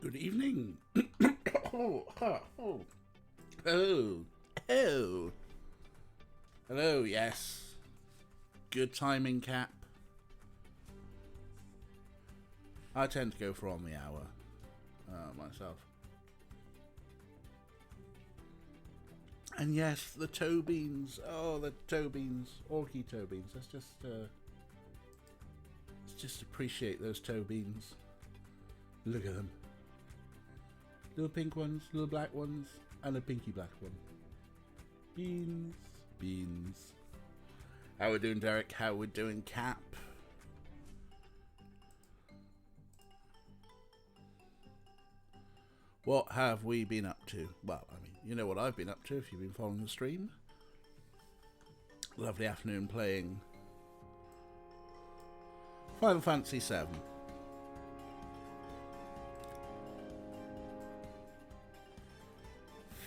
Good evening. Oh, oh. Hello, yes. Good timing, Cap. I tend to go for on the hour myself. And yes, the toe beans. Oh, the toe beans. Orky toe beans. Let's just appreciate those toe beans. Look at them. Little pink ones, little black ones, and a pinky black one. Beans. Beans. How we doing, Derek? How we doing, Cap? What have we been up to? Well, I mean, you know what I've been up to if you've been following the stream. Lovely afternoon playing Final Fantasy VII.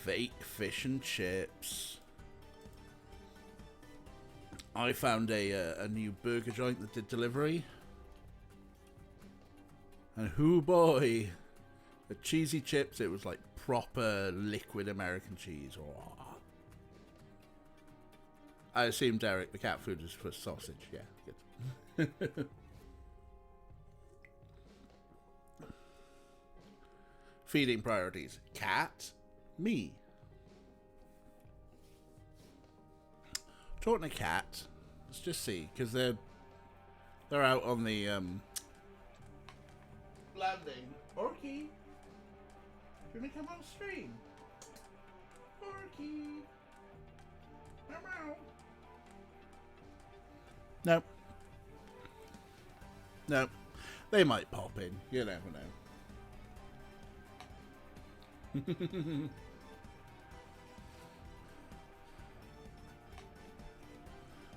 Fake fish and chips. I found a new burger joint that did delivery. And hoo boy, the cheesy chips, it was like proper liquid American cheese. Oh. I assume, Derek, the cat food is for sausage. Yeah, good. Feeding priorities. Cat, me. Talking to cat, let's just see, because they're out on the landing. Orky, you wanna come on stream? Orky, meow. Nope. Nope. They might pop in. You never know.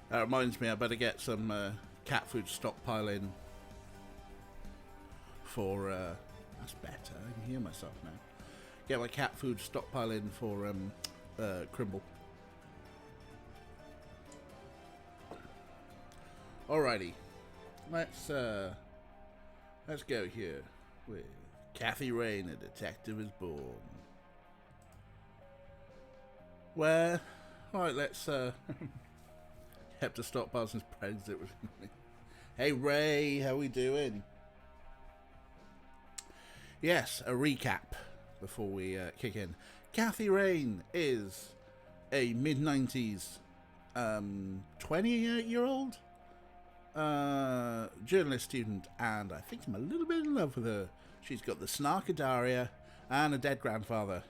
That reminds me, I better get some cat food stockpiling for. That's better. I can hear myself now. Get my cat food stockpiling for Crimble. Alrighty, let's go here with Kathy Rain, a detective is born. Where? Alright, let's have to stockpile since Brexit was. Hey Ray, how we doing? Yes, a recap before we kick in. Kathy Rain is a mid-90s 28-year-old journalist student, and I think I'm a little bit in love with her. She's got the Snarkadaria and a dead grandfather.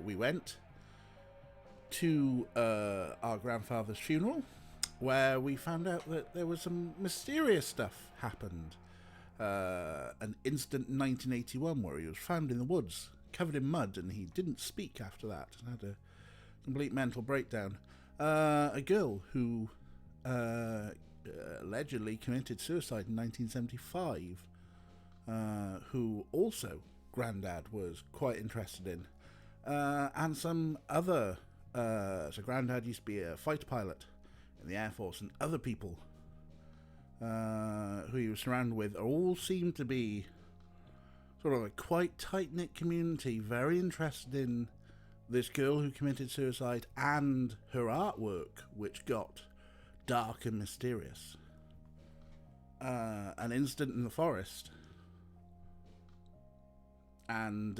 We went to our grandfather's funeral, where we found out that there was some mysterious stuff happened. An incident in 1981 where he was found in the woods, covered in mud, and he didn't speak after that and had a complete mental breakdown. A girl who allegedly committed suicide in 1975, who also Grandad was quite interested in, and some other. So Grandad used to be a fighter pilot in the Air Force, and other people who he was surrounded with all seemed to be sort of a quite tight-knit community, very interested in this girl who committed suicide and her artwork, which got dark and mysterious. An incident in the forest, and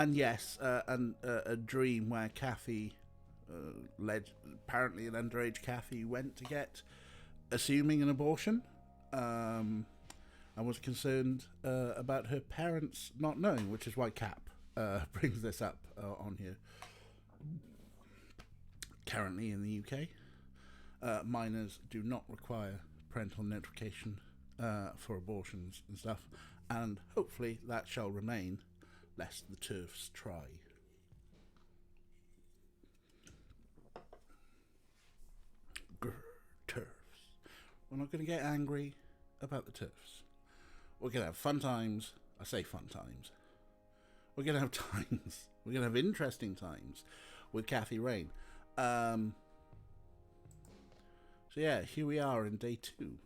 yes, a dream where Kathy, apparently an underage Kathy, went to get, assuming an abortion, and was concerned about her parents not knowing, which is why Cap brings this up on here. Currently in the UK, minors do not require parental notification for abortions and stuff, and hopefully that shall remain, lest the TERFs try. TERFs. We're not going to get angry about the TERFs. We're going to have fun times. I say fun times. We're going to have times. We're going to have interesting times with Kathy Rain. So yeah, here we are in day 2.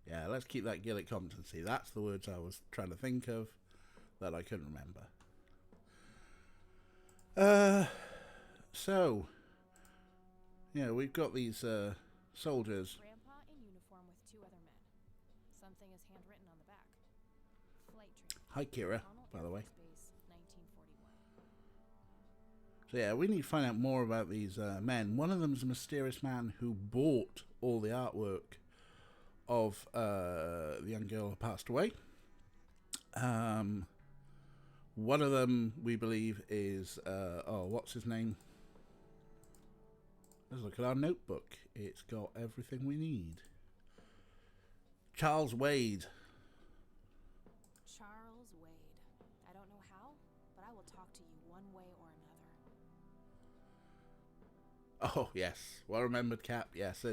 Yeah, let's keep that Gillick competency. That's the words I was trying to think of that I couldn't remember. So, yeah, we've got these soldiers. Grandpa in uniform with two other men. Something is handwritten on the back. Flight training. Hi, Kira, by the way. Base, 1941. So yeah, we need to find out more about these men. One of them is a mysterious man who bought all the artwork of the young girl who passed away. One of them, we believe, is what's his name? Let's look at our notebook. It's got everything we need. Charles Wade. Charles Wade. I don't know how, but I will talk to you one way or another. Oh, yes. Well remembered, Cap. Yes.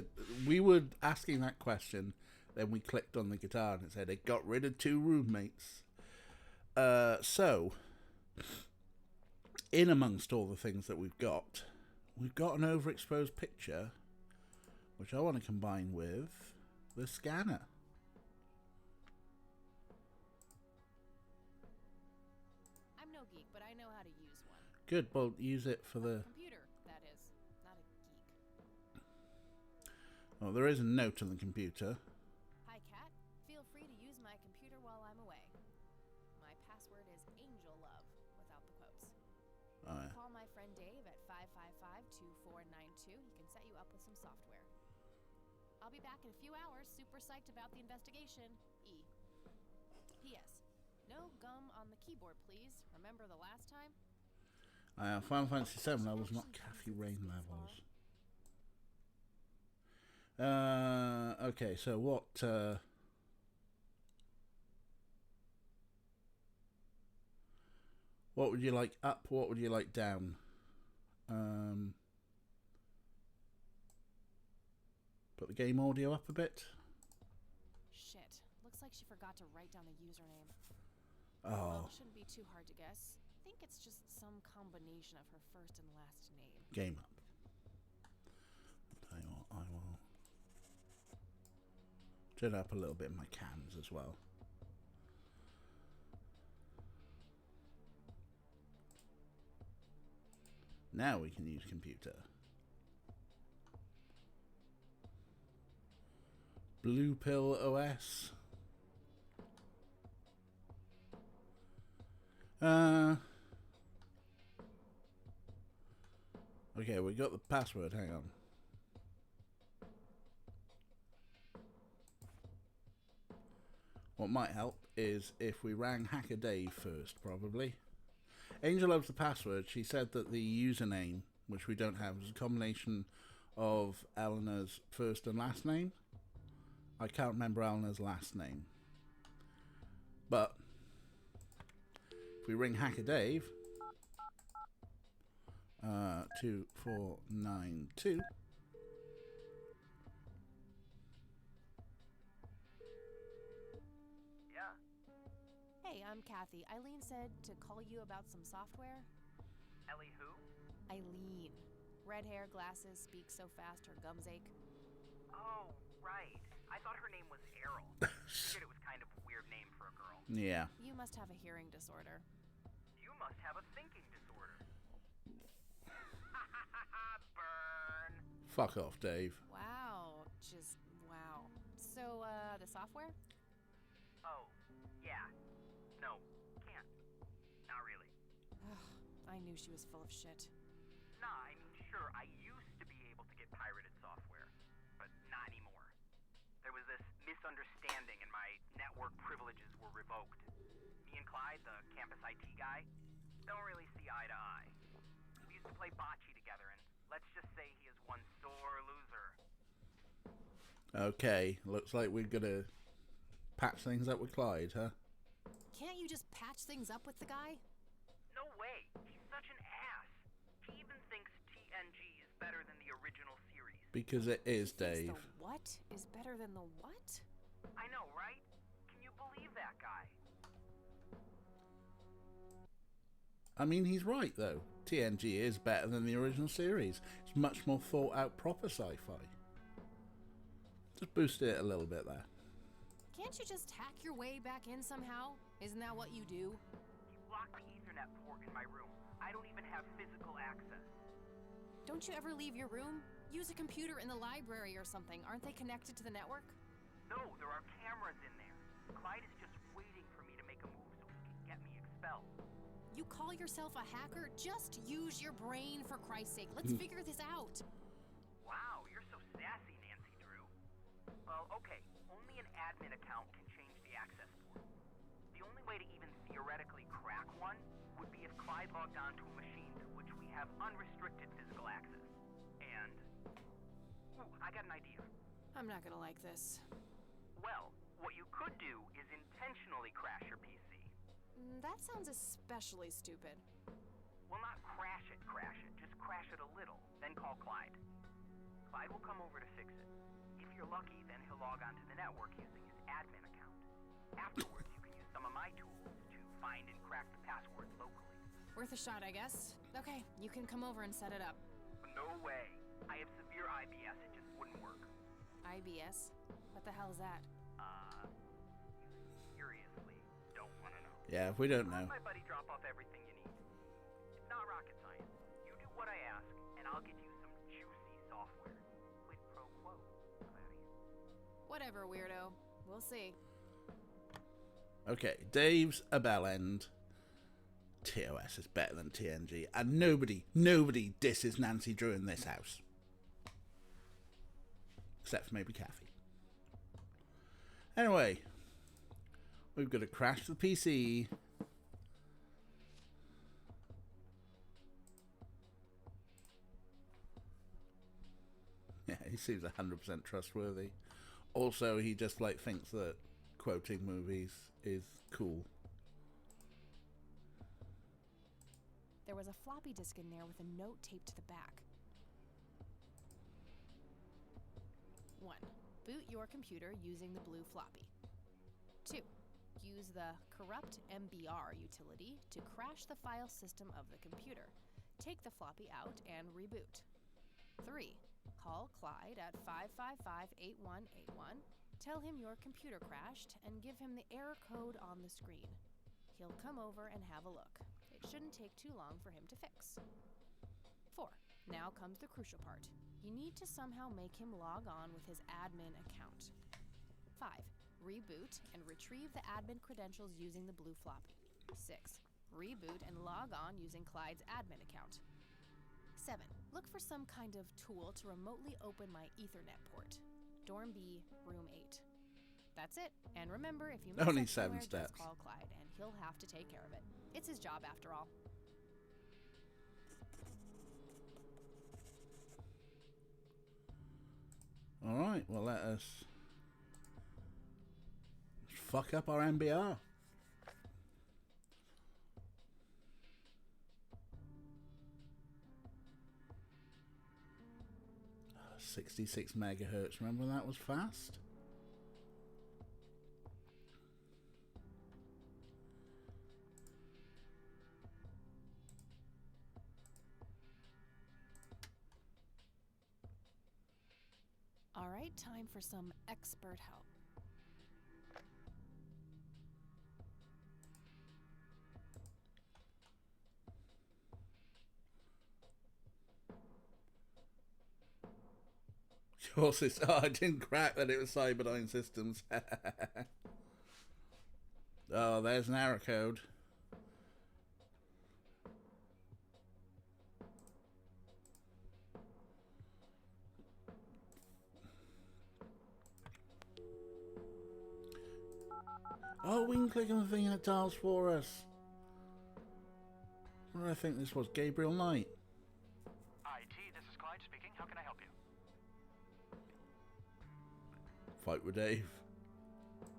We were asking that question, then we clicked on the guitar and it said it got rid of 2 roommates. So, in amongst all the things that we've got an overexposed picture, which I want to combine with the scanner. I'm no geek, but I know how to use one. Good, well, use it for the... Computer, that is. Not a geek. Well, there is a note on the computer. Hi, Kat. Feel free to use my computer while I'm away. My password is Angel Love, without the quotes. Oh, yeah. Call my friend Dave at 555-2492. He can set you up with some software. I'll be back in a few hours, super psyched about the investigation. E. P.S. No gum on the keyboard, please. Remember the last time? Final Fantasy VII levels, not Kathy Rain levels. Okay, so what... what would you like up? What would you like down? Put the game audio up a bit. Shit. Looks like she forgot to write down the username. Oh. Well, shouldn't be too hard to guess. I think it's just some combination of her first and last name. Game up. I'll tell you what, I will turn up a little bit in my cans as well. Now we can use computer. Blue Pill OS. Okay, we got the password. Hang on. What might help is if we rang Hacker Dave first, probably. Angel loves the password. She said that the username, which we don't have, is a combination of Eleanor's first and last name. I can't remember Eleanor's last name. But if we ring Hacker Dave, 2492. Yeah. Hey, I'm Kathy. Eileen said to call you about some software. Ellie who? Eileen. Red hair, glasses, speaks so fast her gums ache. Oh, right. I thought her name was Errol. Figured it was kind of a weird name for a girl. Yeah. You must have a hearing disorder. You must have a thinking disorder. Burn. Fuck off, Dave. Wow. Just wow. So, the software? Oh, yeah. No, can't. Not really. I knew she was full of shit. Nah, I mean, sure, I used to be able to get pirated software, but not anymore. There was this misunderstanding and my network privileges were revoked. Me and Clyde, the campus IT guy, don't really see eye to eye. We used to play bocce together, and let's just say he is one sore loser. Okay, looks like we're gonna patch things up with Clyde, huh? Can't you just patch things up with the guy? No way, he's such an ass. He even thinks TNG is better than the original series. Because it is, Dave. The what is better than the what? I know, right? Can you believe that guy? I mean, he's right, though. TNG is better than the original series. It's much more thought out, proper sci-fi. Just boosted it a little bit there. Can't you just hack your way back in somehow? Isn't that what you do? He blocked the Ethernet port in my room. I don't even have physical access. Don't you ever leave your room? Use a computer in the library or something. Aren't they connected to the network? No, there are cameras in there. Clyde is just waiting for me to make a move so he can get me expelled. You call yourself a hacker? Just use your brain, for Christ's sake. Let's figure this out. Wow, you're so sassy, Nancy Drew. Well, okay, only an admin account can change the access port. The only way to even theoretically crack one would be if Clyde logged onto a machine to which we have unrestricted physical access. And... ooh, I got an idea. I'm not gonna like this. Well, what you could do is intentionally crash your PC. That sounds especially stupid. Well, not crash it, just crash it a little, then call Clyde. Clyde will come over to fix it. If you're lucky, then he'll log onto the network using his admin account. Afterwards, you can use some of my tools to find and crack the passwords locally. Worth a shot, I guess. Okay, you can come over and set it up. No way. I have severe IBS, it just wouldn't work. IBS? What the hell is that? You seriously don't want to know. Yeah, we don't know. Let my buddy drop off everything you need. It's not rocket science. You do what I ask, and I'll get you some juicy software. Quid pro quo, Claudia. Whatever, weirdo. We'll see. Okay, Dave's a bell end. TOS is better than TNG, and nobody disses Nancy Drew in this house. Except for maybe Kathy. Anyway, we've got to crash the PC. Yeah, he seems 100% trustworthy. Also, he just like thinks that quoting movies is cool. There was a floppy disk in there with a note taped to the back. 1. Boot your computer using the blue floppy. 2. Use the corrupt MBR utility to crash the file system of the computer. Take the floppy out and reboot. 3. Call Clyde at 555-8181. Tell him your computer crashed and give him the error code on the screen. He'll come over and have a look. It shouldn't take too long for him to fix. 4. Now comes the crucial part. You need to somehow make him log on with his admin account. 5. Reboot and retrieve the admin credentials using the blue floppy. 6. Reboot and log on using Clyde's admin account. 7. Look for some kind of tool to remotely open my Ethernet port. Dorm B, room 8. That's it. And remember, if you mess Only up somewhere, 7 steps. just call Clyde, and he'll have to take care of it. It's his job, after all. Alright, well let us fuck up our MBR. Oh, 66 megahertz, remember when that was fast? All right, time for some expert help. Yours is, oh, I didn't crack that it was Cyberdyne Systems. Oh, there's an error code. Oh, we can click on the thing and it dials for us. What do I think this was? Gabriel Knight. IT, this is Clyde speaking. How can I help you? Fight with Dave.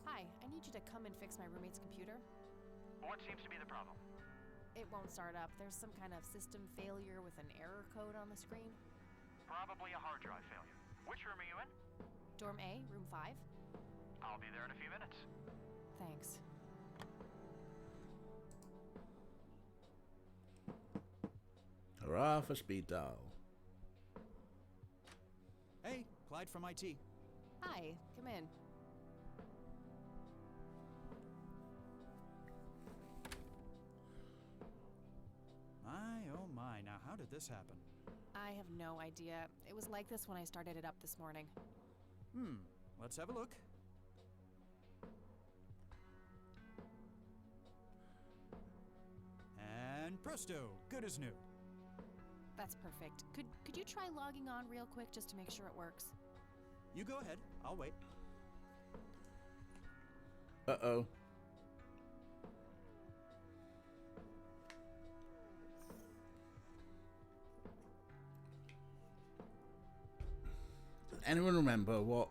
Hi, I need you to come and fix my roommate's computer. What seems to be the problem? It won't start up. There's some kind of system failure with an error code on the screen. Probably a hard drive failure. Which room are you in? Dorm A, room 5. I'll be there in a few minutes. Thanks. Hurrah for speed dial. Hey, Clyde from IT. Hi, come in. did this happen? I have no idea. It was like this when I started it up this morning. Let's have a look. And presto, good as new. That's perfect. Could you try logging on real quick just to make sure it works? You go ahead, I'll wait. Uh-oh. Does anyone remember what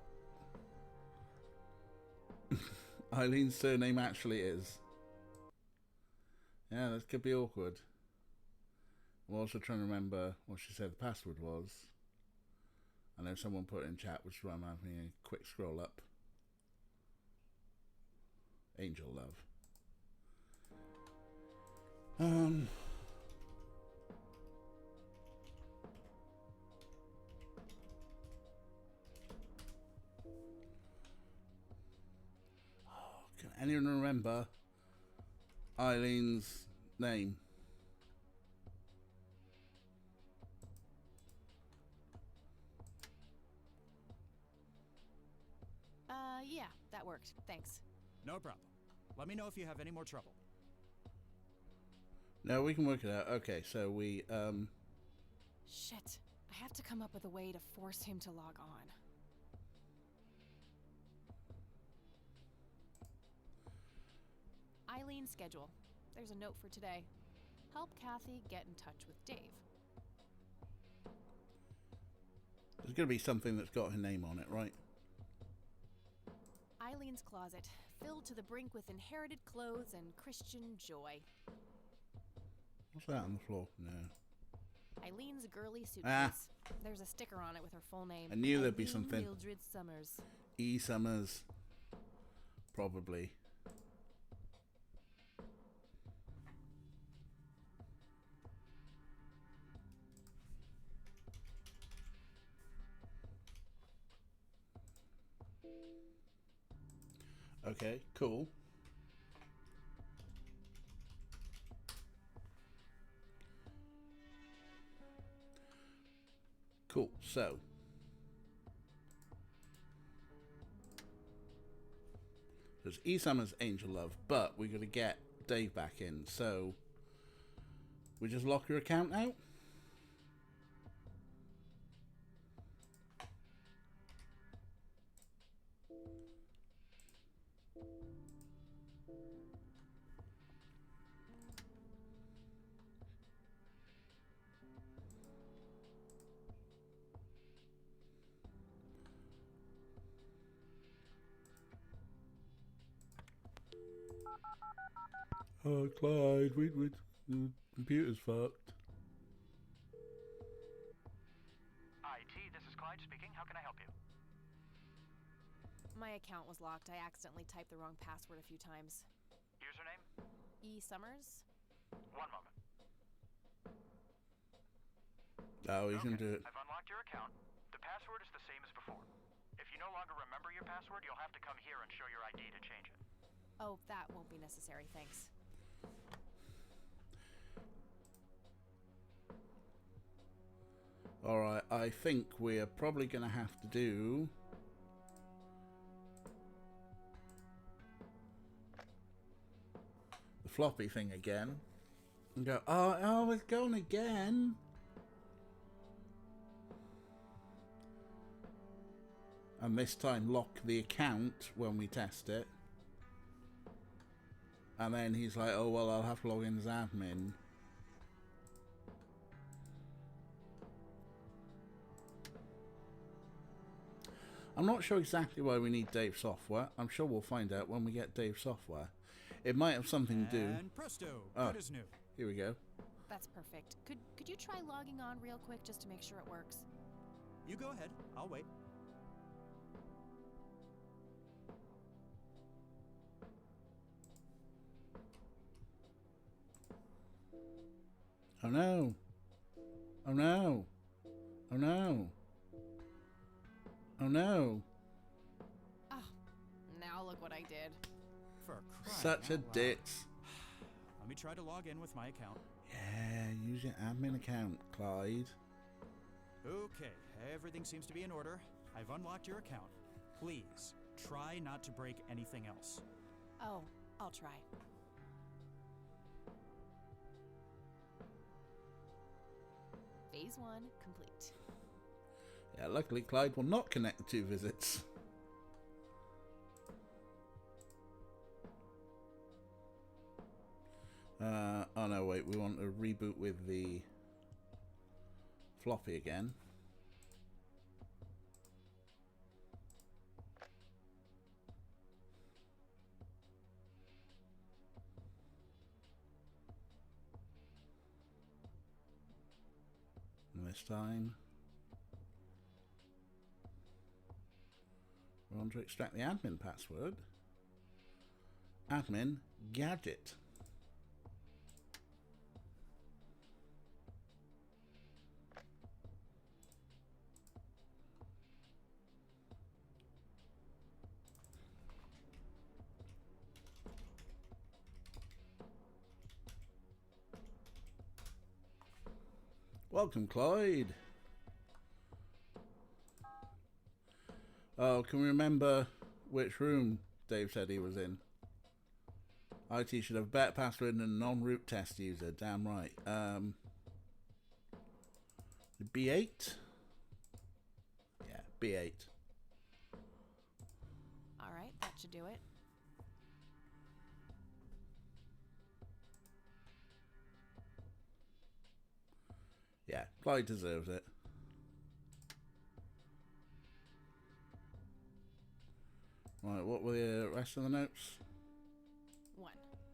Eileen's surname actually is? Yeah, this could be awkward. I'm also trying to remember what she said the password was. I know someone put it in chat, which is why I'm having a quick scroll up. Angel Love. Can anyone remember Eileen's name? Yeah, that worked. Thanks. No problem. Let me know if you have any more trouble. No, we can work it out. Okay, so we, Shit. I have to come up with a way to force him to log on. Eileen's schedule. There's a note for today. Help Kathy get in touch with Dave. there's going to be something that's got her name on it, right? Eileen's closet, filled to the brink with inherited clothes and Christian joy. What's that on the floor? No. Eileen's girly suitcase. Ah. There's a sticker on it with her full name. I knew there'd be Eileen something. Mildred Summers. E. Summers. Probably. Okay, cool. Cool, so. There's E. Summers, Angel Love, but we got to get Dave back in, so. We just lock your account out? Oh, Clyde, the computer's fucked. IT, this is Clyde speaking. How can I help you? My account was locked. I accidentally typed the wrong password a few times. Username? E. Summers? 1 moment. Oh, he's gonna do it. I've unlocked your account. The password is the same as before. If you no longer remember your password, you'll have to come here and show your ID to change it. Oh, that won't be necessary, thanks. Alright, I think we're probably gonna have to do... the floppy thing again. And go, oh, it's gone again. And this time lock the account when we test it. And then he's like, oh, well, I'll have to log in as admin. I'm not sure exactly why we need Dave software. I'm sure we'll find out when we get Dave software. It might have something to do... And presto, good as new. Here we go. That's perfect. Could you try logging on real quick just to make sure it works? You go ahead, I'll wait. Oh no. Oh no. Oh no. Oh no. Oh, now look what I did. For crying Such a out loud. ditz. Let me try to log in with my account. Yeah, use your admin account, Clyde. Okay, everything seems to be in order. I've unlocked your account. Please, try not to break anything else. Oh, I'll try. Phase 1 complete. Yeah, luckily Clyde will not connect the 2 visits. Oh no, wait, we want to reboot with the floppy again. And this time we want to extract the admin password. Admin gadget. Welcome, Clyde. Oh, can we remember which room Dave said he was in? IT should have better password than a non-root test user. Damn right. B8? Yeah, B8. Alright, that should do it. Yeah, Clyde deserves it. Right, what were the rest of the notes? 1.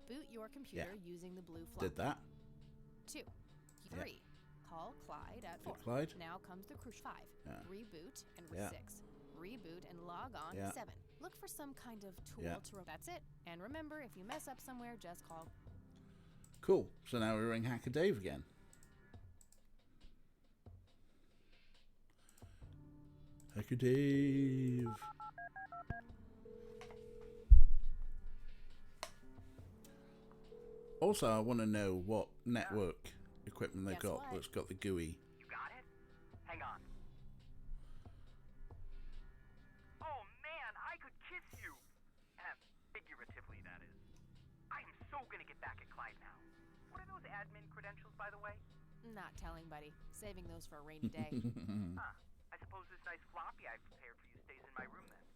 Boot your computer using the blue floppy. Did that. 2. 3. Call Clyde at 4. Clyde? Now comes the cruise 5. Yeah. Reboot and Yeah. 6. Reboot and log on Yeah. 7. Look for some kind of tool Yeah. to... That's it. And remember, if you mess up somewhere, just call... Cool. So now we ring Hacker Dave again. Hacker Dave. Also, I want to know what network equipment they Guess got what? that's got the GUI. You got it? Hang on. Oh man, I could kiss you! Figuratively, that is. I am so gonna get back at Clyde now. What are those admin credentials, by the way? Not telling, buddy. Saving those for a rainy day. Huh. I suppose this nice floppy I've prepared for you stays in my room then.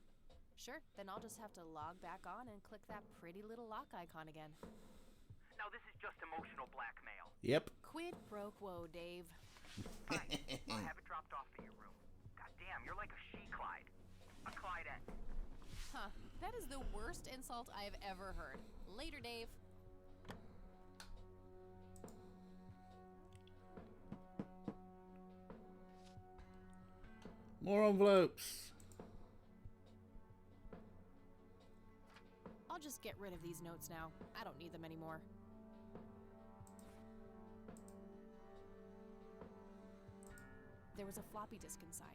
Sure, then I'll just have to log back on and click that pretty little lock icon again. Now this is just emotional blackmail. Yep. Quid pro quo, Dave. Fine. I'll have it dropped off at your room. God damn, you're like a she-Clyde. A Clyde-ette. Huh, that is the worst insult I've ever heard. Later, Dave. More envelopes. I'll just get rid of these notes now. I don't need them anymore. There was a floppy disk inside.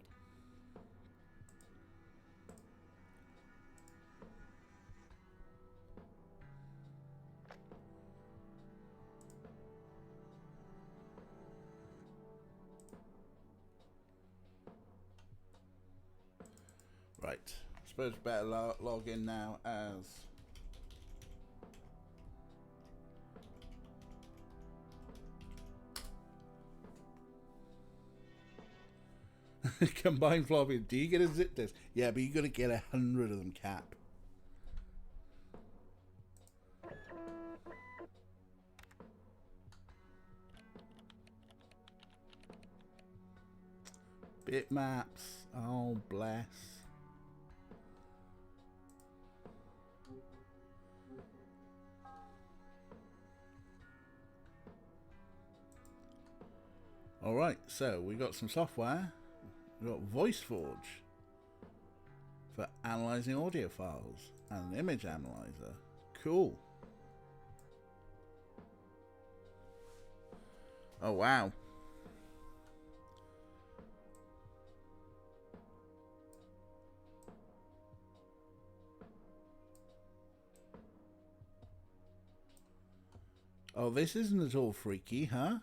Right. Suppose we better log in now as combined floppy. Do you get a zip disk? Yeah, but you got to get 100 of them, Cap. Bitmaps. Oh, bless. Alright, so we got some software. We got VoiceForge for analyzing audio files and an image analyzer. Cool. Oh, wow. Oh, this isn't at all freaky, huh?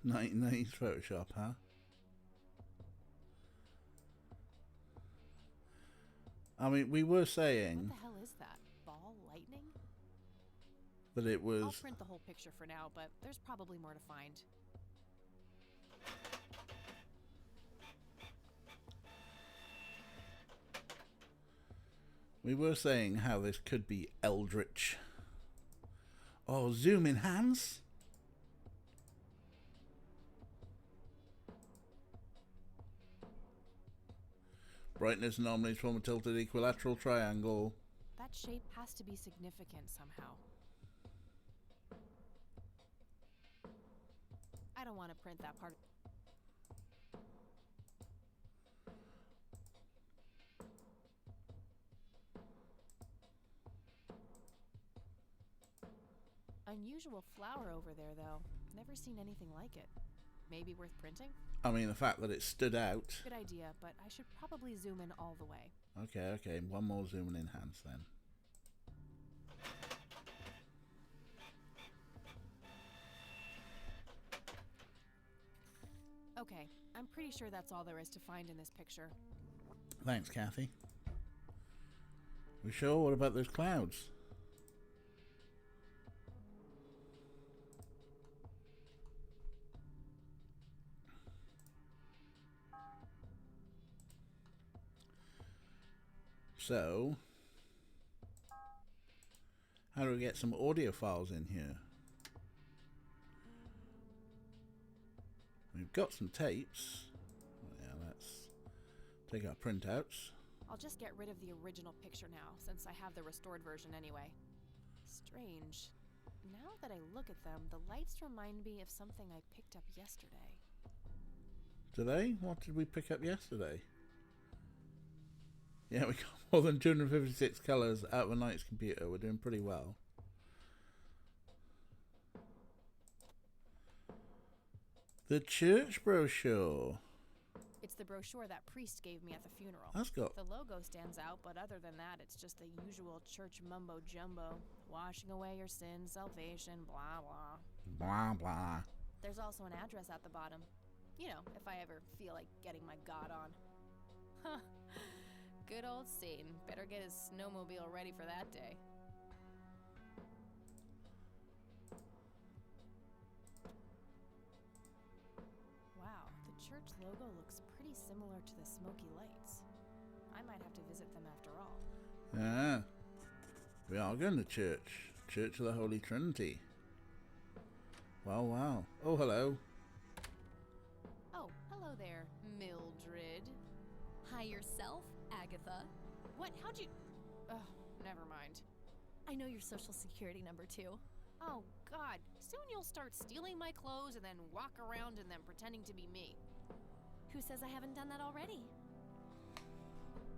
1990s Photoshop, huh? I mean, we were saying What the hell is that? Ball lightning? that it was... I'll print the whole picture for now, but there's probably more to find. We were saying how this could be eldritch. Oh, zoom enhance? Brightness anomalies from a tilted equilateral triangle. That shape has to be significant somehow. I don't want to print that part. Unusual flower over there, though. Never seen anything like it. Maybe worth printing? I mean, the fact that it stood out. Good idea, but I should probably zoom in all the way. Okay, okay. One more zoom and enhance then. Okay, I'm pretty sure that's all there is to find in this picture. Thanks, Kathy. We sure? What about those clouds? So, how do we get some audio files in here? We've got some tapes. Yeah, let's take our printouts. I'll just get rid of the original picture now, since I have the restored version anyway. Strange. Now that I look at them, the lights remind me of something I picked up yesterday. Do they? What did we pick up yesterday? Yeah, we got more than 256 colours out of a Knight's computer. We're doing pretty well. The church brochure. It's the brochure that priest gave me at the funeral. That's got... The logo stands out, but other than that, it's just the usual church mumbo-jumbo. Washing away your sins, salvation, blah, blah. Blah, blah. There's also an address at the bottom. You know, if I ever feel like getting my God on. Huh. Good old Satan. Better get his snowmobile ready for that day. Wow, the church logo looks pretty similar to the smoky lights. I might have to visit them after all. Yeah. We are going to church. Church of the Holy Trinity. Wow, wow. Oh, hello. Oh, hello there, Mildred. Hi yourself, Agatha. What? How'd you... Oh, never mind. I know your social security number too. Oh, God. Soon you'll start stealing my clothes and then walk around in them pretending to be me. Who says I haven't done that already?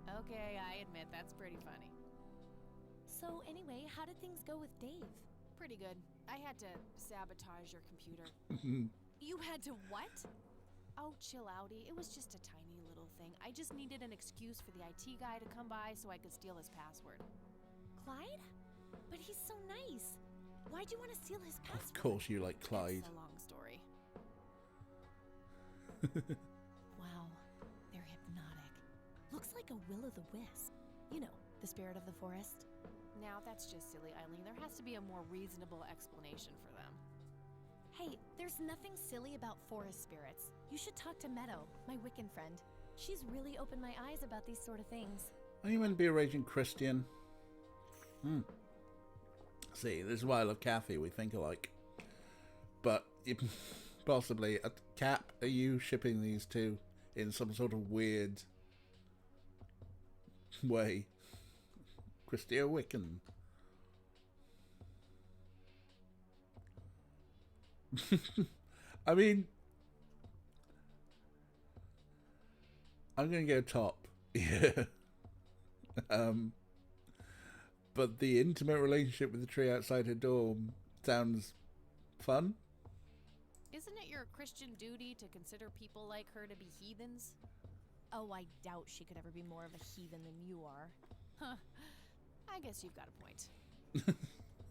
Okay, I admit that's pretty funny. So anyway, how did things go with Dave? Pretty good. I had to sabotage your computer. You had to what? Oh, chill outy. It was just a tiny little thing. I just needed an excuse for the IT guy to come by so I could steal his password. Clyde? But he's so nice. Why'd you want to steal his password? Of course you like Clyde. It's a long story. Wow, they're hypnotic. Looks like a will-o'-the-wisp. You know, the spirit of the forest. Now, that's just silly, Eileen. There has to be a more reasonable explanation for them. Hey, there's nothing silly about forest spirits. You should talk to Meadow, my Wiccan friend. She's really opened my eyes about these sort of things. Are you meant to be a raging Christian? See, this is why I love Kathy. We think alike. But possibly, Cap, are you shipping these two in some sort of weird way? Christia Wiccan. I mean, I'm going to go top. Yeah. But the intimate relationship with the tree outside her door sounds fun. Isn't it your Christian duty to consider people like her to be heathens? Oh, I doubt she could ever be more of a heathen than you are. Huh. I guess you've got a point.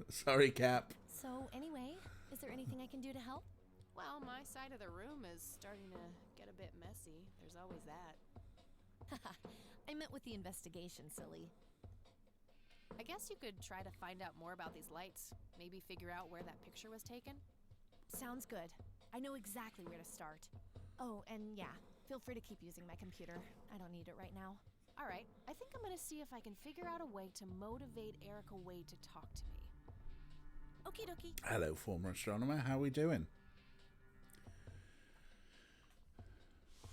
Sorry, Cap. So, anyway, is there anything I can do to help? Well, my side of the room is starting to get a bit messy. There's always that. Haha, I meant with the investigation, silly. I guess you could try to find out more about these lights. Maybe figure out where that picture was taken. Sounds good. I know exactly where to start. Oh, and yeah, feel free to keep using my computer. I don't need it right now. All right, I think I'm gonna see if I can figure out a way to motivate Erica Wade to talk to me. Okie dokie. Hello, former astronomer. How are we doing?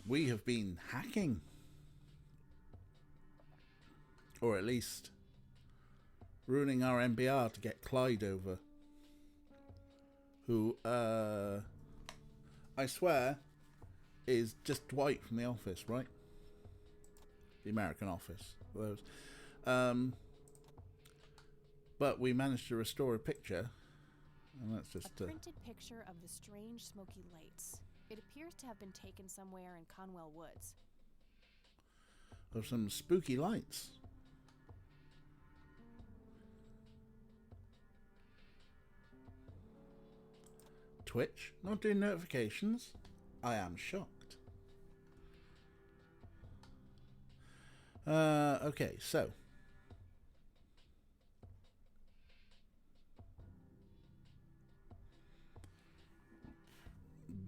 We have been hacking. Or at least ruining our MBR to get Clyde over. Who, I swear, is just Dwight from The Office, right? The American Office. Those. But we managed to restore a picture. And that's just a printed picture of the strange smoky lights. It appears to have been taken somewhere in Conwell Woods. Of some spooky lights. Twitch, not doing notifications. I am shocked. Okay, so.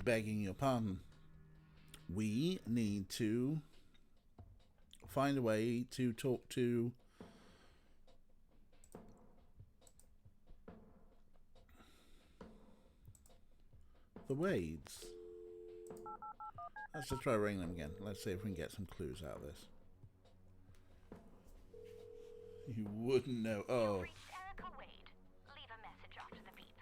Begging your pardon. We need to find a way to talk to the Wades. Let's just try ringing them again. Let's see if we can get some clues out of this. You wouldn't know. Oh. Reached Erica Wade. Leave a message after the beep.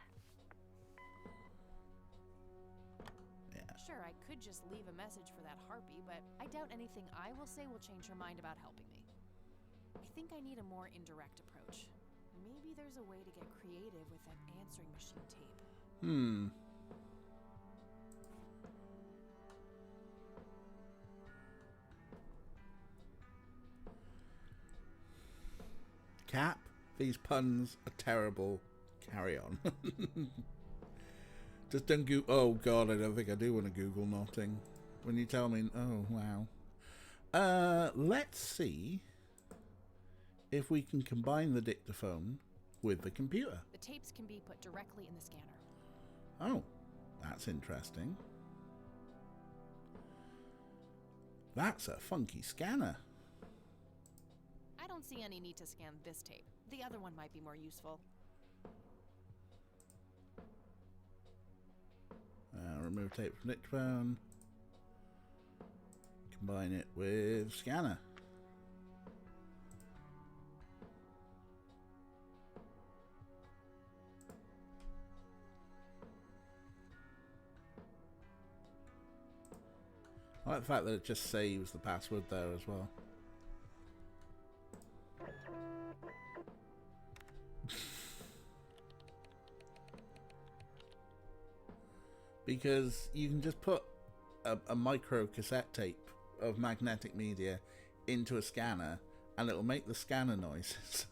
Yeah. Sure, I could just leave a message for that harpy, but I doubt anything I will say will change her mind about helping me. I think I need a more indirect approach. Maybe there's a way to get creative with that answering machine tape. Cap, these puns are terrible. Carry on. Just don't Google. Oh God, I don't think I do want to Google nothing. When you tell me, oh wow. Let's see if we can combine the dictaphone with the computer. The tapes can be put directly in the scanner. Oh, that's interesting. That's a funky scanner. I don't see any need to scan this tape. The other one might be more useful. Remove tape from dictaphone. Combine it with scanner. I like the fact that it just saves the password there as well. Because you can just put a micro cassette tape of magnetic media into a scanner and it'll make the scanner noises.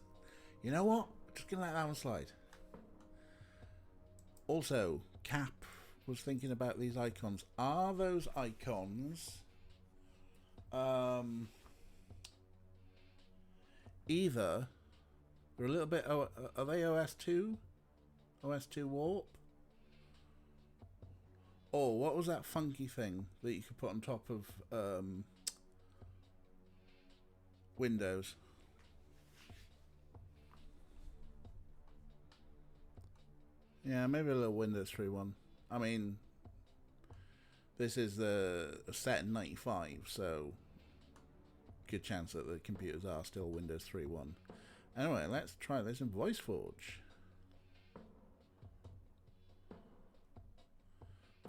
You know what? Just gonna let that one slide. Also, Cap was thinking about these icons. Are those icons either they're a little bit, are they OS2? OS2 Warp? Oh, what was that funky thing that you could put on top of Windows? Yeah, maybe a little Windows 3 one. I mean, this is the set in 95, so good chance that the computers are still Windows 3 one. Anyway, let's try this in VoiceForge.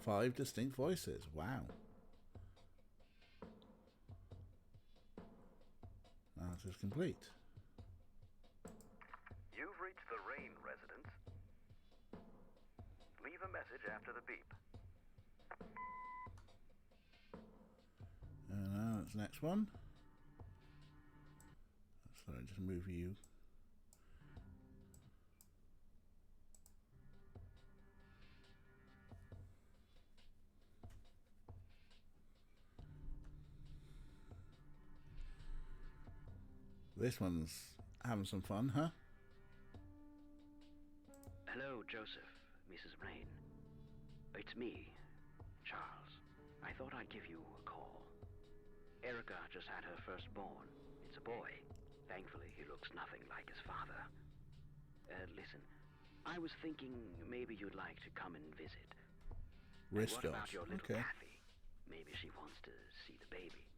5 distinct voices. Wow. That is complete. You've reached the Rain residence. Leave a message after the beep. And now that's the next one. Sorry, just move you. This one's having some fun, huh? Hello, Joseph, Mrs. Rain. It's me, Charles. I thought I'd give you a call. Erica just had her firstborn. It's a boy. Thankfully, he looks nothing like his father. Listen, I was thinking maybe you'd like to come and visit. And what about your little Kathy? Maybe she wants to see the baby.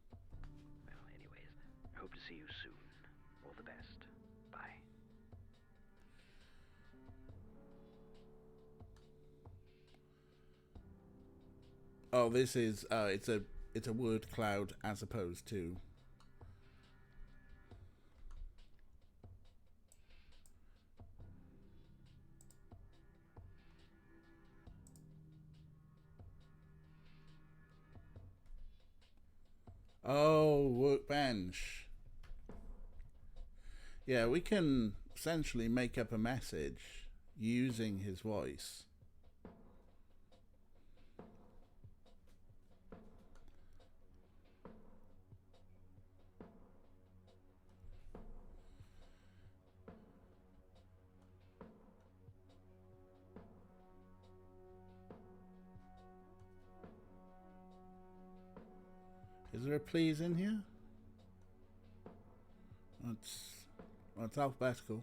Well, anyways, I hope to see you soon. All the best. Bye. Oh, this is it's a word cloud as opposed to. Oh, workbench. Yeah, we can essentially make up a message using his voice. Is there a please in here? It's alphabetical.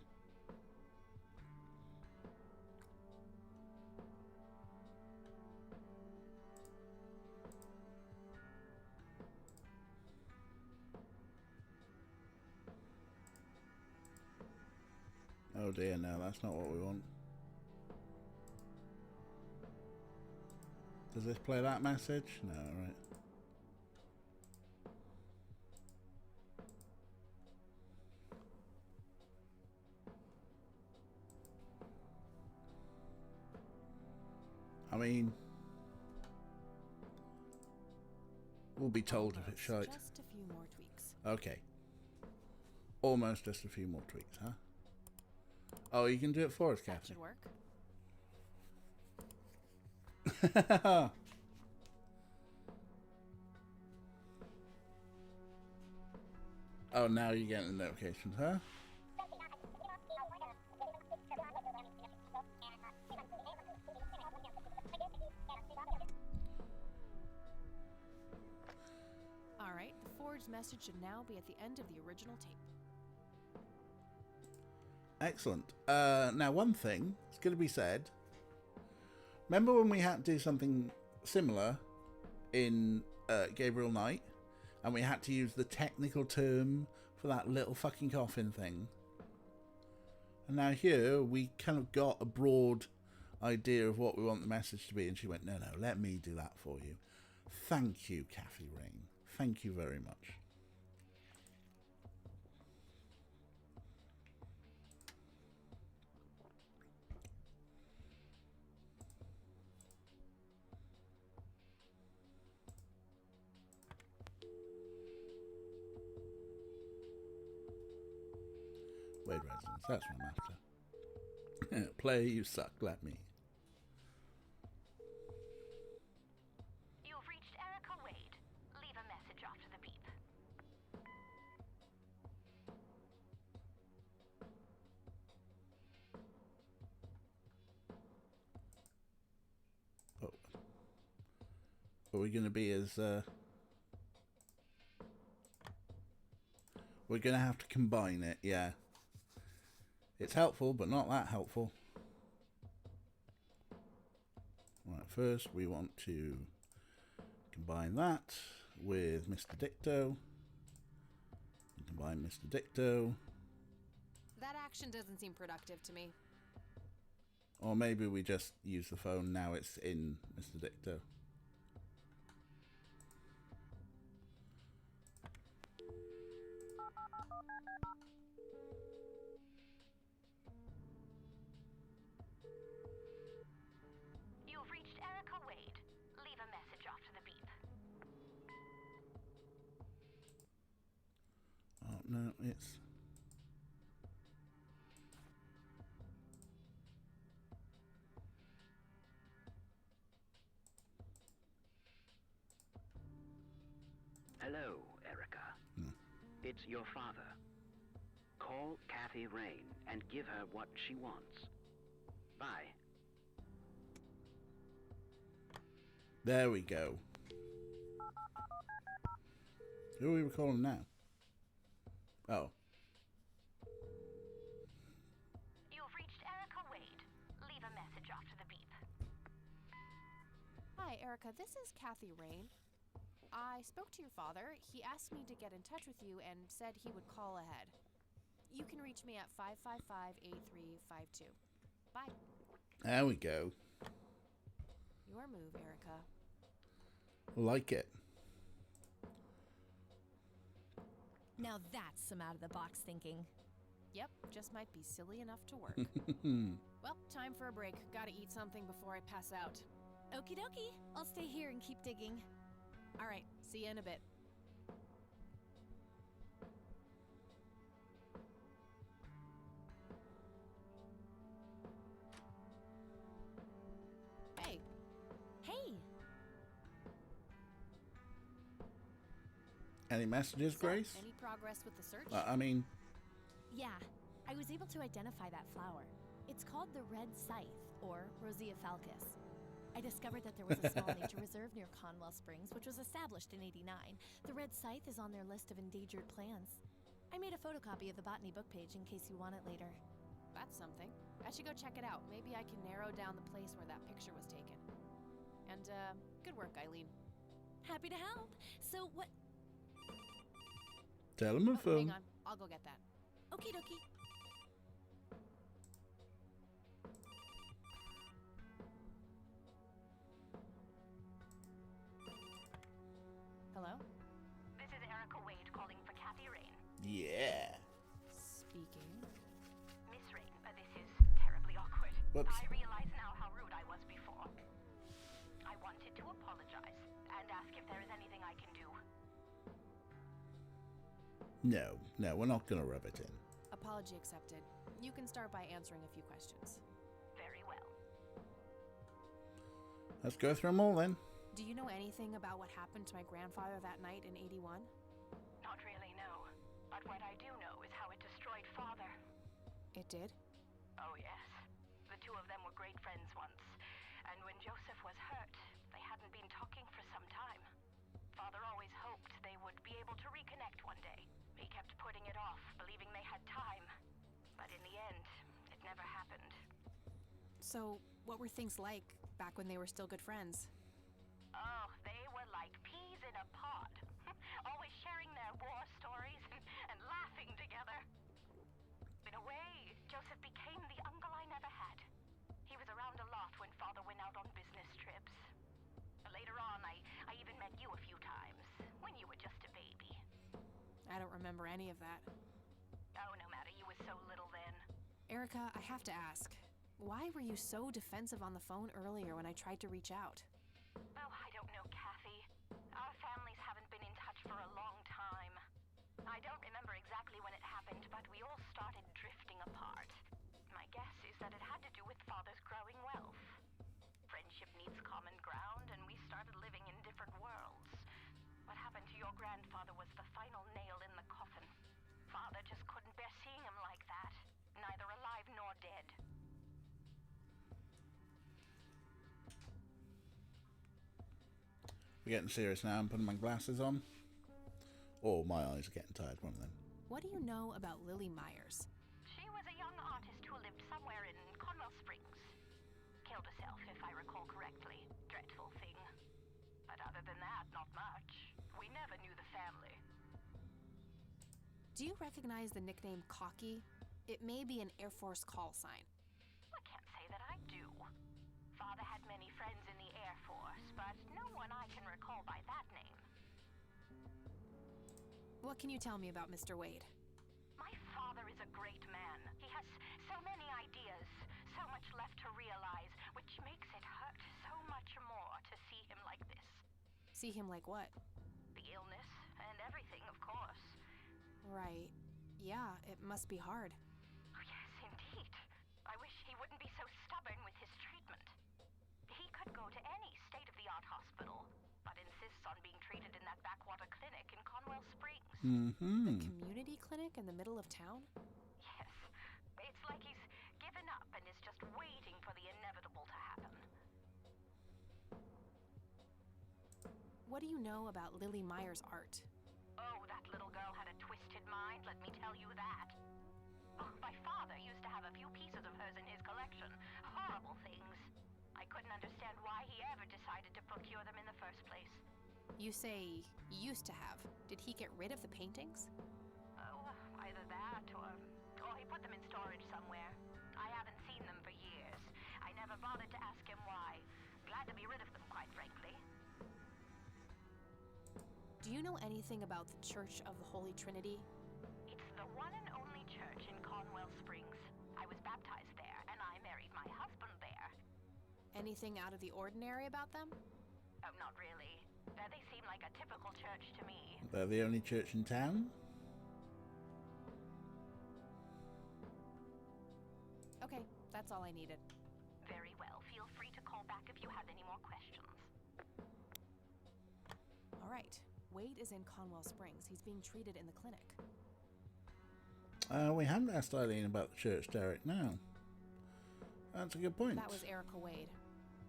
Oh dear, no, that's not what we want. Does this play that message? No, right. I mean, we'll be told if it's shite. Just a few more tweaks. Okay. Almost just a few more tweaks, huh? Oh, you can do it for us, That Kathy. should work. Oh, now you're getting the notifications, huh? All right, the forged message should now be at the end of the original tape. Excellent. Now, one thing is going to be said. Remember when we had to do something similar in Gabriel Knight, and we had to use the technical term for that little fucking coffin thing? And now here, we kind of got a broad idea of what we want the message to be, and she went, no, let me do that for you. Thank you, Kathy Rain. Thank you very much. Wade Residence, that's what I'm after. Play, you suck, let me. You've reached Erica Wade. Leave a message after the beep. Oh. Are we going to be as... We're going to have to combine it, yeah. It's helpful, but not that helpful. Right, first we want to combine that with Mr. Dicto. Combine Mr. Dicto. That action doesn't seem productive to me. Or maybe we just use the phone, now it's in Mr. Dicto. You've reached Erica Wade. Leave a message after the beep. Oh, no, it's... Hello, Erica. It's your father. Call Kathy Rain and give her what she wants. Bye. There we go. Who are we recalling now? Oh. You've reached Erica Wade. Leave a message after the beep. Hi, Erica. This is Kathy Rain. I spoke to your father. He asked me to get in touch with you and said he would call ahead. You can reach me at 555-8352. Bye. There we go. Your move, Erica. Like it. Now that's some out-of-the-box thinking. Yep, just might be silly enough to work. Well, time for a break. Gotta eat something before I pass out. Okie dokie. I'll stay here and keep digging. All right, see you in a bit. Hey. Hey! Any messages, So, Grace? any progress with the search? I mean, Yeah, I was able to identify that flower. It's called the red scythe, or Rosea falcus. I discovered that there was a small nature reserve near Conwell Springs, which was established in '89. The red scythe is on their list of endangered plants. I made a photocopy of the botany book page in case you want it later. That's something. I should go check it out. Maybe I can narrow down the place where that picture was taken. And, good work, Eileen. Happy to help. So what? tell him a Oh, phone. hang on. I'll go get that. Okie dokie. Hello? This is Erica Wade calling for Kathy Rain. Yeah. Speaking. Miss Rain, this is terribly awkward. Whoops. I realize now how rude I was before. I wanted to apologize and ask if there is anything I can do. No, we're not gonna rub it in. Apology accepted. You can start by answering a few questions. Very well. Let's go through them all then. Do you know anything about what happened to my grandfather that night in '81? Not really, no. But what I do know is how it destroyed Father. It did? Oh, yes. The two of them were great friends once. And when Joseph was hurt, they hadn't been talking for some time. Father always hoped they would be able to reconnect one day. He kept putting it off, believing they had time. But in the end, it never happened. So, what were things like back when they were still good friends? Oh, they were like peas in a pod. Always sharing their war stories and laughing together. In a way, Joseph became the uncle I never had. He was around a lot when Father went out on business trips. Later on, I even met you a few times, when you were just a baby. I don't remember any of that. Oh, no matter, you were so little then. Erica, I have to ask. Why were you so defensive on the phone earlier when I tried to reach out? Oh, I don't know, Kathy. Our families haven't been in touch for a long time. I don't remember exactly when it happened, but we all started drifting apart. My guess is that it had to do with Father's growing wealth. Friendship needs common ground, and we started living in different worlds. What happened to your grandfather was the final nail in the coffin. Father just couldn't bear seeing him like that, neither alive nor dead. We're getting serious now. I'm putting my glasses on. Oh, my eyes are getting tired. One of them. What do you know about Lily Myers? She was a young artist who lived somewhere in Conwell Springs. Killed herself, if I recall correctly. Dreadful thing. But other than that, not much. We never knew the family. Do you recognize the nickname Cocky? It may be an Air Force call sign. I can't say that I do. Father had many friends in the Air Force, but no one I can recall by that name. What can you tell me about Mr. Wade? My father is a great man. He has so many ideas, so much left to realize, which makes it hurt so much more to see him like this. See him like what? The illness and everything, of course. Right. Yeah, it must be hard. Oh, yes, indeed. I wish he wouldn't be so stubborn with his treatment. He could go to any state-of-the-art hospital, but insists on being treated in that back backwater clinic in Conwell Springs. Mm-hmm. The community clinic in the middle of town? Yes. It's like he's given up and is just waiting for the inevitable to happen. What do you know about Lily Meyer's art? Oh, that little girl had a twisted mind, let me tell you that. Oh, my father used to have a few pieces of hers in his collection. Horrible things. I couldn't understand why he ever decided to procure them in the first place. You say used to have. Did he get rid of the paintings? Oh, either that or he put them in storage somewhere. I haven't seen them for years. I never bothered to ask him why. Glad to be rid of them, quite frankly. Do you know anything about the Church of the Holy Trinity? It's the one and only church in Conwell Springs. I was baptized there, and I married my husband there. Anything out of the ordinary about them? Oh, not really. They seem like a typical church to me. They're the only church in town? Okay, that's all I needed. Very well. Feel free to call back if you have any more questions. All right. Wade is in Conwell Springs. He's being treated in the clinic. We haven't asked Eileen about the church, Derek. No. That's a good point. That was Erica Wade.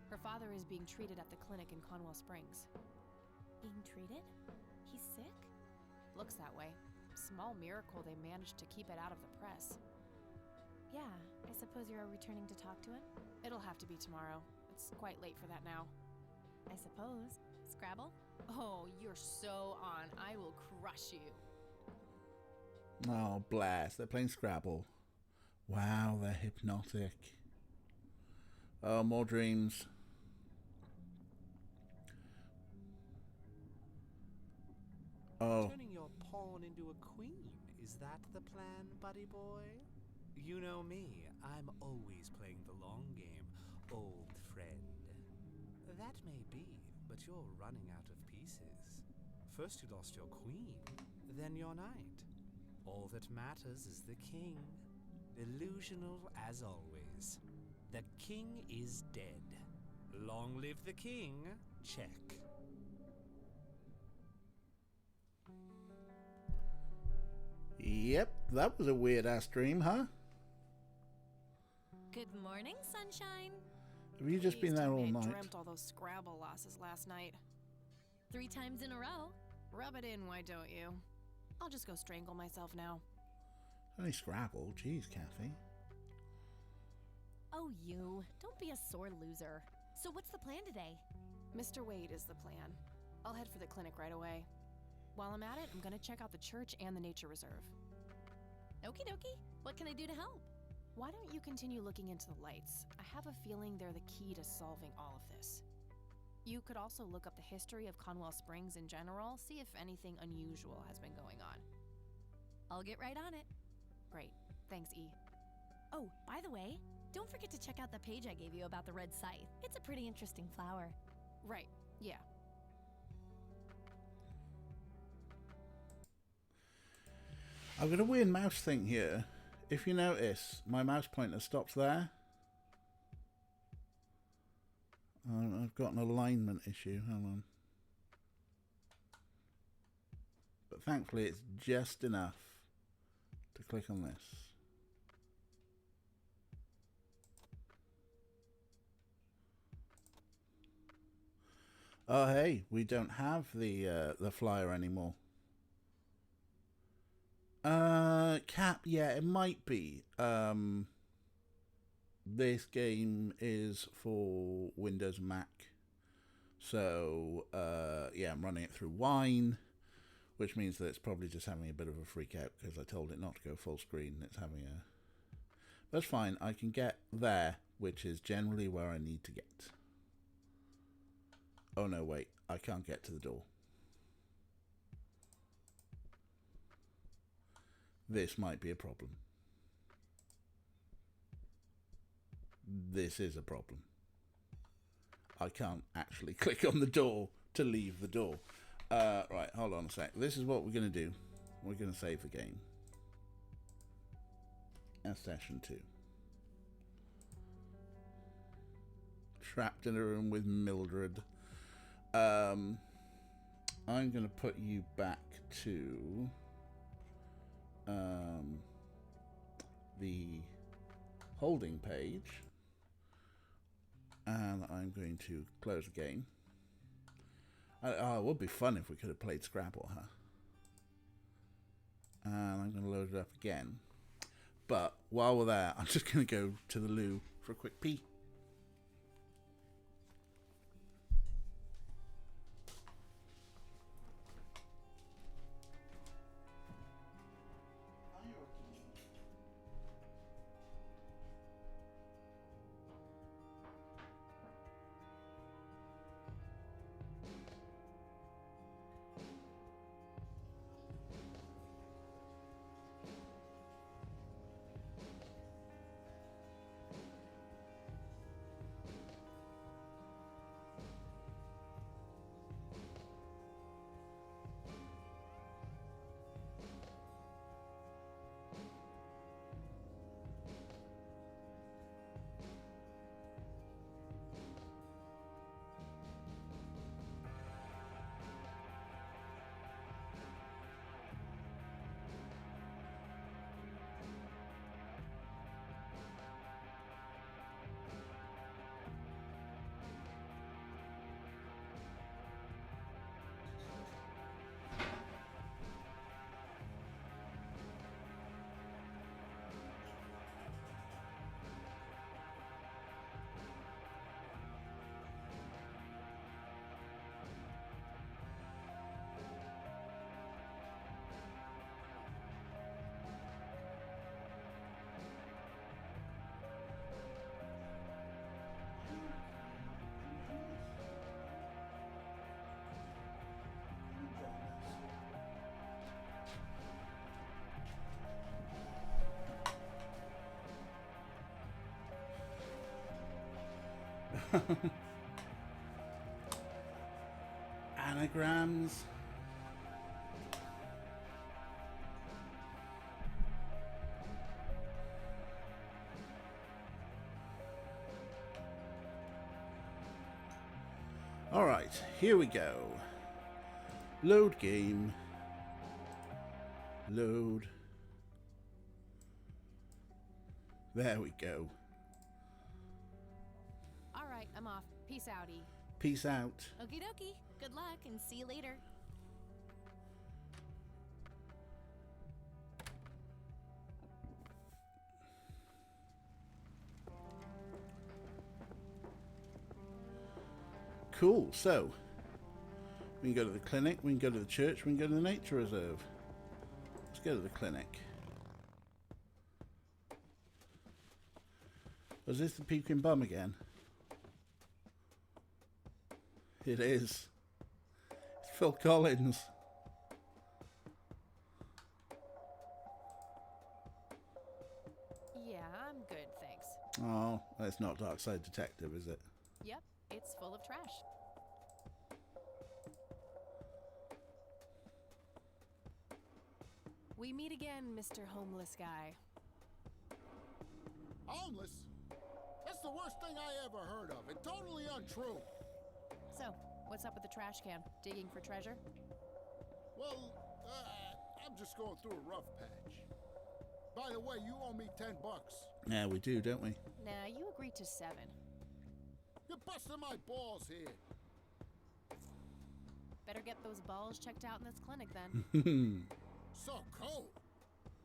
Her father is being treated at the clinic in Conwell Springs. Being treated? He's sick? Looks that way. Small miracle they managed to keep it out of the press. Yeah, I suppose you're returning to talk to him? It'll have to be tomorrow. It's quite late for that now. I suppose. Scrabble? Oh, you're so on. I will crush you. Oh, blast. They're playing Scrabble. Wow, they're hypnotic. Oh, more dreams. Oh. Turning your pawn into a queen. Is that the plan, buddy boy? You know me. I'm always playing the long game, old friend. That may be, but you're running out of pieces. First you lost your queen, then your knight. All that matters is the king. Illusional as always. The king is dead. Long live the king. Check. Yep, that was a weird-ass dream, huh? Good morning, sunshine. Have you just been there all night? I dreamt all those Scrabble losses last night. 3 times in a row. Rub it in, why don't you? I'll just go strangle myself now. Only Scrabble. Jeez, Kathy. Oh, you. Don't be a sore loser. So what's the plan today? Mr. Wade is the plan. I'll head for the clinic right away. While I'm at it, I'm gonna check out the church and the nature reserve. Okie dokie. What can I do to help? Why don't you continue looking into the lights? I have a feeling they're the key to solving all of this. You could also look up the history of Conwell Springs in general, see if anything unusual has been going on. I'll get right on it. Great. Thanks, E. Oh, by the way, don't forget to check out the page I gave you about the red scythe. It's a pretty interesting flower. Right. Yeah. I've got a weird mouse thing here. If you notice, my mouse pointer stops there. I've got an alignment issue. Hang on. But thankfully it's just enough to click on this. Oh hey, we don't have the flyer anymore. Cap, yeah, it might be. This game is for Windows and Mac. So, yeah, I'm running it through Wine, which means that it's probably just having a bit of a freak out because I told it not to go full screen. It's having a... That's fine. I can get there, which is generally where I need to get. Oh, no, wait. I can't get to the door. This might be a problem. This is a problem. I can't actually click on the door to leave the door. Right, hold on a sec. This is what we're going to do. We're going to save the game. As session 2. Trapped in a room with Mildred. I'm going to put you back to the holding page, and I'm going to close the game. It would be fun if we could have played Scrabble, huh? And I'm going to load it up again. But while we're there, I'm just going to go to the loo for a quick pee. Anagrams. All right, here we go. Load game. Load. There we go. All right, I'm off. Peace outie. Peace out. Okie dokie. Good luck and see you later. Cool, so we can go to the clinic, we can go to the church, we can go to the nature reserve. Let's go to the clinic. Was this the Pekin Bum again? It is. It's Phil Collins. Yeah, I'm good, thanks. Oh, that's not Dark Side Detective, is it? Yep, it's full of trash. We meet again, Mr. Homeless Guy. Homeless? That's the worst thing I ever heard of, and totally untrue. So, what's up with the trash can? Digging for treasure? Well, I'm just going through a rough patch. By the way, you owe me $10. Yeah, we do, don't we? Nah, you agreed to 7. You're busting my balls here. Better get those balls checked out in this clinic then. So cold.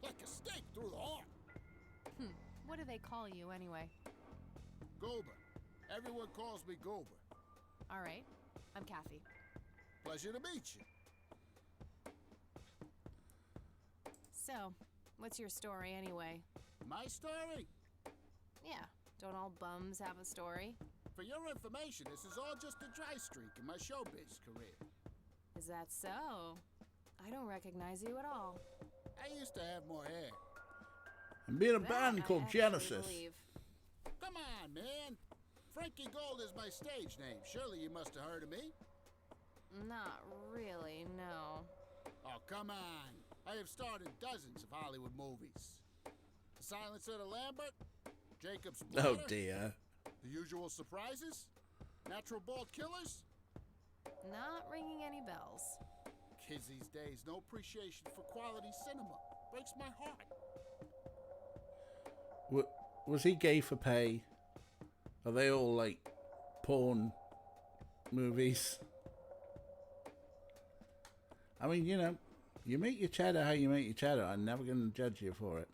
Like a stake through the heart. What do they call you anyway? Goober. Everyone calls me Goober. All right, I'm Kathy. Pleasure to meet you. So, what's your story anyway? My story? Yeah, don't all bums have a story? For your information, this is all just a dry streak in my showbiz career. Is that so? I don't recognize you at all. I used to have more hair. I'm in a That band I called actually Genesis. believe. Come on, man. Frankie Gold is my stage name. Surely you must have heard of me. Not really, no. Oh, come on. I have starred in dozens of Hollywood movies. The Silence of the Lambert, Jacob's Bladder, Oh dear. The Usual Surprises, Natural Born Killers. Not ringing any bells. Kids these days, no appreciation for quality cinema. Breaks my heart. Was he gay for pay? Are they all like porn movies? I mean, you know, you make your cheddar how you make your cheddar. I'm never going to judge you for it.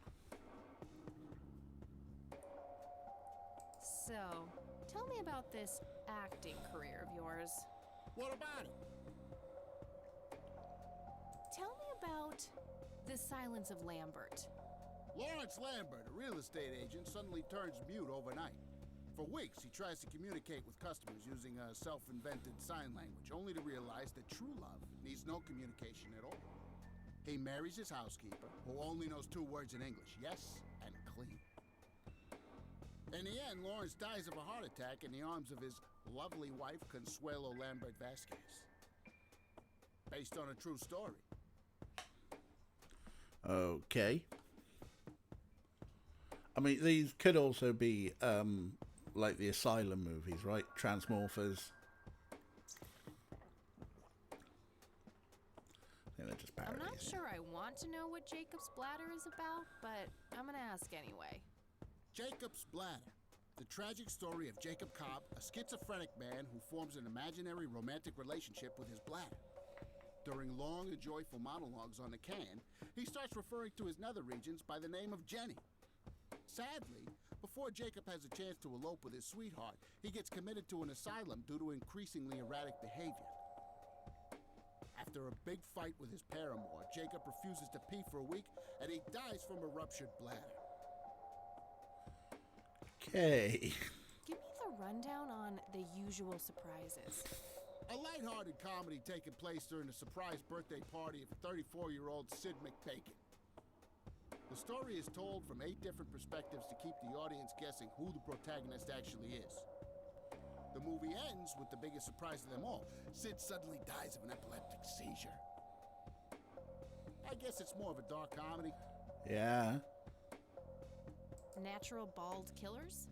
So, tell me about this acting career of yours. What about it? Tell me about The Silence of Lambert. Lawrence Lambert, a real estate agent, suddenly turns mute overnight. For weeks, he tries to communicate with customers using a self-invented sign language, only to realize that true love needs no communication at all. He marries his housekeeper, who only knows 2 words in English, yes and clean. In the end, Lawrence dies of a heart attack in the arms of his lovely wife, Consuelo Lambert Vasquez. Based on a true story. Okay. I mean, these could also be like the Asylum movies, right? Transmorphers. I think they're just parodies. I'm not sure I want to know what Jacob's Bladder is about, but I'm gonna ask anyway. Jacob's Bladder. The tragic story of Jacob Cobb, a schizophrenic man who forms an imaginary romantic relationship with his bladder. During long and joyful monologues on the can, he starts referring to his nether regions by the name of Jenny. Sadly, before Jacob has a chance to elope with his sweetheart, he gets committed to an asylum due to increasingly erratic behavior. After a big fight with his paramour, Jacob refuses to pee for a week, and he dies from a ruptured bladder. Okay. Give me the rundown on The Usual Surprises. A lighthearted comedy taking place during the surprise birthday party of 34-year-old Sid McBacon. The story is told from 8 different perspectives to keep the audience guessing who the protagonist actually is. The movie ends with the biggest surprise of them all. Sid suddenly dies of an epileptic seizure. I guess it's more of a dark comedy. Yeah. Natural Bald Killers?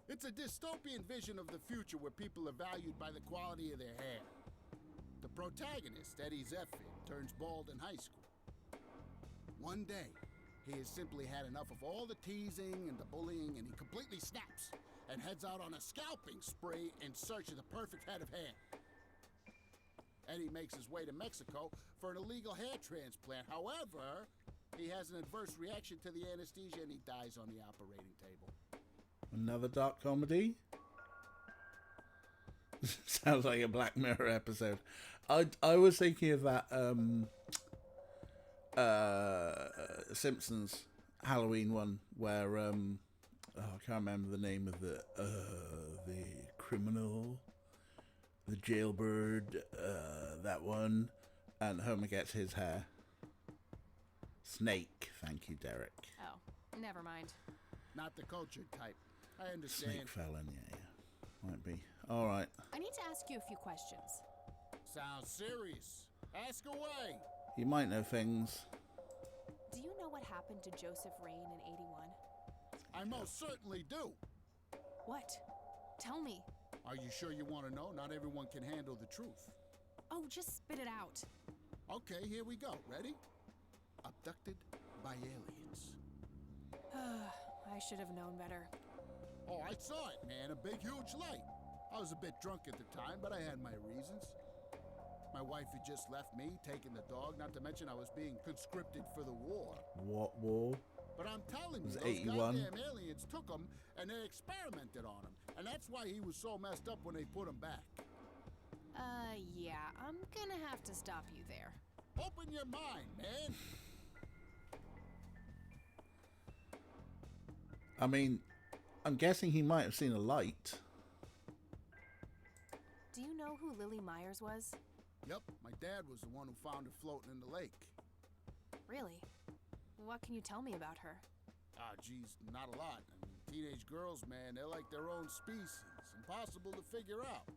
It's a dystopian vision of the future where people are valued by the quality of their hair. The protagonist, Eddie Zephyr, turns bald in high school. One day, he has simply had enough of all the teasing and the bullying, and he completely snaps and heads out on a scalping spree in search of the perfect head of hair. Eddie makes his way to Mexico for an illegal hair transplant. However, he has an adverse reaction to the anesthesia and he dies on the operating table. Another dark comedy? Sounds like a Black Mirror episode. I was thinking of that Simpsons Halloween one where I can't remember the name of the criminal, the jailbird, that one, and Homer gets his hair. Snake. Thank you, Derek. Oh, never mind. Not the cultured type. I understand. Snake Felon, yeah. Might be. All right. I need to ask you a few questions. Sounds serious. Ask away. You might know things. Do you know what happened to Joseph Rain in 81? I most certainly do. What? Tell me. Are you sure you want to know? Not everyone can handle the truth. Oh, just spit it out. Okay, here we go. Ready? Abducted by aliens. I should have known better. Oh, I saw it, man. A big, huge light. I was a bit drunk at the time, but I had my reasons. My wife had just left me, taking the dog, not to mention I was being conscripted for the war. What war? But I'm telling you, Was those 81? goddamn aliens took him and they experimented on him. And that's why he was so messed up when they put him back. Yeah, I'm gonna have to stop you there. Open your mind, man. I mean, I'm guessing he might have seen a light. Do you know who Lily Myers was? Yep, my dad was the one who found her floating in the lake. Really? What can you tell me about her? Ah, geez, not a lot. I mean, teenage girls, man, they're like their own species. Impossible to figure out.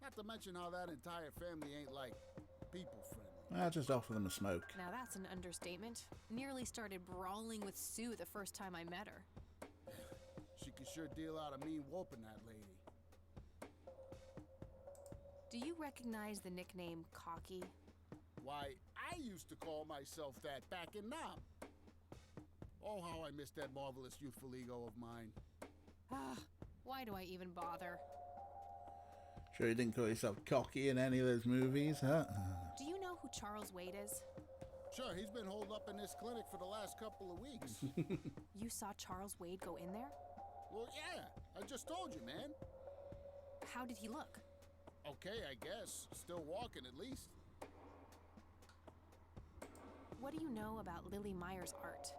Not to mention how that entire family ain't, like, people-friendly. I'll just offer them a smoke. Now that's an understatement. Nearly started brawling with Sue the first time I met her. She could sure deal out a mean whooping, that lady. Do you recognize the nickname Cocky? Why, I used to call myself that back in Nam. Oh, how I miss that marvelous youthful ego of mine. Why do I even bother? Sure you didn't call yourself cocky in any of those movies, huh? Do you know who Charles Wade is? Sure, he's been holed up in this clinic for the last couple of weeks. You saw Charles Wade go in there? Well, yeah, I just told you, man. How did he look? Okay, I guess. Still walking, at least. What do you know about Lily Meyer's art?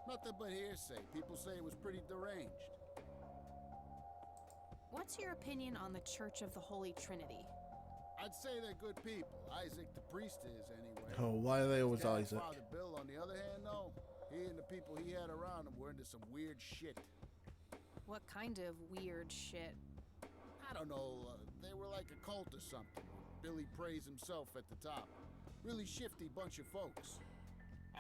Nothing but hearsay. People say it was pretty deranged. What's your opinion on the Church of the Holy Trinity? I'd say they're good people. Isaac the priest is, anyway. Oh, why are they always His dad, Isaac? Father Bill, on the other hand, though, he and the people he had around him were into some weird shit. What kind of weird shit? I don't know, they were like a cult or something. Billy prays himself at the top. Really shifty bunch of folks.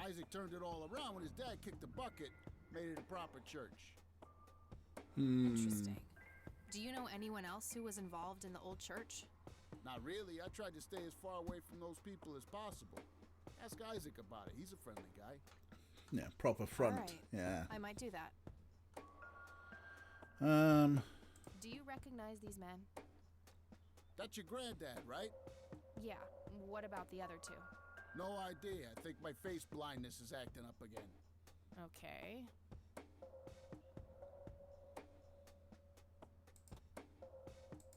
Isaac turned it all around when his dad kicked the bucket, made it a proper church. Interesting. Do you know anyone else who was involved in the old church? Not really. I tried to stay as far away from those people as possible. Ask Isaac about it. He's a friendly guy. Yeah, proper front. All right. Yeah. I might do that. Do you recognize these men? That's your granddad, right? Yeah. What about the other two? No idea. I think my face blindness is acting up again. Okay.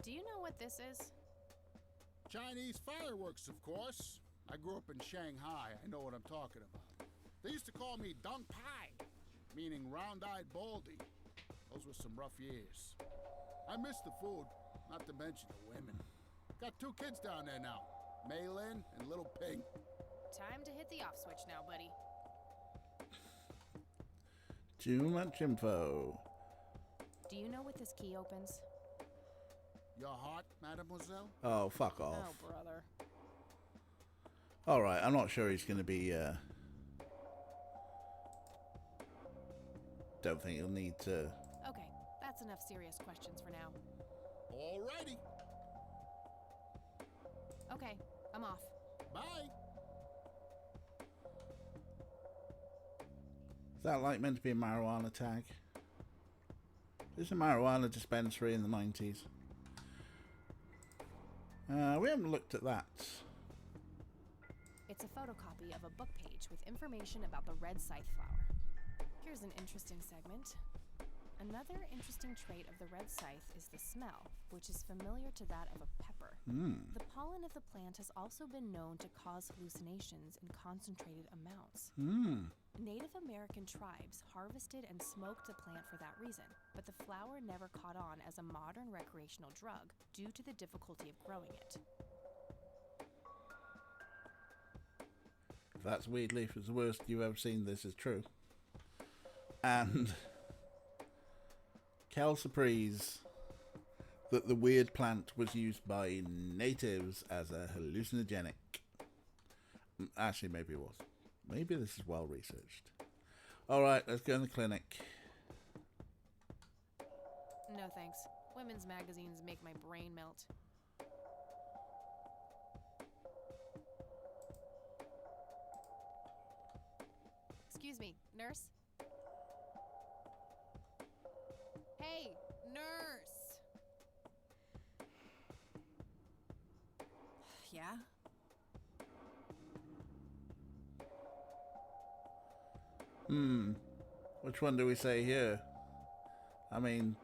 Do you know what this is? Chinese fireworks, of course. I grew up in Shanghai. I know what I'm talking about. They used to call me Dong Pai, meaning round-eyed baldy. Those were some rough years. I miss the food, not to mention the women. Got 2 kids down there now, Maylin and Little Ping. Time to hit the off switch now, buddy. Too much info. Do you know what this key opens? Your heart, mademoiselle? Oh, fuck off. Oh, brother. Alright, I'm not sure he's going to be, don't think he'll need to... Okay, that's enough serious questions for now. Alrighty. Okay, I'm off. Bye. Is that like meant to be a marijuana tag? There's a marijuana dispensary in the 90s. We haven't looked at that. It's a photocopy of a book page with information about the red scythe flower. Here's an interesting segment. Another interesting trait of the red scythe is the smell, which is familiar to that of a pepper. The pollen of the plant has also been known to cause hallucinations in concentrated amounts. Native American tribes harvested and smoked the plant for that reason, but the flower never caught on as a modern recreational drug due to the difficulty of growing it. If that's Weed Leaf is the worst you've ever seen, this is true. And Cal surprise that the weird plant was used by natives as a hallucinogenic. Actually, maybe it was. Maybe this is well researched. Alright, let's go in the clinic. No thanks. Women's magazines make my brain melt. Excuse me, nurse? Hey, nurse! Yeah? Which one do we say here? I mean,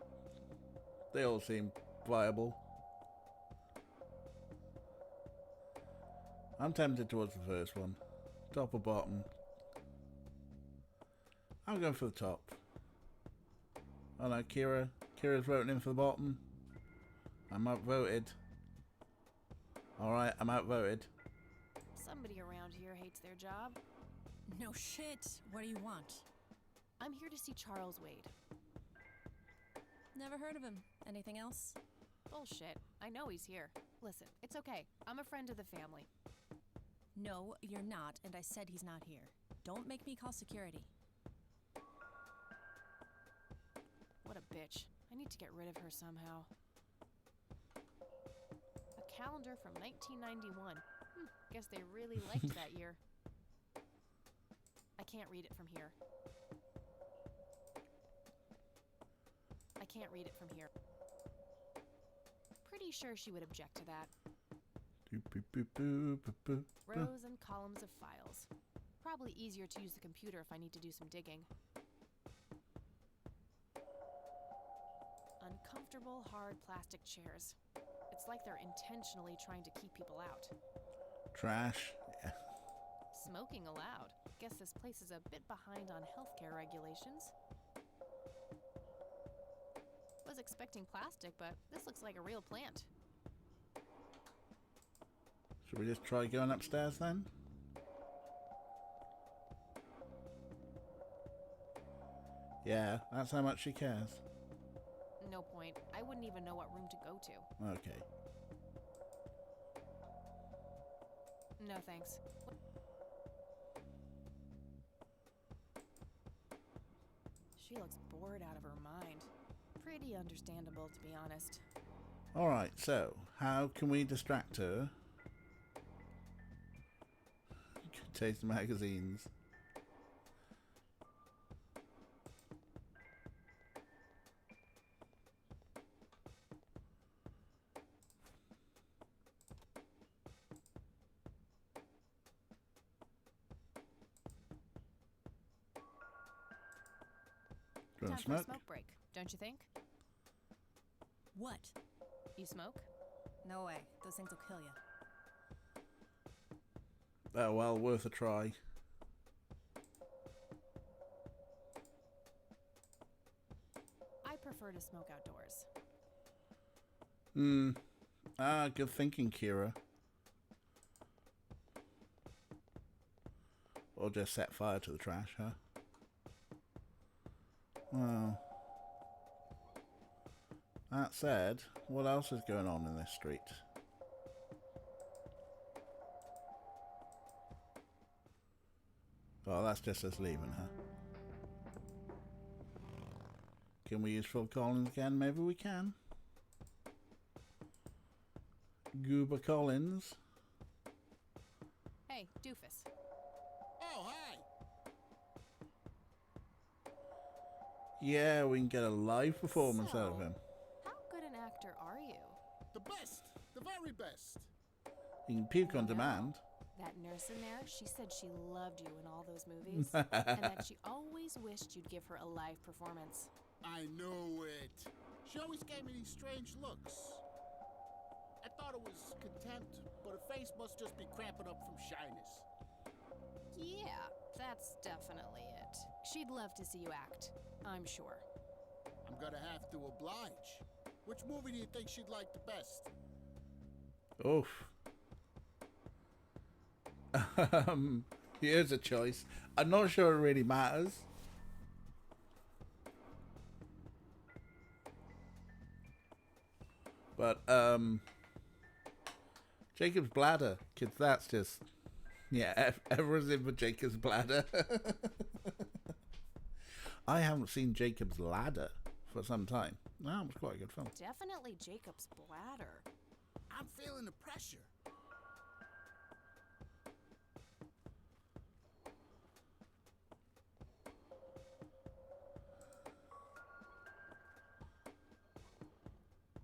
they all seem viable. I'm tempted towards the first one. Top or bottom? I'm going for the top. Oh no, Kira's voting in for the bottom. I'm outvoted. Alright, I'm outvoted. Somebody around here hates their job. No shit. What do you want? I'm here to see Charles Wade. Never heard of him. Anything else? Bullshit. I know he's here. Listen, it's okay. I'm a friend of the family. No, you're not, and I said he's not here. Don't make me call security. What a bitch. I need to get rid of her somehow. A calendar from 1991. Guess they really liked that year. I can't read it from here. I can't read it from here. Pretty sure she would object to that. Rows and columns of files. Probably easier to use the computer if I need to do some digging. Uncomfortable, hard plastic chairs. It's like they're intentionally trying to keep people out. Trash. Yeah. Smoking allowed. Guess this place is a bit behind on healthcare regulations. Was expecting plastic, but this looks like a real plant. Should we just try going upstairs then? Yeah, that's how much she cares. No point. I wouldn't even know what room to go to. Okay. No thanks. She looks bored out of her mind. Pretty understandable, to be honest. Alright, so how can we distract her? Taste magazines. Do you want to Time for smoke? a smoke break, don't you think? What? You smoke? No way. Those things will kill you. Oh well, worth a try. I prefer to smoke outdoors. Good thinking, Kira. Or just set fire to the trash, huh? Well, that said, what else is going on in this street? Oh, that's just us leaving, huh? Can we use Phil Collins again? Maybe we can. Goober Collins. Hey, doofus. Oh, hi! Yeah, we can get a live performance out of So, him. How good an actor are you? The best! The very best! You can puke on No. demand. That nurse in there, she said she loved you in all those movies, and that she always wished you'd give her a live performance. I know it. She always gave me these strange looks. I thought it was contempt, but her face must just be cramping up from shyness. Yeah, that's definitely it. She'd love to see you act, I'm sure. I'm gonna have to oblige. Which movie do you think she'd like the best? Oof. Here's a choice. I'm not sure it really matters. But, Jacob's Bladder. Kids, that's just... Yeah, everyone's in for Jacob's Bladder. I haven't seen Jacob's Ladder for some time. That was quite a good film. Definitely Jacob's Bladder. I'm feeling the pressure.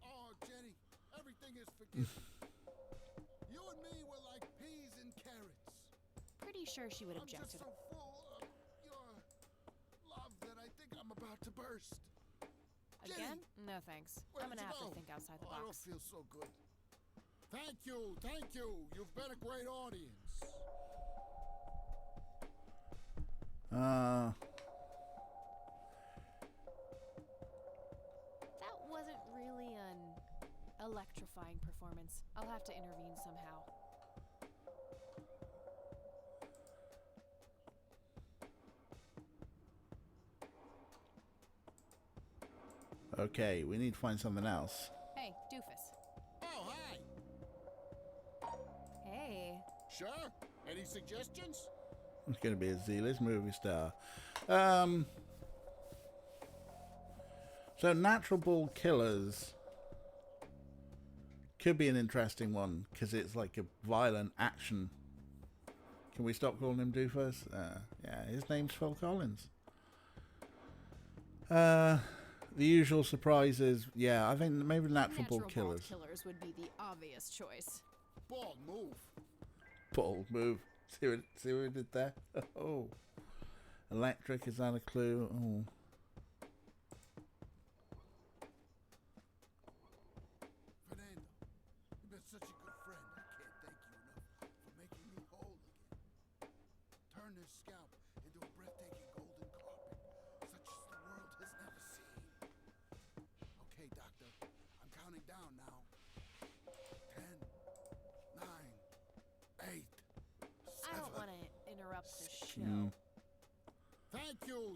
Oh, Jenny, everything is forgiven. You and me were like peas and carrots. Pretty sure she would I'm object just to so that. full of your love that I think I'm about to burst. Again? Jenny, No thanks. where I'm did gonna you have to go? think outside the I don't box. feel so good. Thank you, thank you. You've been a great audience. That wasn't really an electrifying performance. I'll have to intervene somehow. Okay, we need to find something else. Hey, doofus. Oh, hi. Hey. Sure. Any suggestions? It's going to be a Z-list movie star. So Natural Born Killers Could be an interesting one because it's like a violent action. Can we stop calling him Doofus? Yeah, his name's Phil Collins. The usual surprises. Yeah, I think maybe Natural Born Killers. Killers would be the obvious choice. Bald move. Bold move. See what we did there? Oh. Electric, is that a clue? Oh. Fernando, you've been such a good friend. I can't thank you enough for making me whole again. Turn this scalp into a breathtaking golden carpet, such as the world has never seen. Okay, Doctor, I'm counting down now. 10, 9, 8, 7. I don't want to interrupt the show.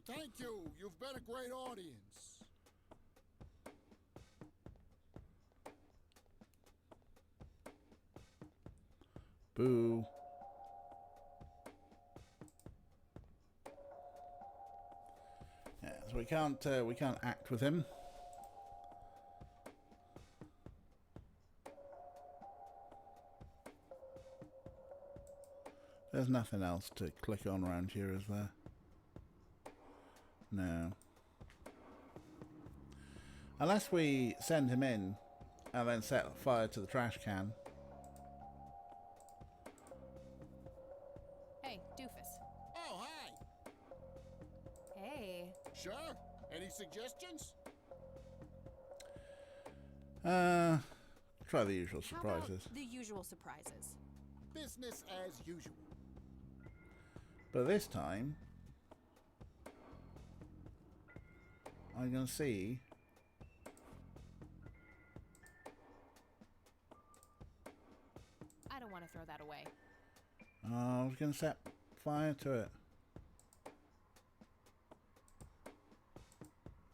Thank you. You've been a great audience. Boo. Yeah, so we can't act with him. There's nothing else to click on around here, is there? No. Unless we send him in and then set fire to the trash can. Hey, Doofus. Oh, hi. Hey. Sure. Any suggestions? Try the usual How about surprises. the usual surprises? Business as usual. But this time, I'm going to see I don't want to throw that away. I was going to set fire to it.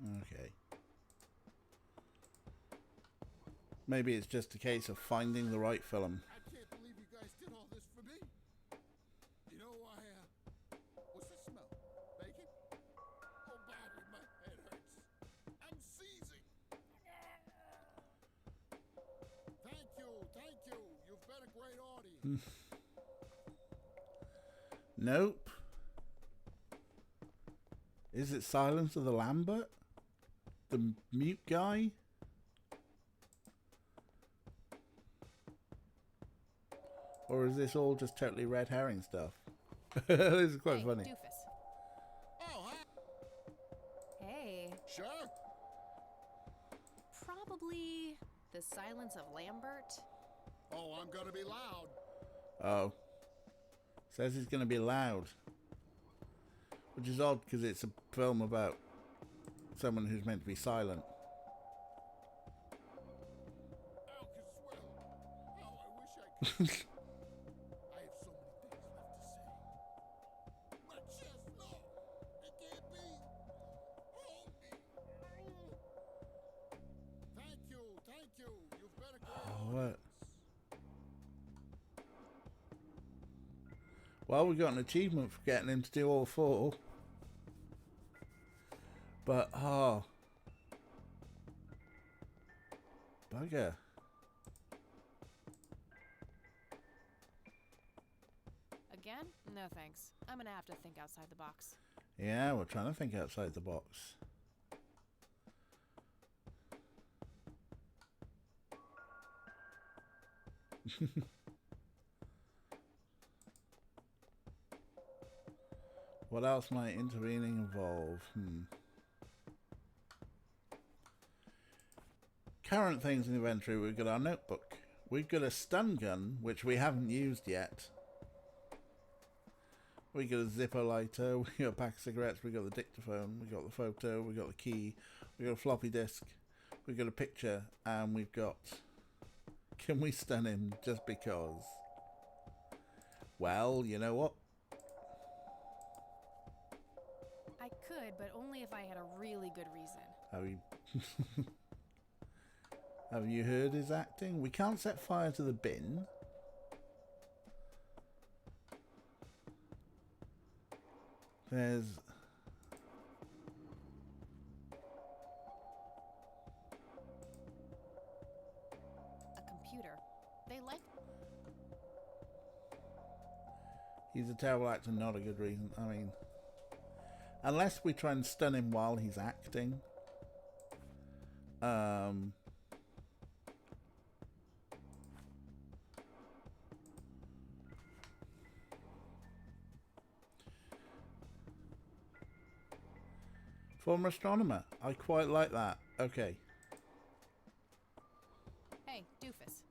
Okay. Maybe it's just a case of finding the right film. I can't believe you guys did all this for me. You know, what's the smell? Bacon? Oh, Bobby, my head hurts. I'm seizing. Thank you. You've been a great audience. Nope. Is it Silence of the Lambert? The mute guy? Or is this all just totally red herring stuff? This is quite funny. Doofus. Oh, hi. Hey. Sure. Probably the Silence of Lambert. Oh, I'm gonna be loud. Oh. Says he's going to be loud. Which is odd because it's a film about someone who's meant to be silent. Ow, can swell. Oh, I wish I could. I have so many things left to say. My chest, no. It can't be. Hold me. Thank you. You've been a great What? audience. Well, we got an achievement for getting him to do all four. But, bugger. Again? No thanks. I'm gonna have to think outside the box. Yeah, we're trying to think outside the box. What else might intervening involve? Current things in inventory, we've got our notebook. We've got a stun gun, which we haven't used yet. We got a Zippo lighter, we got a pack of cigarettes, we got the dictaphone, we got the photo, we got the key, we got a floppy disk, we got a picture, and we've got... Can we stun him just because? Well, you know what? I could, but only if I had a really good reason. Have you... Have you heard his acting? We can't set fire to the bin. There's... A computer. He's a terrible actor, not a good reason. I mean, unless we try and stun him while he's acting. Former astronomer. I quite like that. Okay. Hey, doofus.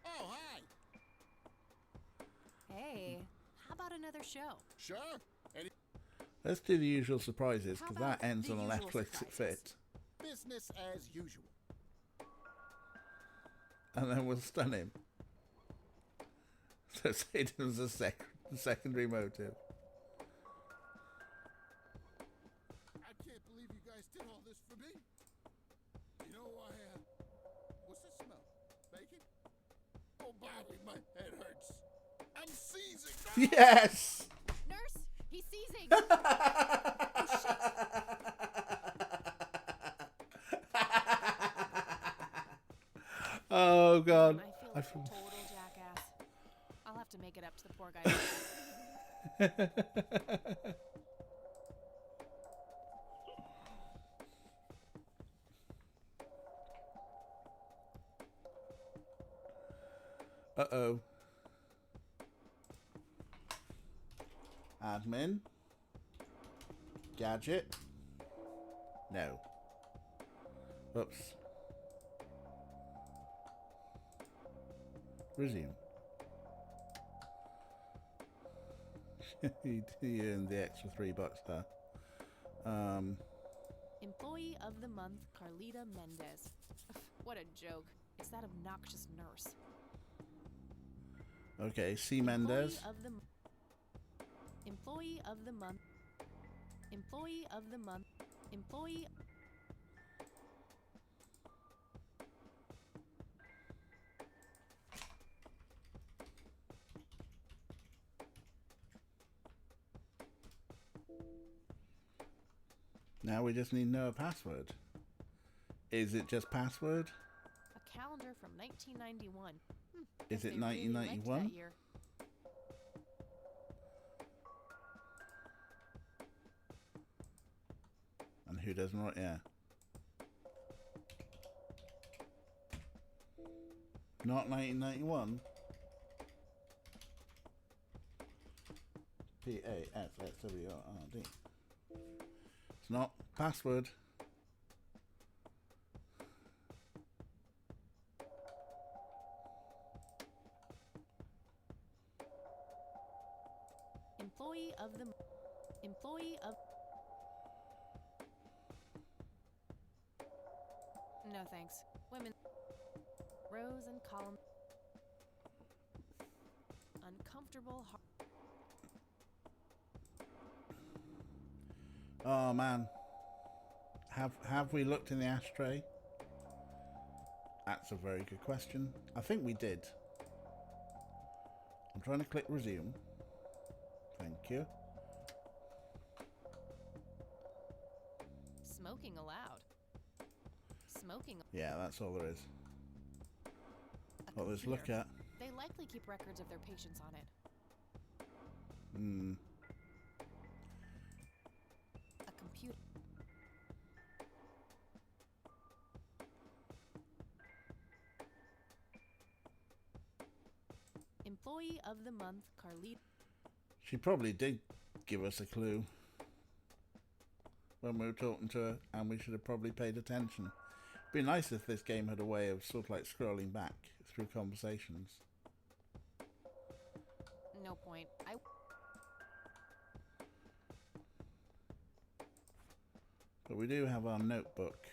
Oh, hi. Hey, how about another show? Sure. Any Let's do the usual surprises, because How that about ends the on a usual Netflix surprises? fit. business as usual. And then we'll stun him. So Satan's a secondary motive. I can't believe you guys did all this for me. You know, what's the smell? Bacon? Oh, Bobby, my head hurts. I'm seizing. Yes! Nurse, he's seizing. Oh god. I feel like a total jackass. I'll have to make it up to the poor guy. Uh-oh. Admin. Gadget. No. Oops. Resume. He earned the extra $3 there. Employee of the month, Carlita Mendez. What a joke. It's that obnoxious nurse. Okay, C. Mendez. Employee of the month. Employee of the month. Employee. Now we just need to know a password. Is it just password? A calendar from 1991. Is it They really liked 1991? that year. And who doesn't write? Yeah. Not 1991. PASSWRD. It's not password. Employee of the. Employee of. No thanks. Women. Rows and columns. Uncomfortable. Oh man. Have we looked in the ashtray? That's a very good question. I think we did. I'm trying to click resume. Thank you. Smoking allowed. Smoking. Yeah, that's all there is. A Well, let's look computer. at. They likely keep records of their patients on it. Hmm. A computer. Employee of the month, Carlita. She probably did give us a clue when we were talking to her, and we should have probably paid attention. It'd be nice if this game had a way of sort of like scrolling back through conversations. No point. But we do have our notebook.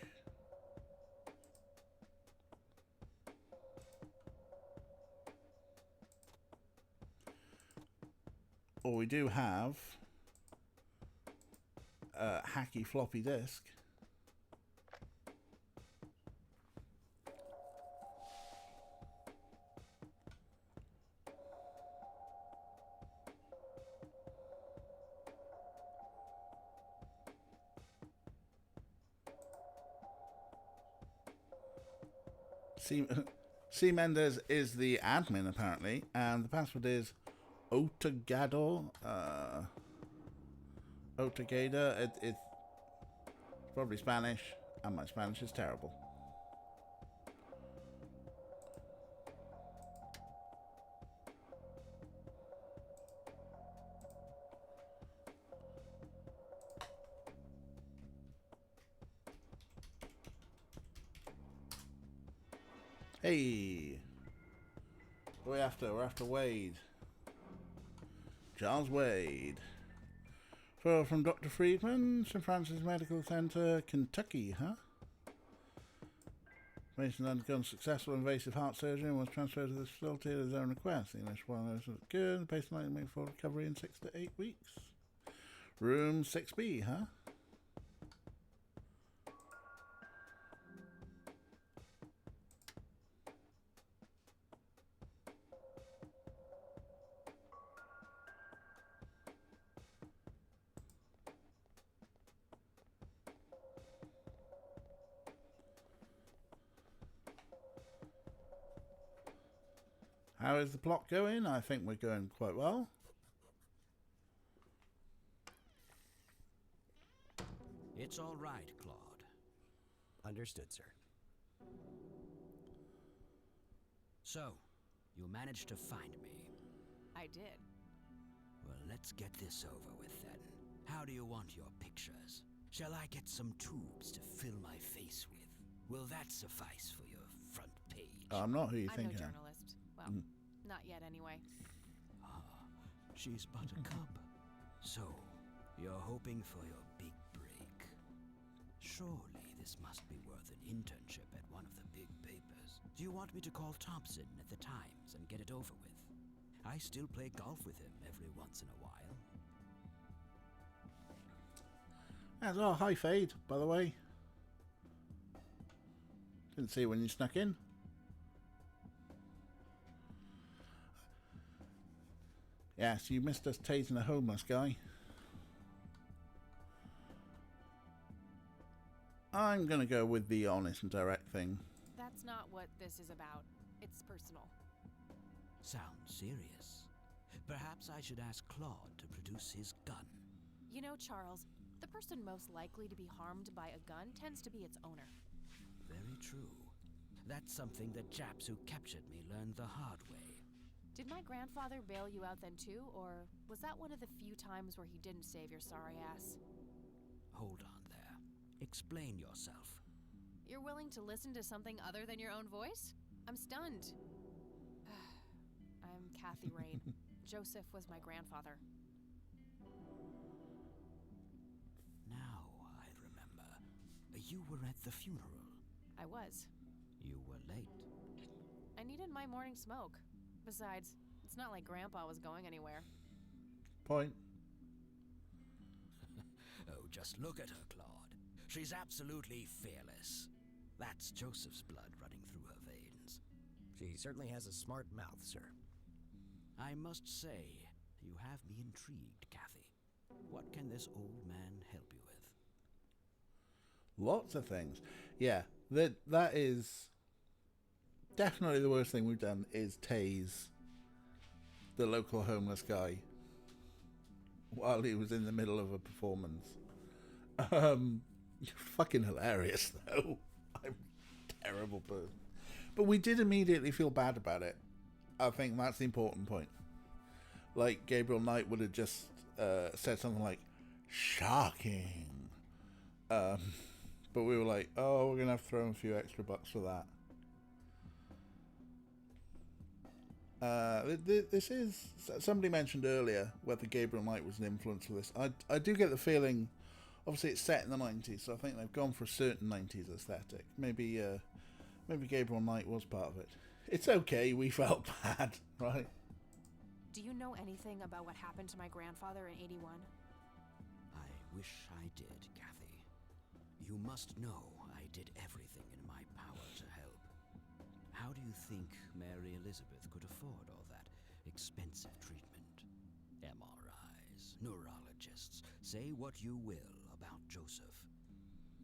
Or we do have a hacky floppy disk. C. Mendez is the admin, apparently, and the password is Otagado. Otagada. It's probably Spanish, and my Spanish is terrible. Hey, we're after Wade. Charles Wade. From Dr. Friedman, St. Francis Medical Center, Kentucky, huh? Mason undergone successful invasive heart surgery and was transferred to this facility at his own request. The English one is good. The patient likely to make full recovery in 6 to 8 weeks. Room 6B, huh? How is the plot going? I think we're going quite well. It's all right, Claude. Understood, sir. So, you managed to find me. I did. Well, let's get this over with then. How do you want your pictures? Shall I get some tubes to fill my face with? Will that suffice for your front page? I'm not who you I'm think no I am. journalist. Well, not yet anyway. She's but a cub. So, you're hoping for your big break. Surely this must be worth an internship at one of the big papers. Do you want me to call Thompson at the Times and get it over with? I still play golf with him every once in a while. Oh, hi Fade, by the way. Didn't see you when you snuck in. Yes, you missed us tasing a homeless guy. I'm gonna go with the honest and direct thing. That's not what this is about. It's personal. Sounds serious. Perhaps I should ask Claude to produce his gun. You know, Charles, the person most likely to be harmed by a gun tends to be its owner. Very true. That's something the Japs who captured me learned the hard way. Did my grandfather bail you out then too, or was that one of the few times where he didn't save your sorry ass? Hold on there. Explain yourself. You're willing to listen to something other than your own voice? I'm stunned. I'm Kathy Rain. Joseph was my grandfather. Now I remember. You were at the funeral. I was. You were late. I needed my morning smoke. Besides, it's not like Grandpa was going anywhere. Point. Oh, just look at her, Claude. She's absolutely fearless. That's Joseph's blood running through her veins. She certainly has a smart mouth, sir. I must say, you have me intrigued, Kathy. What can this old man help you with? Lots of things. Yeah, that is definitely the worst thing we've done is tase the local homeless guy while he was in the middle of a performance. Fucking hilarious though. I'm a terrible person. But we did immediately feel bad about it. I think that's the important point. Like Gabriel Knight would have just said something like shocking. But we were like, oh, we're gonna have to throw in a few extra bucks for that. This is, somebody mentioned earlier whether Gabriel Knight was an influence for this. I do get the feeling, obviously it's set in the 90s, so I think they've gone for a certain 90s aesthetic. Maybe Gabriel Knight was part of it. It's okay, we felt bad, right? Do you know anything about what happened to my grandfather in '81? I wish I did, Kathy. You must know I did everything in my power to help. How do you think Mary Elizabeth could afford all that expensive treatment? MRIs, neurologists, say what you will about Joseph.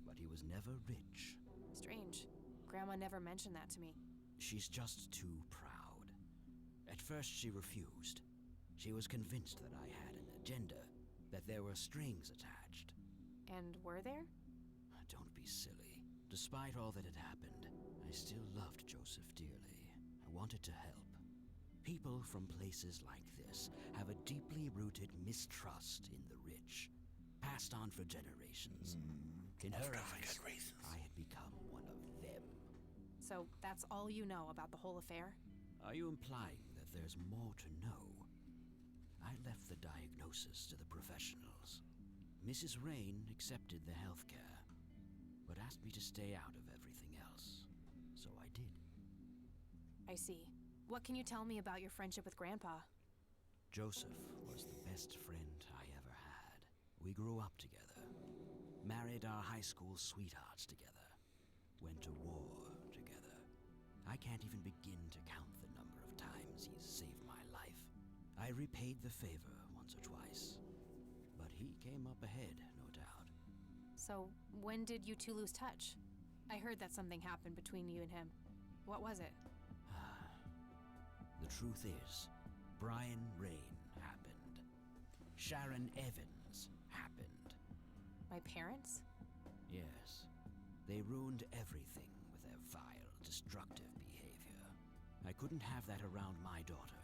But he was never rich. Strange. Grandma never mentioned that to me. She's just too proud. At first she refused. She was convinced that I had an agenda, that there were strings attached. And were there? Don't be silly. Despite all that had happened, I still loved Joseph dearly. I wanted to help. People from places like this have a deeply rooted mistrust in the rich, passed on for generations. In her eyes, I had become one of them. So that's all you know about the whole affair? Are you implying that there's more to know? I left the diagnosis to the professionals. Mrs. Rain accepted the health care, but asked me to stay out of everything else. So I did. I see. What can you tell me about your friendship with Grandpa? Joseph was the best friend I ever had. We grew up together, married our high school sweethearts together, went to war together. I can't even begin to count the number of times he's saved my life. I repaid the favor once or twice, but he came up ahead, no doubt. So, when did you two lose touch? I heard that something happened between you and him. What was it? The truth is, Brian Rain happened. Sharon Evans happened. My parents? Yes. They ruined everything with their vile, destructive behavior. I couldn't have that around my daughter,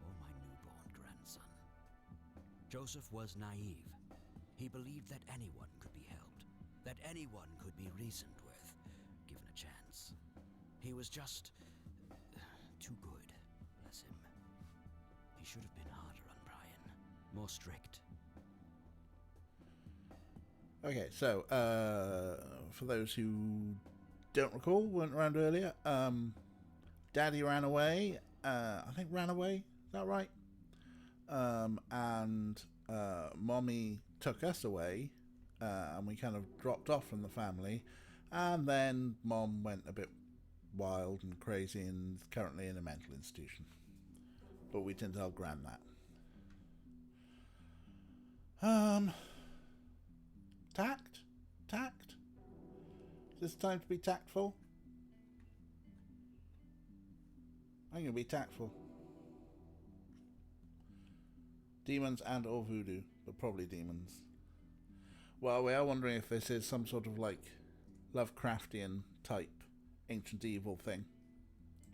or my newborn grandson. Joseph was naive. He believed that anyone could be helped, that anyone could be reasoned with, given a chance. He was just too good. Bless him. He should have been harder on Brian, more strict. Okay, so for those who don't recall, weren't around earlier, Daddy ran away. I think ran away. Is that right? And Mommy took us away, and we kind of dropped off from the family. And then Mom went a bit wild and crazy and is currently in a mental institution. But we didn't tell Gran that. Tact? Is this time to be tactful? I'm going to be tactful. Demons and or voodoo, but probably demons. Well, we are wondering if this is some sort of like Lovecraftian type ancient evil thing.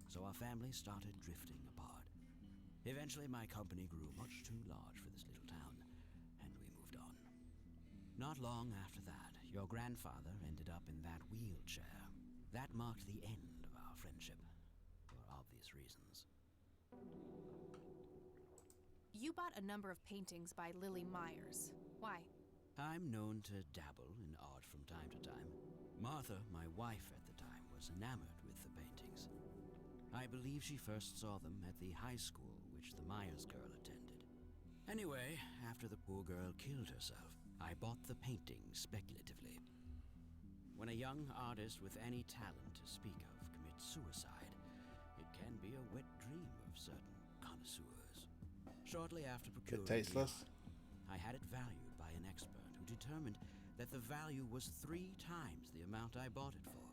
So our family started drifting apart. Eventually my company grew much too large for this little town, and we moved on. Not long after that, your grandfather ended up in that wheelchair. That marked the end of our friendship, for obvious reasons. You bought a number of paintings by Lily Myers. Why? I'm known to dabble in art from time to time. Martha, my wife at the time, was enamored with the paintings. I believe she first saw them at the high school which the Myers girl attended. Anyway, after the poor girl killed herself, I bought the paintings speculatively. When a young artist with any talent to speak of commits suicide, it can be a wet dream of certain connoisseurs. Shortly after procuring the art, I had it valued by an expert who determined that the value was 3 times the amount I bought it for.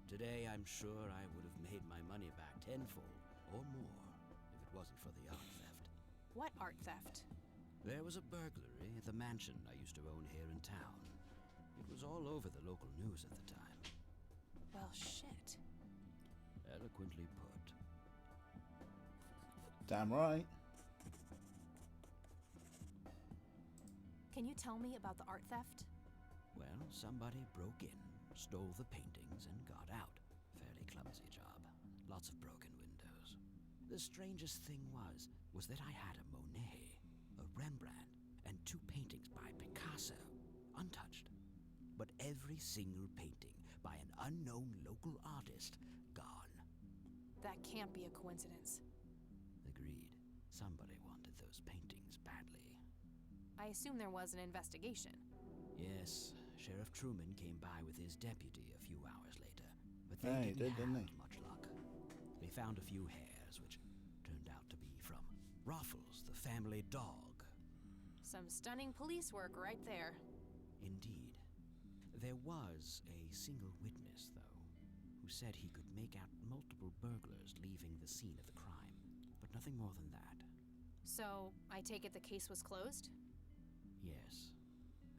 Today, I'm sure I would have made my money back tenfold or more if it wasn't for the art theft. What art theft? There was a burglary at the mansion I used to own here in town. It was all over the local news at the time. Well, shit. Eloquently put. Damn right. Can you tell me about the art theft? Well, somebody broke in, stole the paintings, and got out. Fairly clumsy job. Lots of broken windows. The strangest thing was that I had a Monet, a Rembrandt, and 2 paintings by Picasso, untouched. But every single painting by an unknown local artist, gone. That can't be a coincidence. Agreed. Somebody wanted those paintings badly. I assume there was an investigation. Yes, Sheriff Truman came by with his deputy a few hours later, but they didn't have much luck. They found a few hairs, which turned out to be from Ruffles, the family dog. Some stunning police work right there. Indeed. There was a single witness, though, who said he could make out multiple burglars leaving the scene of the crime, but nothing more than that. So, I take it the case was closed? Yes.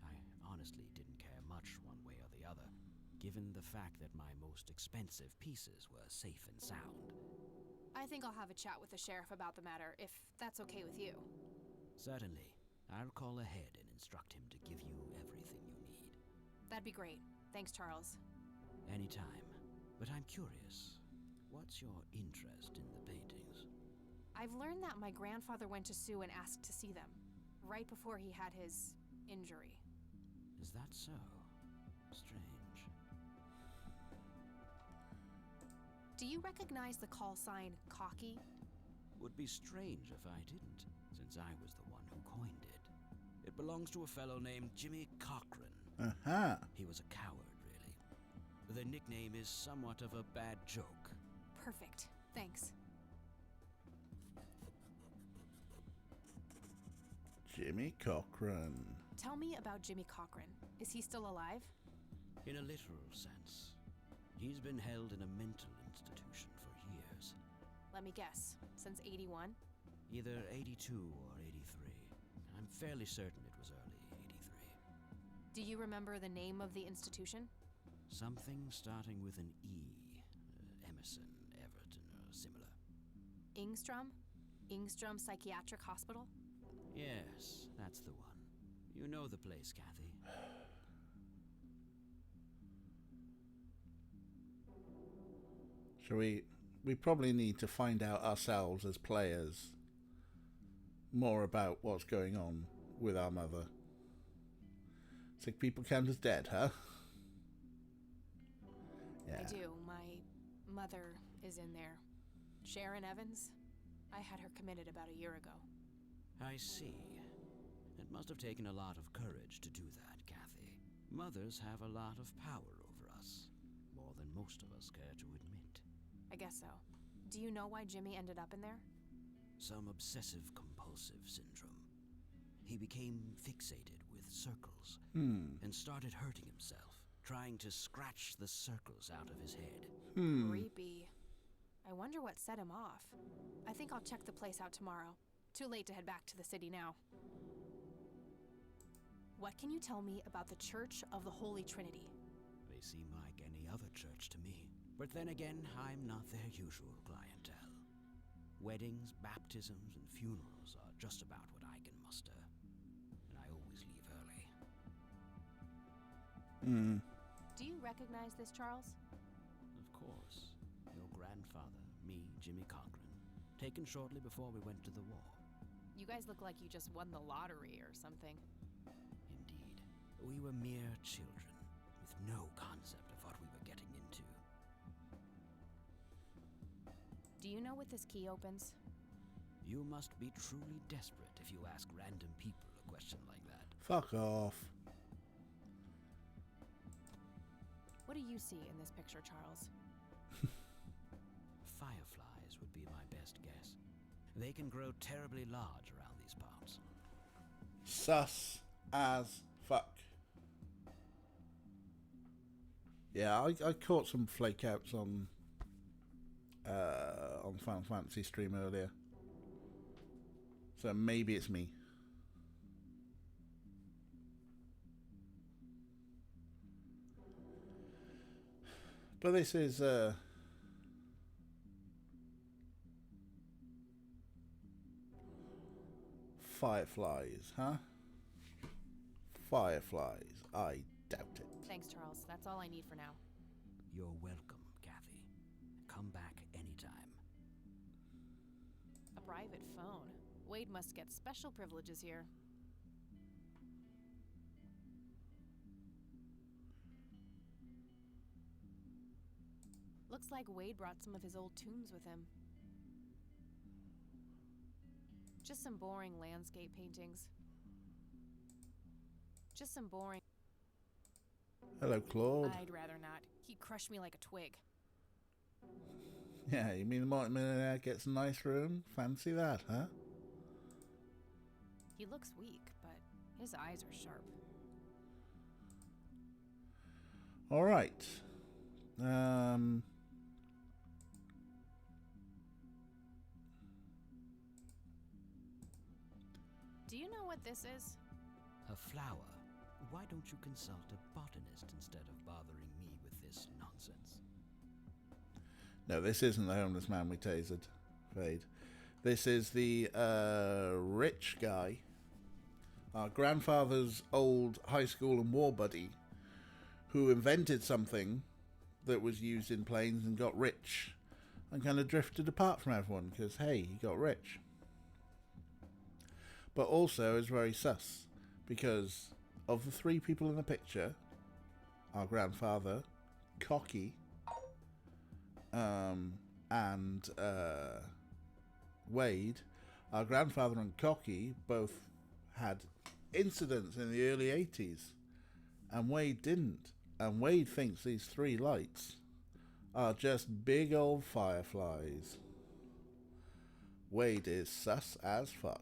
I honestly didn't care much one way or the other, given the fact that my most expensive pieces were safe and sound. I think I'll have a chat with the sheriff about the matter, if that's okay with you. Certainly. I'll call ahead and instruct him to give you everything you need. That'd be great. Thanks, Charles. Anytime. But I'm curious. What's your interest in the paintings? I've learned that my grandfather went to Sue and asked to see them, right before he had his injury. Is that so? Strange. Do you recognize the call sign Cocky? Would be strange if I didn't, since I was the one who coined it. It belongs to a fellow named Jimmy Cochran. Uh-huh. He was a coward, really. The nickname is somewhat of a bad joke. Perfect. Thanks. Jimmy Cochran. Tell me about Jimmy Cochran. Is he still alive? In a literal sense. He's been held in a mental institution for years. Let me guess. Since 81? Either 82 or 83. I'm fairly certain it was early 83. Do you remember the name of the institution? Something starting with an E. Emerson, Everton, or similar. Ingstrom? Ingstrom Psychiatric Hospital? Yes, that's the one. You know the place, Kathy. Shall we probably need to find out ourselves as players more about what's going on with our mother. Sick people count as dead, huh? Yeah. I do. My mother is in there. Sharon Evans? I had her committed about a year ago. I see. It must have taken a lot of courage to do that, Kathy. Mothers have a lot of power over us. More than most of us care to admit. I guess so. Do you know why Jimmy ended up in there? Some obsessive-compulsive syndrome. He became fixated with circles and started hurting himself, trying to scratch the circles out of his head. Creepy. I wonder what set him off. I think I'll check the place out tomorrow. Too late to head back to the city now. What can you tell me about the Church of the Holy Trinity? They seem like any other church to me. But then again, I'm not their usual clientele. Weddings, baptisms, and funerals are just about what I can muster. And I always leave early. Do you recognize this, Charles? Of course. Your grandfather, me, Jimmy Cochran. Taken shortly before we went to the war. You guys look like you just won the lottery or something. Indeed. We were mere children, with no concept of what we were getting into. Do you know what this key opens? You must be truly desperate if you ask random people a question like that. Fuck off. What do you see in this picture, Charles? Fireflies would be my best guess. They can grow terribly large around these parts. Sus as fuck. Yeah, I caught some flakeouts on Final Fantasy stream earlier. So maybe it's me. But this is fireflies, huh? Fireflies. I doubt it. Thanks, Charles. That's all I need for now. You're welcome, Kathy. Come back anytime. A private phone. Wade must get special privileges here. Looks like Wade brought some of his old tunes with him. Just some boring landscape paintings. Just some boring... Hello, Claude. I'd rather not. He'd crush me like a twig. Yeah, you mean the multi-millionaire gets a nice room? Fancy that, huh? He looks weak, but his eyes are sharp. All right. Do you know what this is? A flower. Why don't you consult a botanist instead of bothering me with this nonsense? No, this isn't the homeless man we tasered, Fade. This is the rich guy, our grandfather's old high school and war buddy, who invented something that was used in planes and got rich and kind of drifted apart from everyone because, hey, he got rich. But also is very sus because of the three people in the picture, our grandfather, Cocky, and Wade, our grandfather and Cocky both had incidents in the early 80s, and Wade didn't. And Wade thinks these three lights are just big old fireflies. Wade is sus as fuck.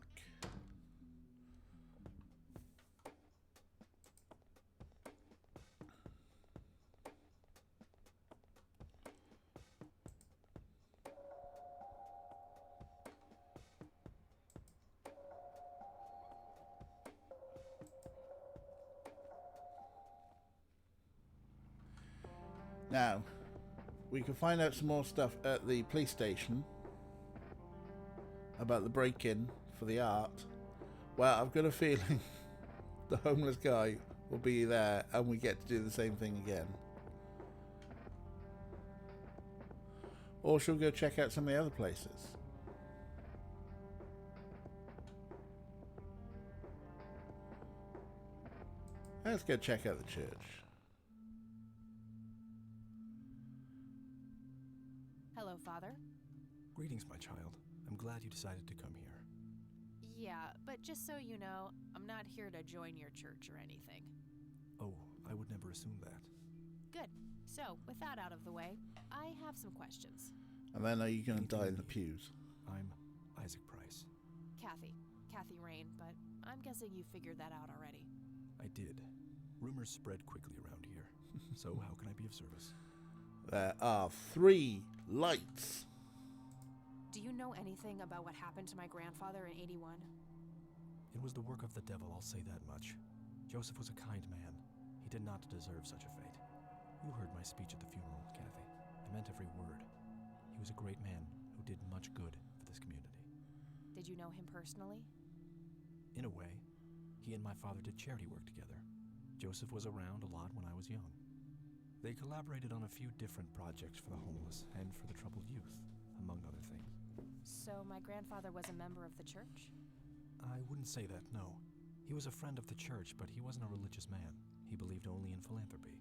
Now, we can find out some more stuff at the police station about the break-in for the art. Well, I've got a feeling the homeless guy will be there and we get to do the same thing again. Or she'll go check out some of the other places. Let's go check out the church. Hello, Father. Greetings, my child. I'm glad you decided to come here. Yeah, but just so you know, I'm not here to join your church or anything. Oh, I would never assume that. Good. So, with that out of the way, I have some questions. And then are you going to die in the pews? I'm Isaac Price. Kathy Rain, but I'm guessing you figured that out already. I did. Rumors spread quickly around here. So how can I be of service? There are 3 lights. Do you know anything about what happened to my grandfather in 81? It was the work of the devil, I'll say that much. Joseph was a kind man. He did not deserve such a fate. You heard my speech at the funeral, Kathy. I meant every word. He was a great man who did much good for this community. Did you know him personally? In a way. He and my father did charity work together. Joseph was around a lot when I was young. They collaborated on a few different projects for the homeless and for the troubled youth, among other things. So my grandfather was a member of the church? I wouldn't say that, no. He was a friend of the church, but he wasn't a religious man. He believed only in philanthropy.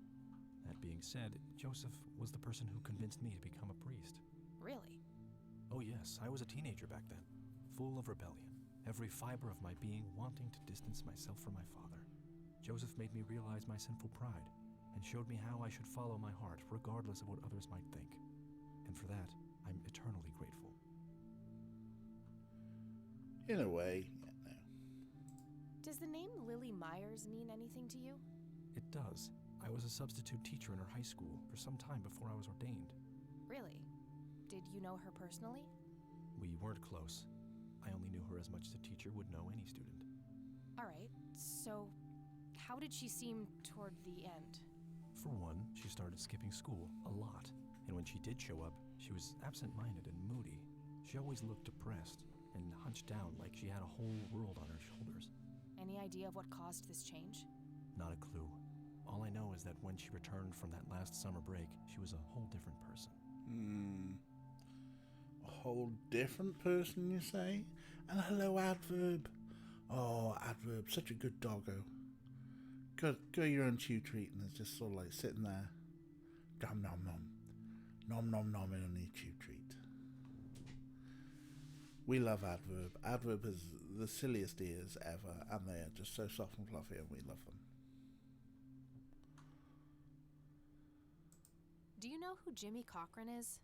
That being said, Joseph was the person who convinced me to become a priest. Really? Oh yes, I was a teenager back then, full of rebellion, every fiber of my being wanting to distance myself from my father. Joseph made me realize my sinful pride, and showed me how I should follow my heart, regardless of what others might think. And for that, I'm eternally grateful. In a way, yeah, no. Does the name Lily Myers mean anything to you? It does. I was a substitute teacher in her high school for some time before I was ordained. Really? Did you know her personally? We weren't close. I only knew her as much as a teacher would know any student. All right, so how did she seem toward the end? For one, she started skipping school a lot, and when she did show up, she was absent-minded and moody. She always looked depressed and hunched down like she had a whole world on her shoulders. Any idea of what caused this change? Not a clue. All I know is that when she returned from that last summer break, she was a whole different person. A whole different person, you say? And hello, Adverb. Oh, Adverb, such a good doggo. Go your own chew treat and it's just sort of like sitting there. Nom nom nom. Nom nom nom in on your chew treat. We love Adverb. Adverb has the silliest ears ever, and they are just so soft and fluffy, and we love them. Do you know who Jimmy Cochran is?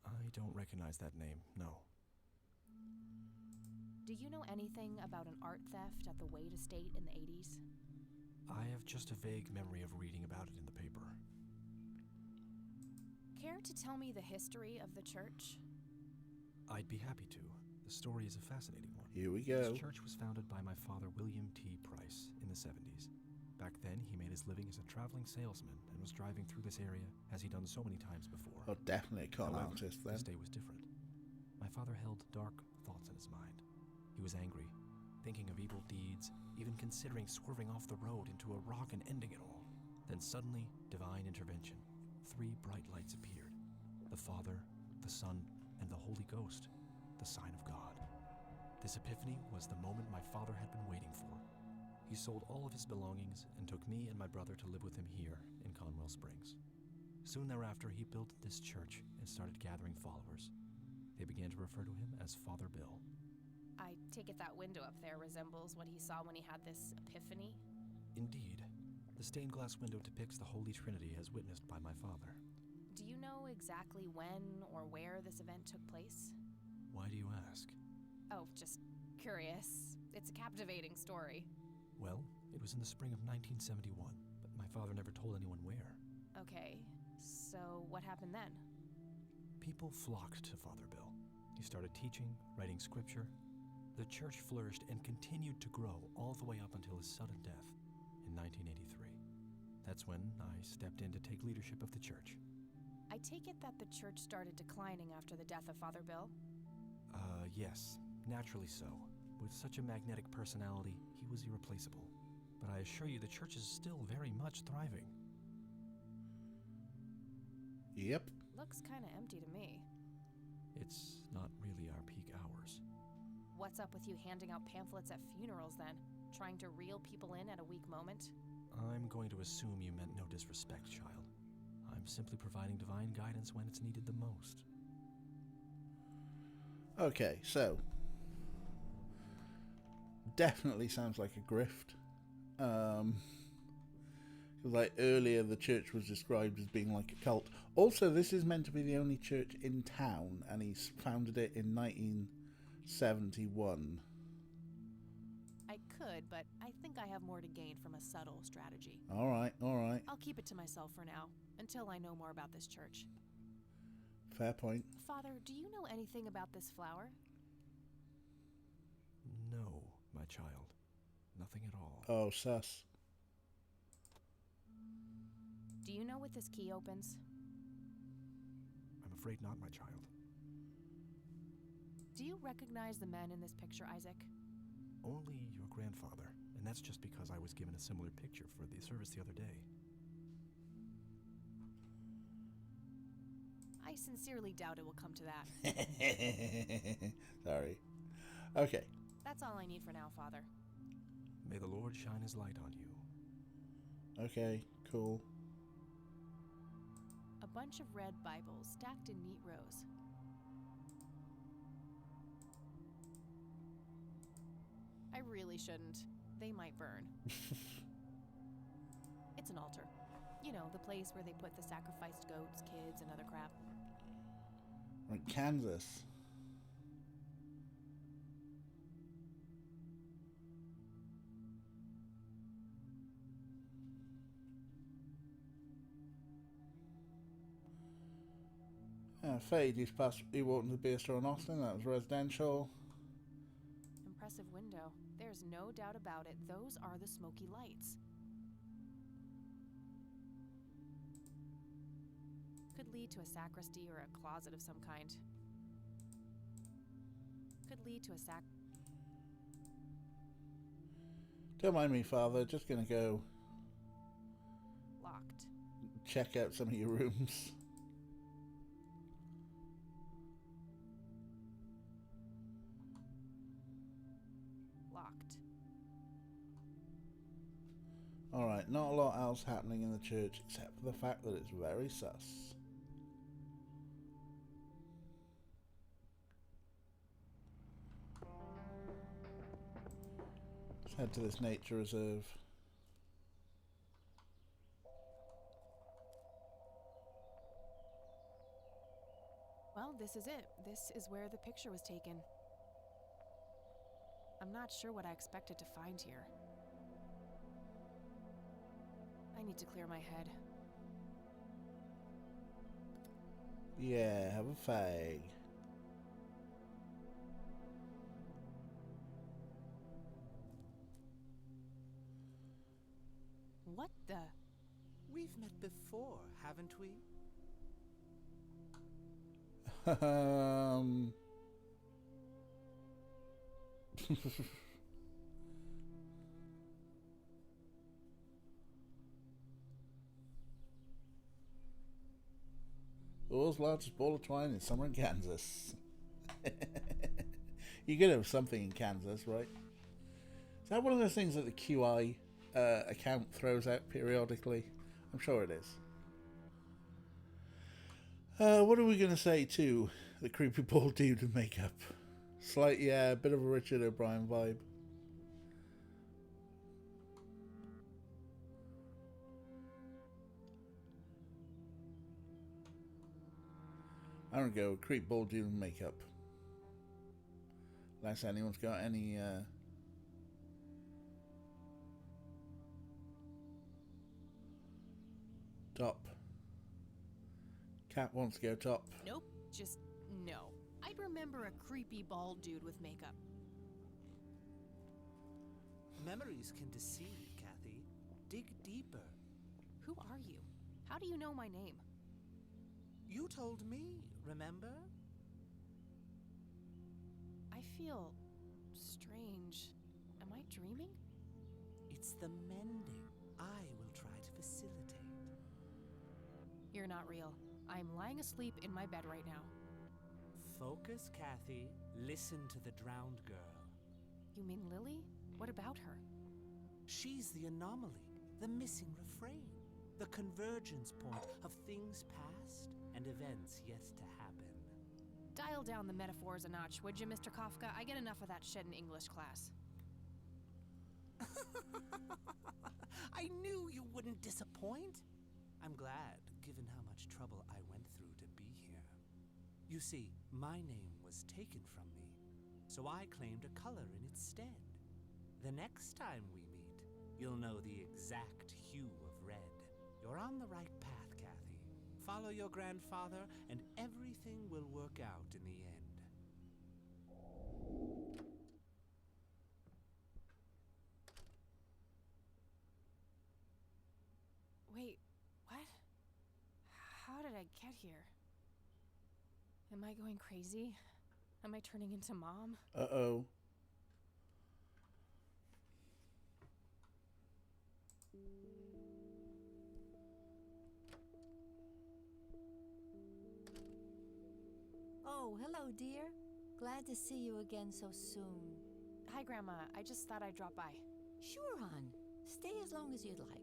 I don't recognize that name, no. Do you know anything about an art theft at the Wade estate in the 80s? I have just a vague memory of reading about it in the paper. Care to tell me the history of the church? I'd be happy to. The story is a fascinating one. Here we go. This church was founded by my father, William T. Price, in the 70s. Back then, he made his living as a traveling salesman and was driving through this area, as he'd done so many times before. Oh, definitely a con However, artist then. this day was different. My father held dark thoughts in his mind. He was angry, thinking of evil deeds, even considering swerving off the road into a rock and ending it all. Then suddenly, divine intervention. 3 bright lights appeared. The Father, the Son, and the Holy Ghost, the sign of God. This epiphany was the moment my father had been waiting for. He sold all of his belongings and took me and my brother to live with him here in Conwell Springs. Soon thereafter, he built this church and started gathering followers. They began to refer to him as Father Bill. I take it that window up there resembles what he saw when he had this epiphany? Indeed. The stained glass window depicts the Holy Trinity as witnessed by my father. Do you know exactly when or where this event took place? Why do you ask? Oh, just curious. It's a captivating story. Well, it was in the spring of 1971, but my father never told anyone where. Okay, so what happened then? People flocked to Father Bill. He started teaching, writing scripture. The church flourished and continued to grow all the way up until his sudden death in 1983. That's when I stepped in to take leadership of the church. I take it that the church started declining after the death of Father Bill? Yes, naturally so. With such a magnetic personality, he was irreplaceable. But I assure you the church is still very much thriving. Yep. Looks kinda empty to me. It's not really our peak hours. What's up with you handing out pamphlets at funerals then? Trying to reel people in at a weak moment? I'm going to assume you meant no disrespect, child. I'm simply providing divine guidance when it's needed the most. Okay, so definitely sounds like a grift. Like earlier, the church was described as being like a cult. Also, this is meant to be the only church in town, and he founded it in 1971. I could, but I think I have more to gain from a subtle strategy. All right. I'll keep it to myself for now, until I know more about this church. Fair point. Father, do you know anything about this flower? No, my child. Nothing at all. Oh, sus. Do you know what this key opens? I'm afraid not, my child. Do you recognize the men in this picture, Isaac? Only your grandfather, and that's just because I was given a similar picture for the service the other day. I sincerely doubt it will come to that. Sorry. Okay. That's all I need for now, Father. May the Lord shine his light on you. Okay, cool. A bunch of red Bibles stacked in neat rows. I really shouldn't. They might burn. It's an altar. You know, the place where they put the sacrificed goats, kids, and other crap. Right, Kansas. Fade, he walked into the beer store in Austin. That was residential. Impressive window. There's no doubt about it. Those are the smoky lights. Could lead to a sacristy or a closet of some kind. Could lead to a Don't mind me, Father. Just gonna go locked. Check out some of your rooms. Locked. Alright, not a lot else happening in the church except for the fact that it's very sus. Let's head to this nature reserve. Well, this is it. This is where the picture was taken. I'm not sure what I expected to find here. I need to clear my head. Yeah, have a fag. What the? We've met before, haven't we? The world's largest ball of twine in summer in Kansas. You could have something in Kansas, right? Is that one of those things that the QI account throws out periodically? I'm sure it is. What are we going to say to the creepy bald dude with makeup? Slightly, yeah, a bit of a Richard O'Brien vibe. I'm going to go creep bald dude with makeup. Unless anyone's got any... top. Cat wants to go top. Nope, just no. I'd remember a creepy bald dude with makeup. Memories can deceive, Kathy. Dig deeper. Who are you? How do you know my name? You told me, remember? I feel strange. Am I dreaming? It's the mending. I will try to facilitate. You're not real. I'm lying asleep in my bed right now. Focus, Kathy. Listen to the drowned girl. You mean Lily? What about her? She's the anomaly, the missing refrain, the convergence point of things past and events yet to happen. Dial down the metaphors a notch, would you, Mr. Kafka? I get enough of that shit in English class. I knew you wouldn't disappoint. I'm glad, given how much trouble I went through to be here. You see, my name was taken from me, so I claimed a color in its stead. The next time we meet, you'll know the exact hue of red. You're on the right path, Kathy. Follow your grandfather, and everything will work out in the end. Wait, what? How did I get here? Am I going crazy? Am I turning into Mom? Uh-oh. Oh, hello, dear. Glad to see you again so soon. Hi, Grandma. I just thought I'd drop by. Sure, hon. Stay as long as you'd like.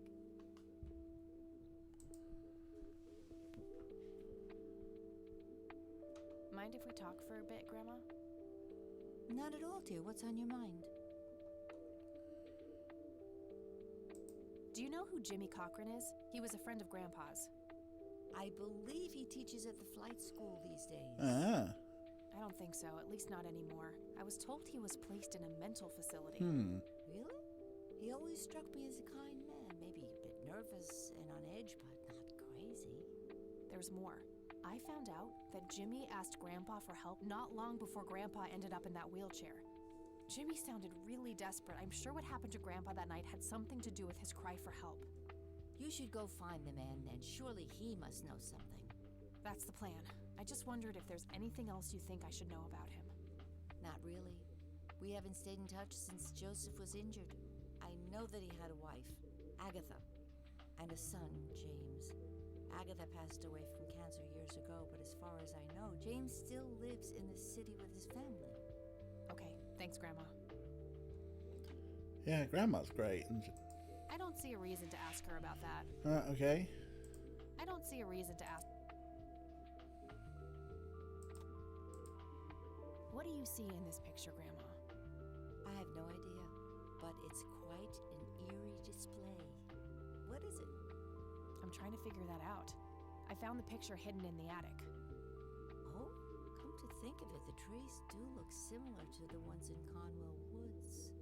Mind if we talk for a bit, Grandma? Not at all, dear. What's on your mind? Do you know who Jimmy Cochran is? He was a friend of Grandpa's. I believe he teaches at the flight school these days. Ah. I don't think so, at least not anymore. I was told he was placed in a mental facility. Really? He always struck me as a kind man. Maybe a bit nervous and on edge, but not crazy. There's more. I found out that Jimmy asked Grandpa for help not long before Grandpa ended up in that wheelchair. Jimmy sounded really desperate. I'm sure what happened to Grandpa that night had something to do with his cry for help. You should go find the man then. Surely he must know something. That's the plan. I just wondered if there's anything else you think I should know about him. Not really. We haven't stayed in touch since Joseph was injured. I know that he had a wife, Agatha, and a son, James. Agatha passed away from cancer years ago, but as far as I know, James still lives in the city with his family. Okay, thanks, Grandma. Yeah, Grandma's great. I don't see a reason to ask her about that. Okay. I don't see a reason to ask. What do you see in this picture, Grandma? I have no idea, but it's quite an eerie display. What is it? I'm trying to figure that out. I found the picture hidden in the attic. Oh, come to think of it, the trees do look similar to the ones in Conwell Woods.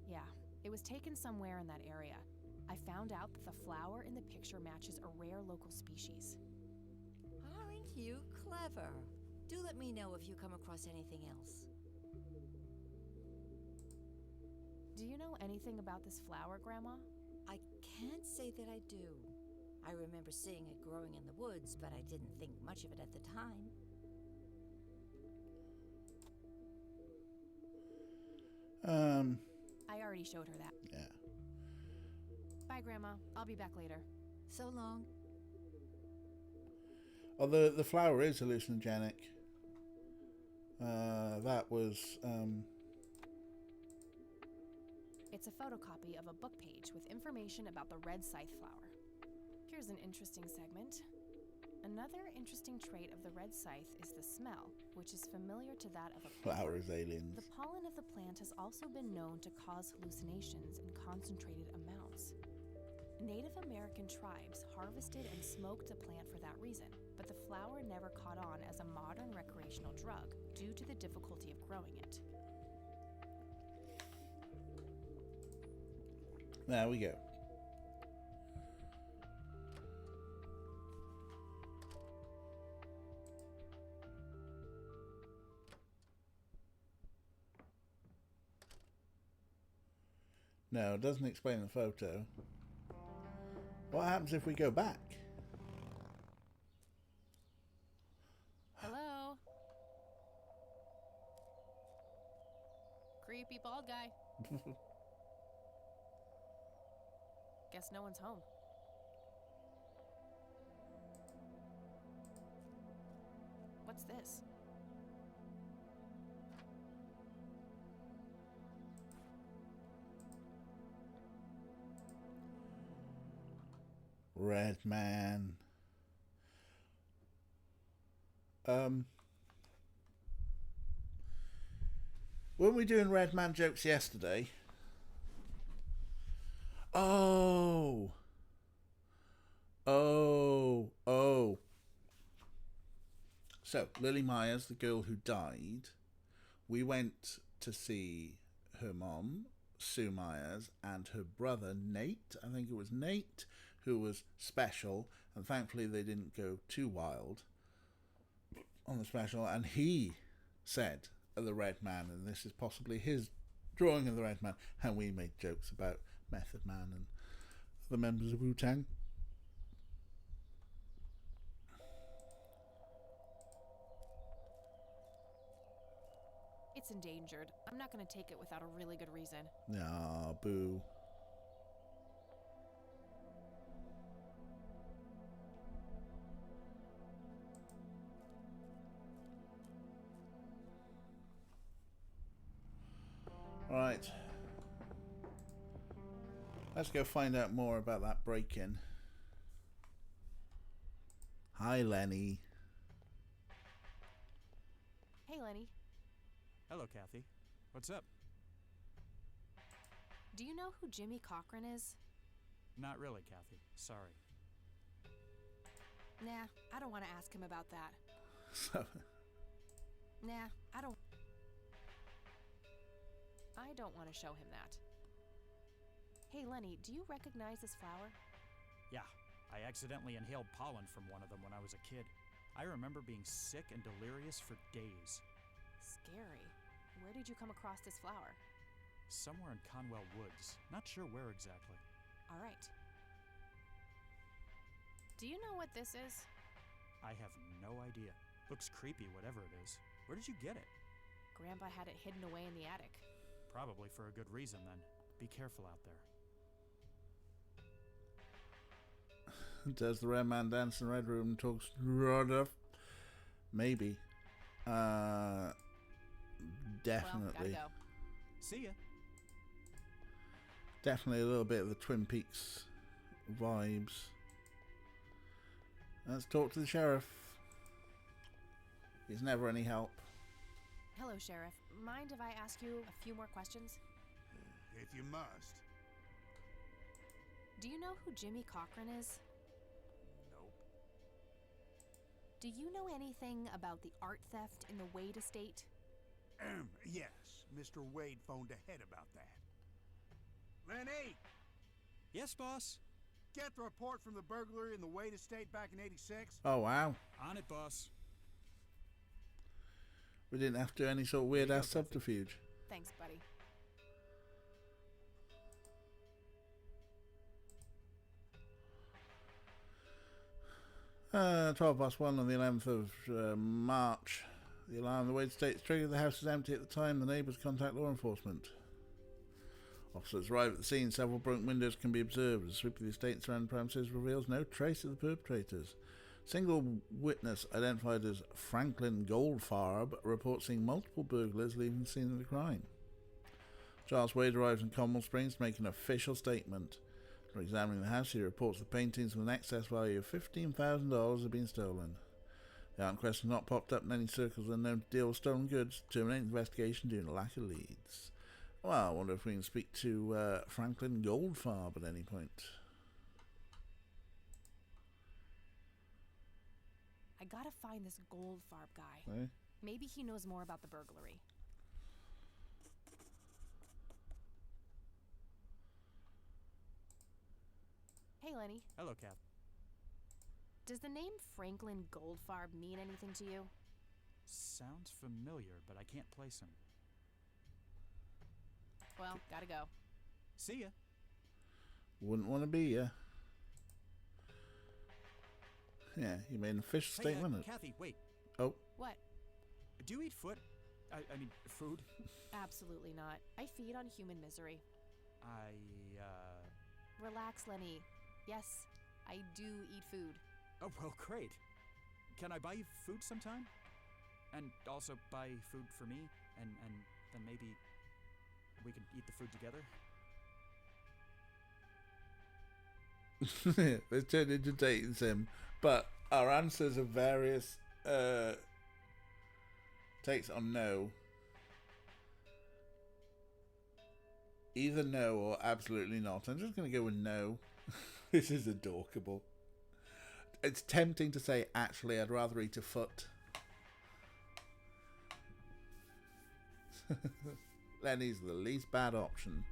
Yeah, it was taken somewhere in that area. I found out that the flower in the picture matches a rare local species. Aren't you clever? Do let me know if you come across anything else. Do you know anything about this flower, Grandma? I can't say that I do. I remember seeing it growing in the woods, but I didn't think much of it at the time. I already showed her that. Yeah. Bye, Grandma. I'll be back later. So long. Oh, the flower is hallucinogenic. That was, It's a photocopy of a book page with information about the red scythe flower. Here's an interesting segment. Another interesting trait of the red scythe is the smell, which is familiar to that of a flower is aliens. The pollen of the plant has also been known to cause hallucinations in concentrated amounts. Native American tribes harvested and smoked the plant for that reason, but the flower never caught on as a modern recreational drug due to the difficulty of growing it. There we go. No, it doesn't explain the photo. What happens if we go back? Hello? Creepy bald guy. Guess no one's home. What's this? Red Man. Weren't we doing Red Man jokes yesterday? Oh. So, Lily Myers, the girl who died, we went to see her mom, Sue Myers, and her brother, Nate. I think it was Nate, who was special, and thankfully they didn't go too wild on the special, and he said the Red Man, and this is possibly his drawing of the Red Man, and we made jokes about Method Man and the members of Wu-Tang. It's endangered. I'm not going to take it without a really good reason. Ah, boo. Right. Let's go find out more about that break-in. Hi, Lenny. Hey, Lenny. Hello, Kathy. What's up? Do you know who Jimmy Cochran is? Not really, Kathy. Sorry. Nah, I don't want to ask him about that. Nah, I don't want to show him that. Hey, Lenny, do you recognize this flower? Yeah, I accidentally inhaled pollen from one of them when I was a kid. I remember being sick and delirious for days. Scary. Where did you come across this flower? Somewhere in Conwell Woods. Not sure where exactly. All right. Do you know what this is? I have no idea. Looks creepy, whatever it is. Where did you get it? Grandpa had it hidden away in the attic. Probably for a good reason, then. Be careful out there. Does the Red Man dance in the Red Room and talks Rodolph? Maybe. Definitely. Well, gotta go. See ya. Definitely a little bit of the Twin Peaks vibes. Let's talk to the sheriff. He's never any help. Hello, Sheriff. Mind if I ask you a few more questions? If you must. Do you know who Jimmy Cochran is? Nope. Do you know anything about the art theft in the Wade estate? Yes, Mr. Wade phoned ahead about that. Lenny! Yes, boss? Get the report from the burglary in the Wade estate back in '86. Oh, wow. On it, boss. We didn't have to do any sort of weird-ass subterfuge. Thanks, buddy. 12:01 on the 11th of March. The alarm in the Wade Estates triggered. The house was empty at the time. The neighbours contact law enforcement. Officers arrive at the scene. Several broken windows can be observed. A sweep of the estate surrounding premises reveals no trace of the perpetrators. Single witness identified as Franklin Goldfarb reports seeing multiple burglars leaving the scene of the crime. Charles Wade arrives in Conwell Springs to make an official statement. After examining the house, he reports the paintings with an excess value of $15,000 have been stolen. The aunt question has not popped up in any circles unknown to deal with stolen goods, terminating the investigation due to lack of leads. Well, I wonder if we can speak to Franklin Goldfarb at any point. I gotta find this Goldfarb guy. Eh? Maybe he knows more about the burglary. Hey, Lenny. Hello, Kath. Does the name Franklin Goldfarb mean anything to you? Sounds familiar, but I can't place him. Well, gotta go. See ya. Wouldn't want to be ya. Yeah, you made an official statement. Kathy, wait. Oh. What? Do you eat foot? I mean, food? Absolutely not. I feed on human misery. Relax, Lenny. Yes, I do eat food. Oh, well, great. Can I buy you food sometime? And also buy food for me? And then maybe we can eat the food together? Let's turn into dating sim. But our answers are various takes on no. Either no or absolutely not. I'm just going to go with no. This is adorable. It's tempting to say, actually, I'd rather eat a foot. Lenny's the least bad option.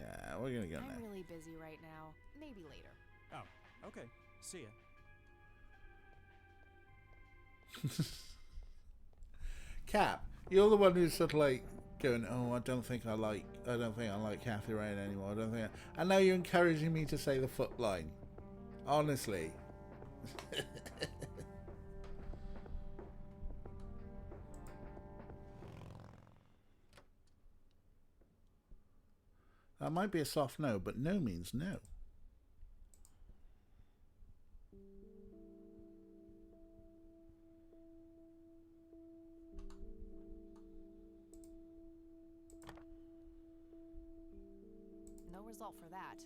Yeah, we're going to go now. I'm really busy right now. Maybe later. Oh, okay. See ya. Cap, you're the one who's sort of like going, oh, I don't think I like Kathy Rain anymore. And now you're encouraging me to say the foot line. Honestly. That might be a soft no, but no means no. No result for that.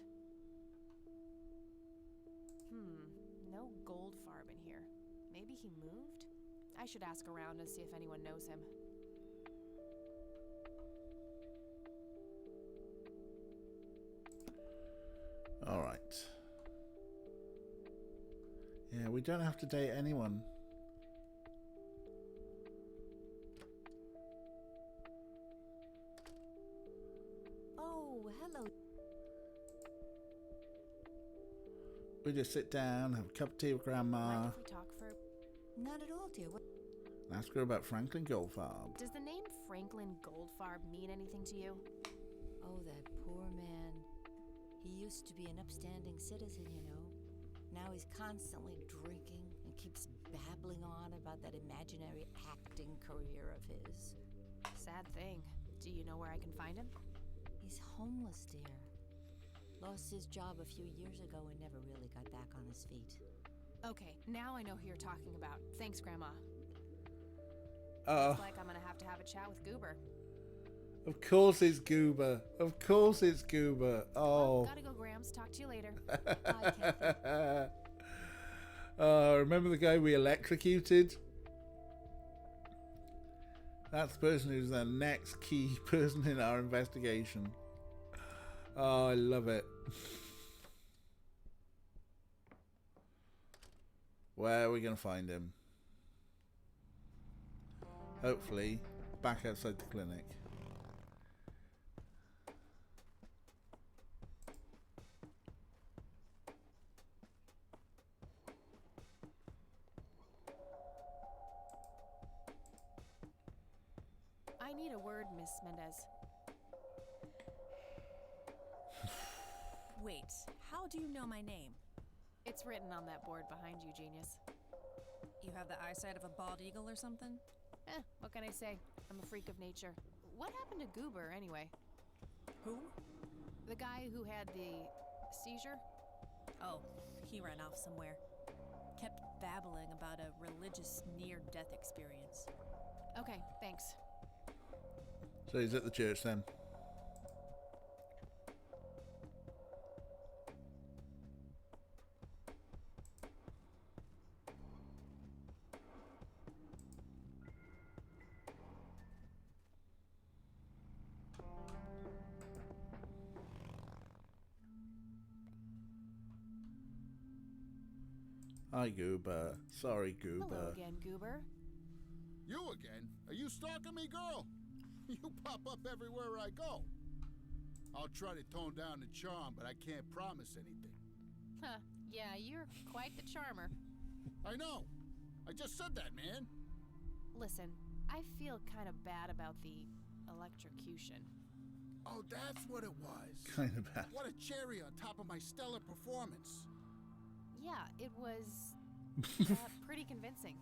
No Goldfarb in here. Maybe he moved? I should ask around and see if anyone knows him. All right. Yeah, we don't have to date anyone. Oh, hello. We just sit down, have a cup of tea with Grandma. Mind if we talk for... Not at all, dear. What? Ask her about Franklin Goldfarb. Does the name Franklin Goldfarb mean anything to you? Oh, that poor man. He used to be an upstanding citizen, you know. Now he's constantly drinking and keeps babbling on about that imaginary acting career of his. Sad thing. Do you know where I can find him? He's homeless, dear. Lost his job a few years ago and never really got back on his feet. Okay, now I know who you're talking about. Thanks, Grandma. Oh. Looks like I'm gonna have a chat with Goober. Of course it's Goober. Of course it's Goober. Oh. Well, gotta go, Grams. Talk to you later. Bye, Kathy. Remember the guy we electrocuted? That's the person who's the next key person in our investigation. Oh, I love it. Where are we going to find him? Hopefully, back outside the clinic. I need a word, Miss Mendez. Wait, how do you know my name? It's written on that board behind you, genius. You have the eyesight of a bald eagle or something? What can I say? I'm a freak of nature. What happened to Goober, anyway? Who? The guy who had the seizure? Oh, he ran off somewhere. Kept babbling about a religious near-death experience. Okay, thanks. So he's at the church then. Hi, Goober. Sorry, Goober. Hello again, Goober. You again? Are you stalking me, girl? You pop up everywhere I go. I'll try to tone down the charm, but I can't promise anything. Huh, yeah, you're quite the charmer. I know. I just said that, man. Listen, I feel kind of bad about the electrocution. Oh, that's what it was. Kind of bad. What a cherry on top of my stellar performance. Yeah, it was pretty convincing.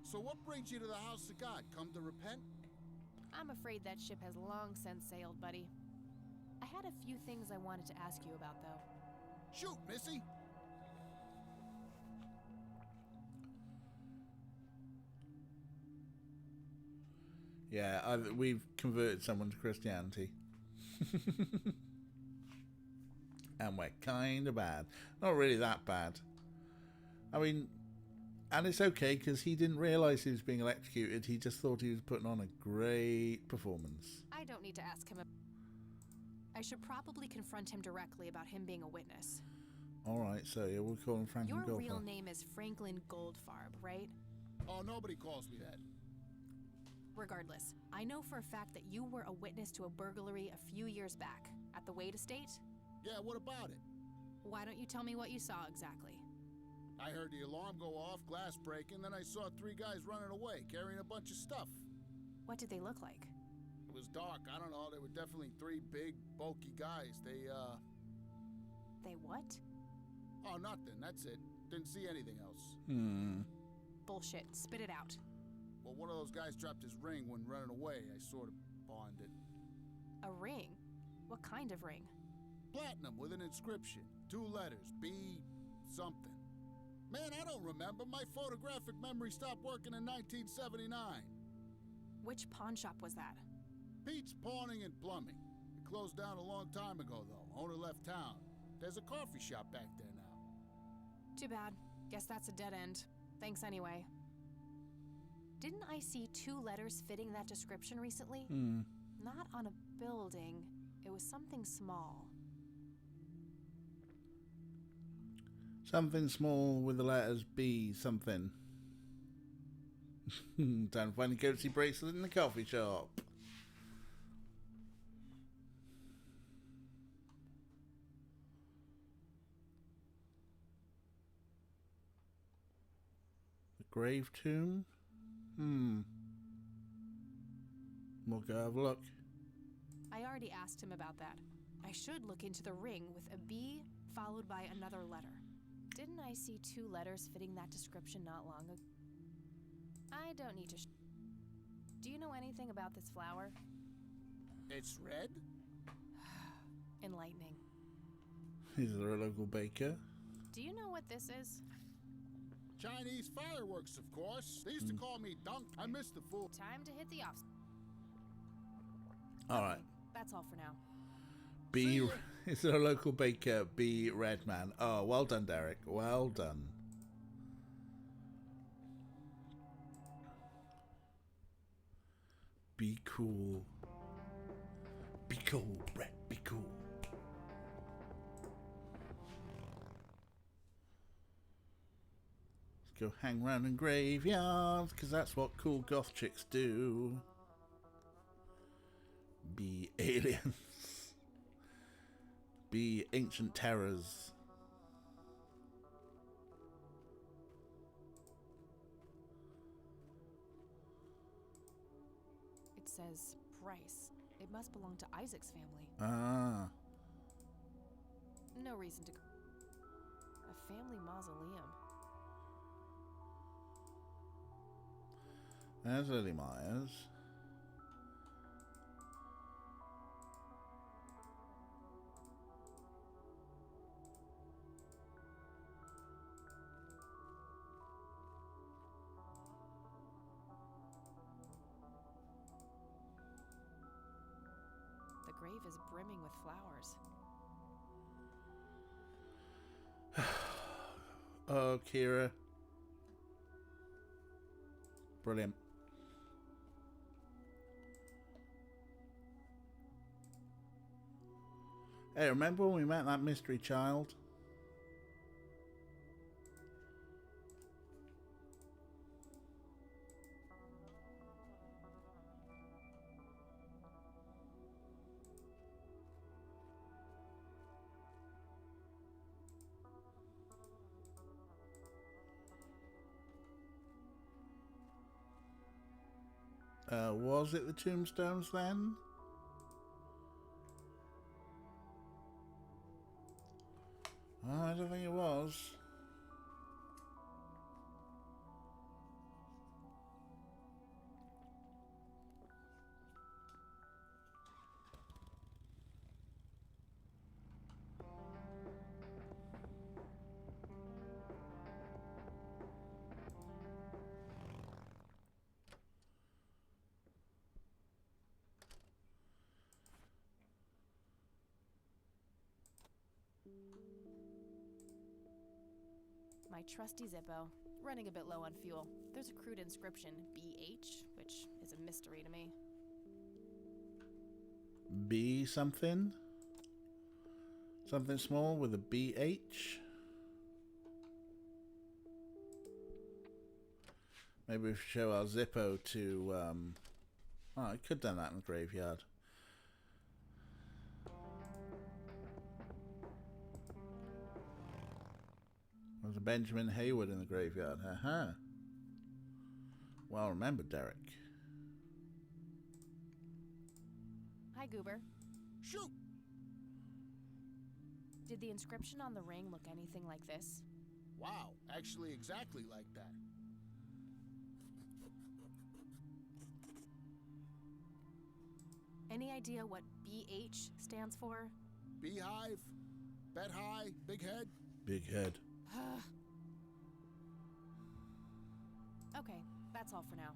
So what brings you to the house of God? Come to repent? I'm afraid that ship has long since sailed, buddy. I had a few things I wanted to ask you about, though. Shoot, Missy! Yeah, we've converted someone to Christianity. And we're kind of bad. Not really that bad. I mean, and it's okay because he didn't realise he was being electrocuted. He just thought he was putting on a great performance. I don't need to ask him. I should probably confront him directly about him being a witness. Alright, so yeah, we'll call him Franklin Your Goldfarb. real name is Franklin Goldfarb, right? Oh, nobody calls me that. Regardless, I know for a fact that you were a witness to a burglary a few years back at the Wade Estate. Yeah, what about it? Why don't you tell me what you saw exactly? I heard the alarm go off, glass breaking, then I saw 3 guys running away, carrying a bunch of stuff. What did they look like? It was dark, I don't know, they were definitely 3 big, bulky guys. They what? Oh, nothing, that's it. Didn't see anything else. Bullshit, spit it out. Well, one of those guys dropped his ring when running away. I sort of bonded. A ring? What kind of ring? Platinum with an inscription. 2 letters, B something. Man, I don't remember. My photographic memory stopped working in 1979. Which pawn shop was that? Pete's Pawning and Plumbing. It closed down a long time ago, though. Owner left town. There's a coffee shop back there now. Too bad. Guess that's a dead end. Thanks anyway. Didn't I see 2 letters fitting that description recently? Not on a building. It was something small. Something small with the letters B something. Time to find a courtesy bracelet in the coffee shop. The grave tomb? We'll go have a look. I already asked him about that. I should look into the ring with a B followed by another letter. Didn't I see 2 letters fitting that description not long ago? I don't need to Do you know anything about this flower? It's red? Enlightening. Is there a local baker? Do you know what this is? Chinese fireworks, of course. They used to call me Dunk. I missed the fool. Time to hit the off. Alright. That's all for now. B. Is there a local baker? B. Redman. Oh, well done, Derek. Well done. Be cool. Be cool, Brett. Be cool. Let's go hang around in graveyards, because that's what cool goth chicks do. Be aliens. Be ancient terrors. It says Price. It must belong to Isaac's family. Ah. No reason to... A family mausoleum. There's Lily Myers. The grave is brimming with flowers. Oh, Kira. Brilliant. Hey, remember when we met that mystery child? Was it the tombstones then? Oh, I don't think it was. My trusty Zippo, running a bit low on fuel. There's a crude inscription, BH, which is a mystery to me. B something? Something small with a BH? Maybe we should show our Zippo to, oh, I could have done that in the graveyard. There's a Benjamin Hayward in the graveyard. Haha. Well remembered, Derek. Hi, Goober. Shoot! Did the inscription on the ring look anything like this? Wow, actually exactly like that. Any idea what BH stands for? Beehive, bet high, big head. Big head. Okay, that's all for now.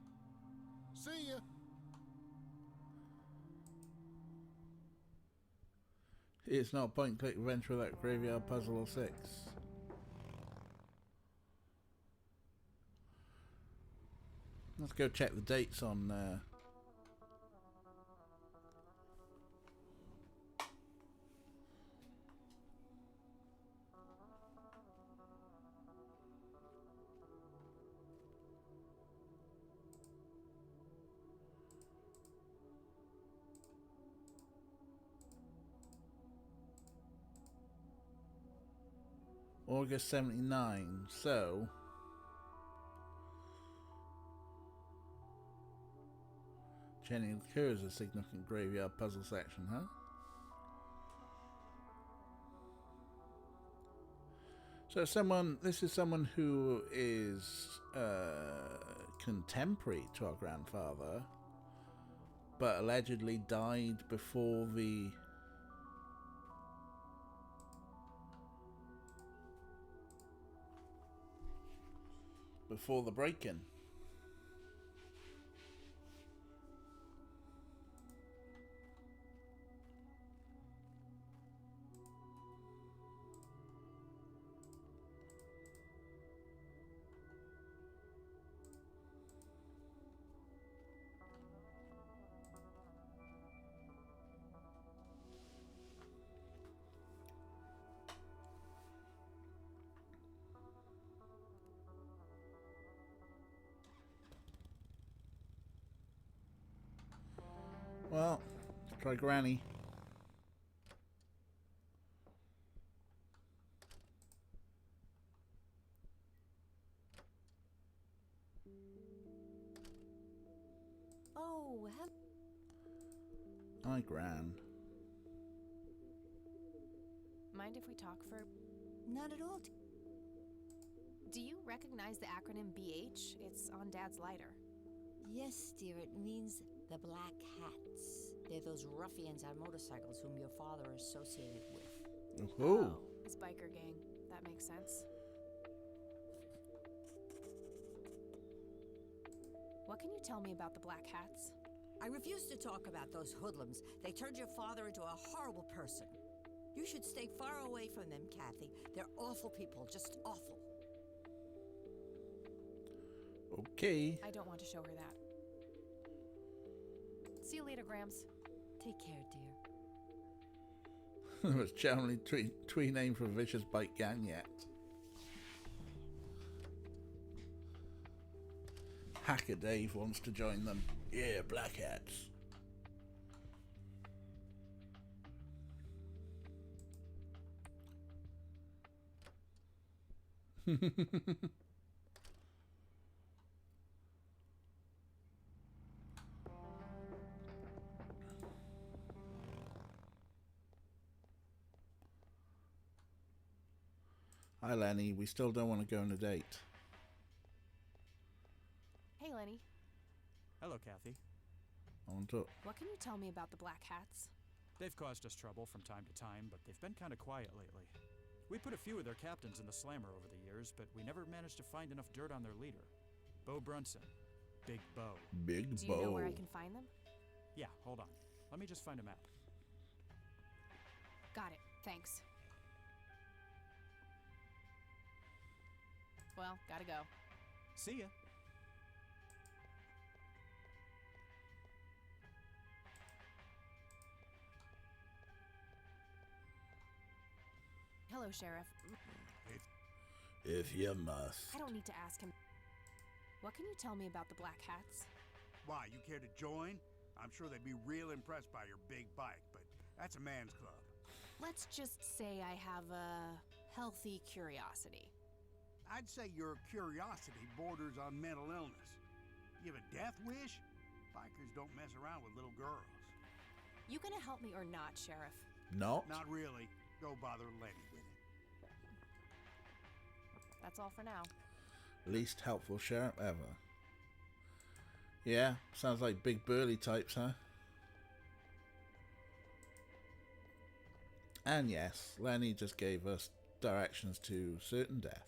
See ya. It's not point and click adventure without Graveyard Puzzle or 6. Let's go check the dates on August 79, so Jenny Liqueur is a significant graveyard puzzle section, huh? So this is someone who is contemporary to our grandfather, but allegedly died before the break-in. Well, let's try Granny. Oh, Hi, Gran. Mind if we talk for... Not at all. Do you recognize the acronym BH? It's on Dad's lighter. Yes, dear, it means the Black Hats. They're those ruffians on motorcycles whom your father is associated with. Oh. His biker gang. That makes sense. What can you tell me about the Black Hats? I refuse to talk about those hoodlums. They turned your father into a horrible person. You should stay far away from them, Kathy. They're awful people, just awful. Okay. I don't want to show her that. See you later, Grams. Take care, dear. There was generally twee name for a vicious bike gang yet. Hacker Dave wants to join them. Yeah, Black Hats. Hi, Lenny. We still don't want to go on a date. Hey, Lenny. Hello, Kathy. I want to... What can you tell me about the Black Hats? They've caused us trouble from time to time, but they've been kind of quiet lately. We put a few of their captains in the slammer over the years, but we never managed to find enough dirt on their leader. Bo Brunson. Big Bo. Big Do Bo. you know where I can find them? Yeah, hold on. Let me just find a map. Got it. Thanks. Well, gotta go. See ya. Hello, Sheriff. If you must. I don't need to ask him. What can you tell me about the Black Hats? Why, you care to join? I'm sure they'd be real impressed by your big bike, but that's a man's club. Let's just say I have a healthy curiosity. I'd say your curiosity borders on mental illness. You have a death wish? Bikers don't mess around with little girls. You gonna help me or not, Sheriff? No. Not really. Go bother Lenny with it. That's all for now. Least helpful sheriff ever. Yeah, sounds like big burly types, huh? And yes, Lenny just gave us directions to certain death.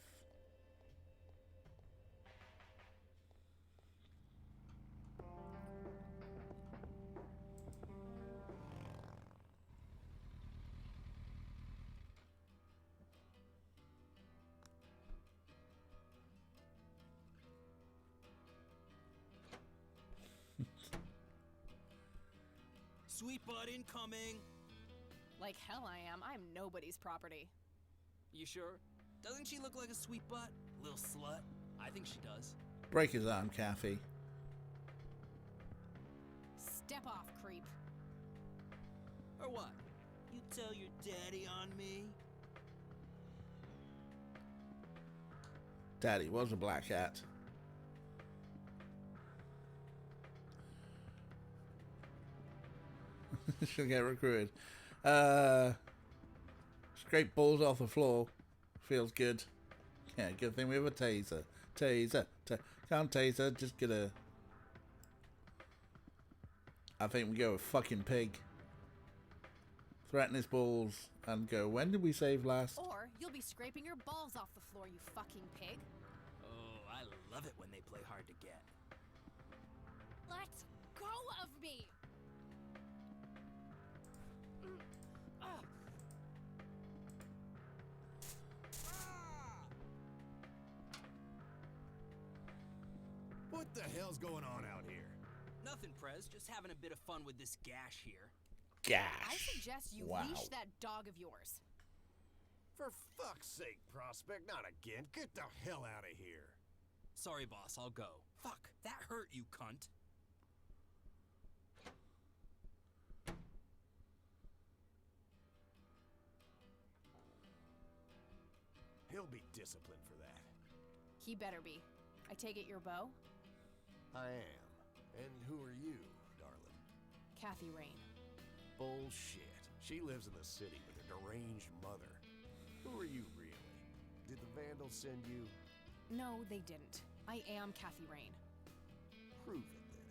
Sweet butt incoming! Like hell I am. I'm nobody's property. You sure? Doesn't she look like a sweet butt? Little slut? I think she does. Break his arm, Kathy. Step off, creep. Or what? You tell your daddy on me? Daddy was a black hat. She'll get recruited. Scrape balls off the floor. Feels good. Yeah, good thing we have a taser. Taser. Can't taser, just get a... I think we go with fucking pig. Threaten his balls and go, when did we save last? Or you'll be scraping your balls off the floor, you fucking pig. Oh, I love it when they play hard to get. Let go of me! What the hell's going on out here? Nothing, Prez. Just having a bit of fun with this gash here. Gash? I suggest you leash that dog of yours. For fuck's sake, Prospect, not again. Get the hell out of here. Sorry, boss, I'll go. Fuck, that hurt, you cunt. He'll be disciplined for that. He better be. I take it your beau? I am. And who are you, darling? Kathy Rain. Bullshit. She lives in the city with her deranged mother. Who are you, really? Did the Vandals send you? No, they didn't. I am Kathy Rain. Prove it then.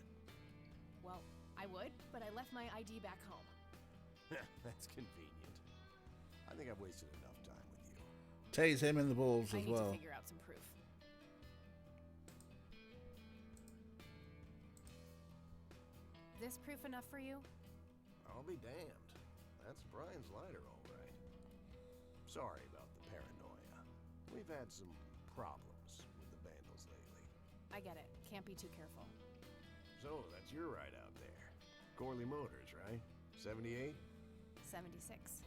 Well, I would, but I left my ID back home. That's convenient. I think I've wasted enough time with you. Tase him in the balls I as need well. to figure out some proof. This proof enough for you? I'll be damned. That's Brian's lighter, all right. Sorry about the paranoia. We've had some problems with the Vandals lately. I get it. Can't be too careful. So, that's your ride out there. Corley Motors, right? 78? 76.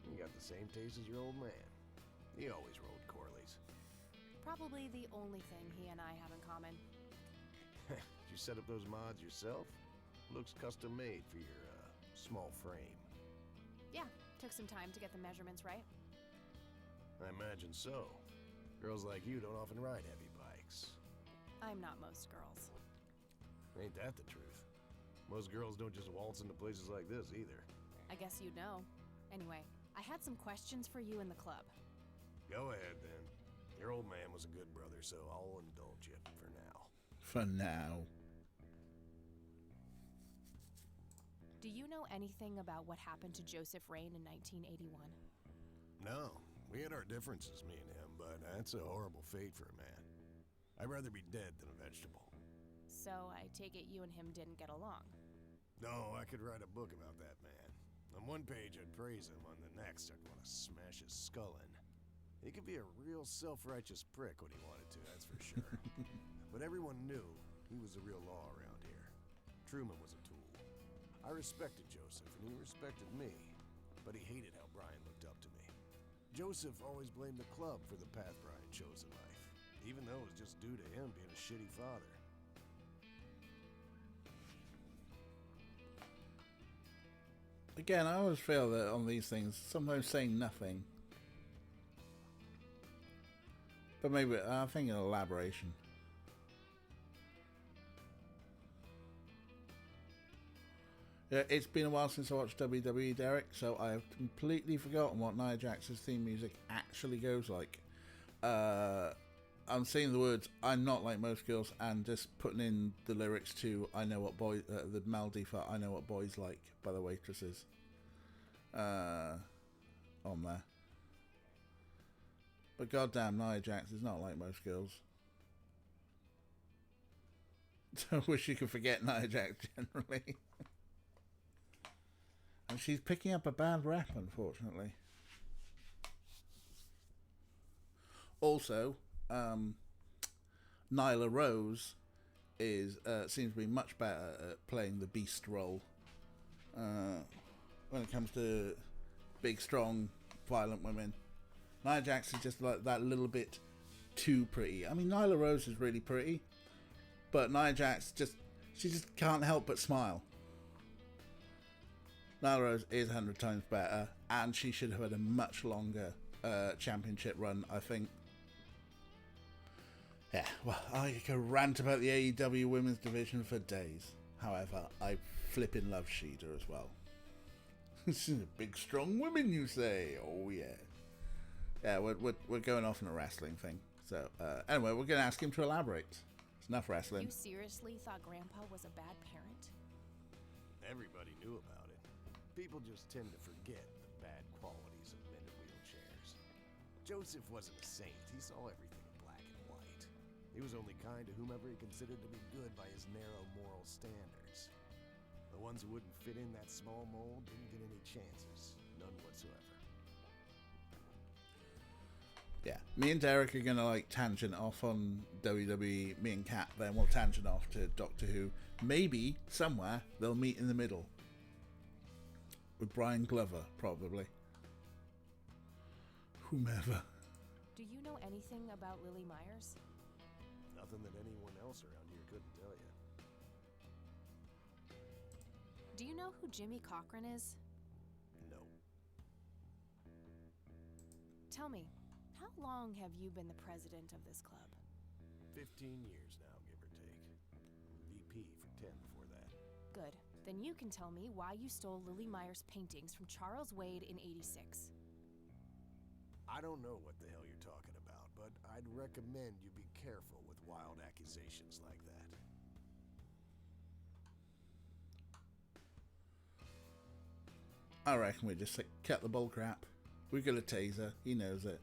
You got the same taste as your old man. He always rode Corleys. Probably the only thing he and I have in common. Did you set up those mods yourself? Looks custom made for your, small frame. Yeah, took some time to get the measurements right. I imagine so. Girls like you don't often ride heavy bikes. I'm not most girls. Ain't that the truth? Most girls don't just waltz into places like this either. I guess you'd know. Anyway, I had some questions for you in the club. Go ahead, then. Your old man was a good brother, so I'll indulge you for now. For now. Do you know anything about what happened to Joseph Rain in 1981? No. We had our differences, me and him, but that's a horrible fate for a man. I'd rather be dead than a vegetable. So I take it you and him didn't get along. No, I could write a book about that man. On one page I'd praise him, on the next I'd want to smash his skull in. He could be a real self-righteous prick when he wanted to, that's for sure. But everyone knew he was the real law around here. Truman was a tool. I respected Joseph, and he respected me, but he hated how Brian looked up to me. Joseph always blamed the club for the path Brian chose in life, even though it was just due to him being a shitty father. Again, I always feel that on these things, sometimes saying nothing. But maybe, I think an elaboration. Yeah, it's been a while since I watched WWE, Derek, so I have completely forgotten what Nia Jax's theme music actually goes like. I'm seeing the words, I'm not like most girls, and just putting in the lyrics to I know what boys, the melody for I know what boys like by the Waitresses on there. But goddamn, Nia Jax is not like most girls. I wish you could forget Nia Jax generally. And she's picking up a bad rap, unfortunately. Also, Nyla Rose is seems to be much better at playing the beast role when it comes to big, strong, violent women. Nia Jax is just like that little bit too pretty. I mean, Nyla Rose is really pretty, but Nia Jax she just can't help but smile. Nyla Rose is 100 times better, and she should have had a much longer championship run, I think. Yeah, well, I could rant about the AEW women's division for days. However, I flippin' love Shida as well. Big, strong women, you say? Oh, yeah. Yeah, we're going off on a wrestling thing. So, anyway, we're going to ask him to elaborate. It's enough wrestling. You seriously thought Grandpa was a bad parent? Everybody knew about it. People just tend to forget the bad qualities of men in wheelchairs. Joseph wasn't a saint. He saw everything in black and white. He was only kind to whomever he considered to be good by his narrow moral standards. The ones who wouldn't fit in that small mold didn't get any chances. None whatsoever. Yeah, me and Derek are going to like tangent off on WWE. Me and Kat then will tangent off to Doctor Who. Maybe somewhere they'll meet in the middle. With Brian Glover, probably. Whomever. Do you know anything about Lily Myers? Nothing that anyone else around here couldn't tell you. Do you know who Jimmy Cochran is? No. Tell me, how long have you been the president of this club? 15 years now, give or take. VP for 10 before that. Good. Then you can tell me why you stole Lily Myers' paintings from Charles Wade in '86. I don't know what the hell you're talking about, but but I'd recommend you be careful with wild accusations like that. I reckon we just cut the bull crap. We got a taser. He knows it.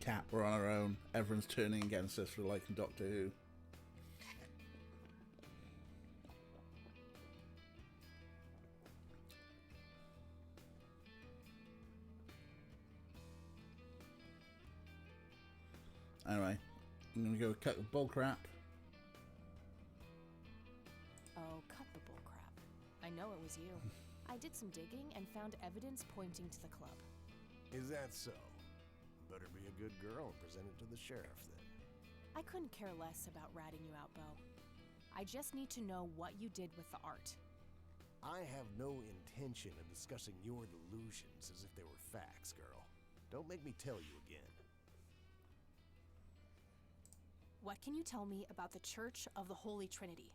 Cat, we're on our own. Everyone's turning against us for liking Doctor Who. Anyway, I'm gonna go cut the bull crap. Oh, cut the bull crap. I know it was you. I did some digging and found evidence pointing to the club. Is that so? Better be a good girl and present it to the sheriff then. I couldn't care less about ratting you out, Bo. I just need to know what you did with the art. I have no intention of discussing your delusions as if they were facts, girl. Don't make me tell you again. What can you tell me about the Church of the Holy Trinity?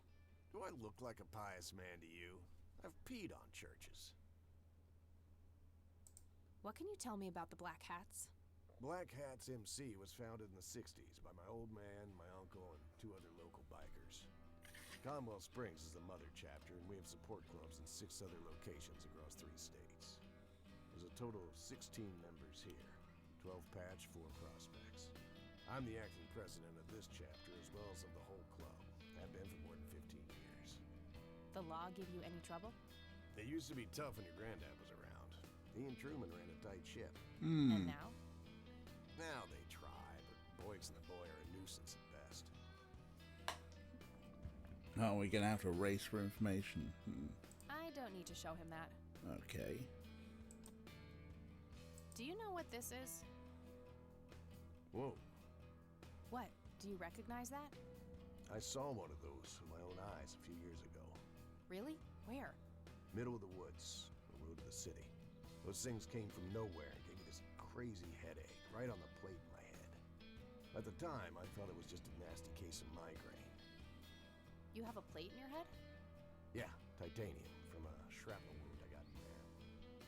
Do I look like a pious man to you? I've peed on churches. What can you tell me about the Black Hats? Black Hats MC was founded in the 60s by my old man, my uncle, and 2 other local bikers. Conwell Springs is the mother chapter, and we have support clubs in 6 other locations across 3 states. There's a total of 16 members here, 12 patch, 4 prospects. I'm the acting president of this chapter as well as of the whole club. I've been for more than 15 years. The law give you any trouble? It used to be tough when your granddad was around. Ian Truman ran a tight ship. And now? Now they try, but Boyks and the boy are a nuisance at best. Oh, we're gonna have to race for information. I don't need to show him that. Okay. Do you know what this is? Whoa. What? Do you recognize that? I saw one of those with my own eyes a few years ago. Really? Where? Middle of the woods, the road to the city. Those things came from nowhere and gave me this crazy headache right on the plate in my head. At the time, I thought it was just a nasty case of migraine. You have a plate in your head? Yeah, titanium from a shrapnel wound I got in there.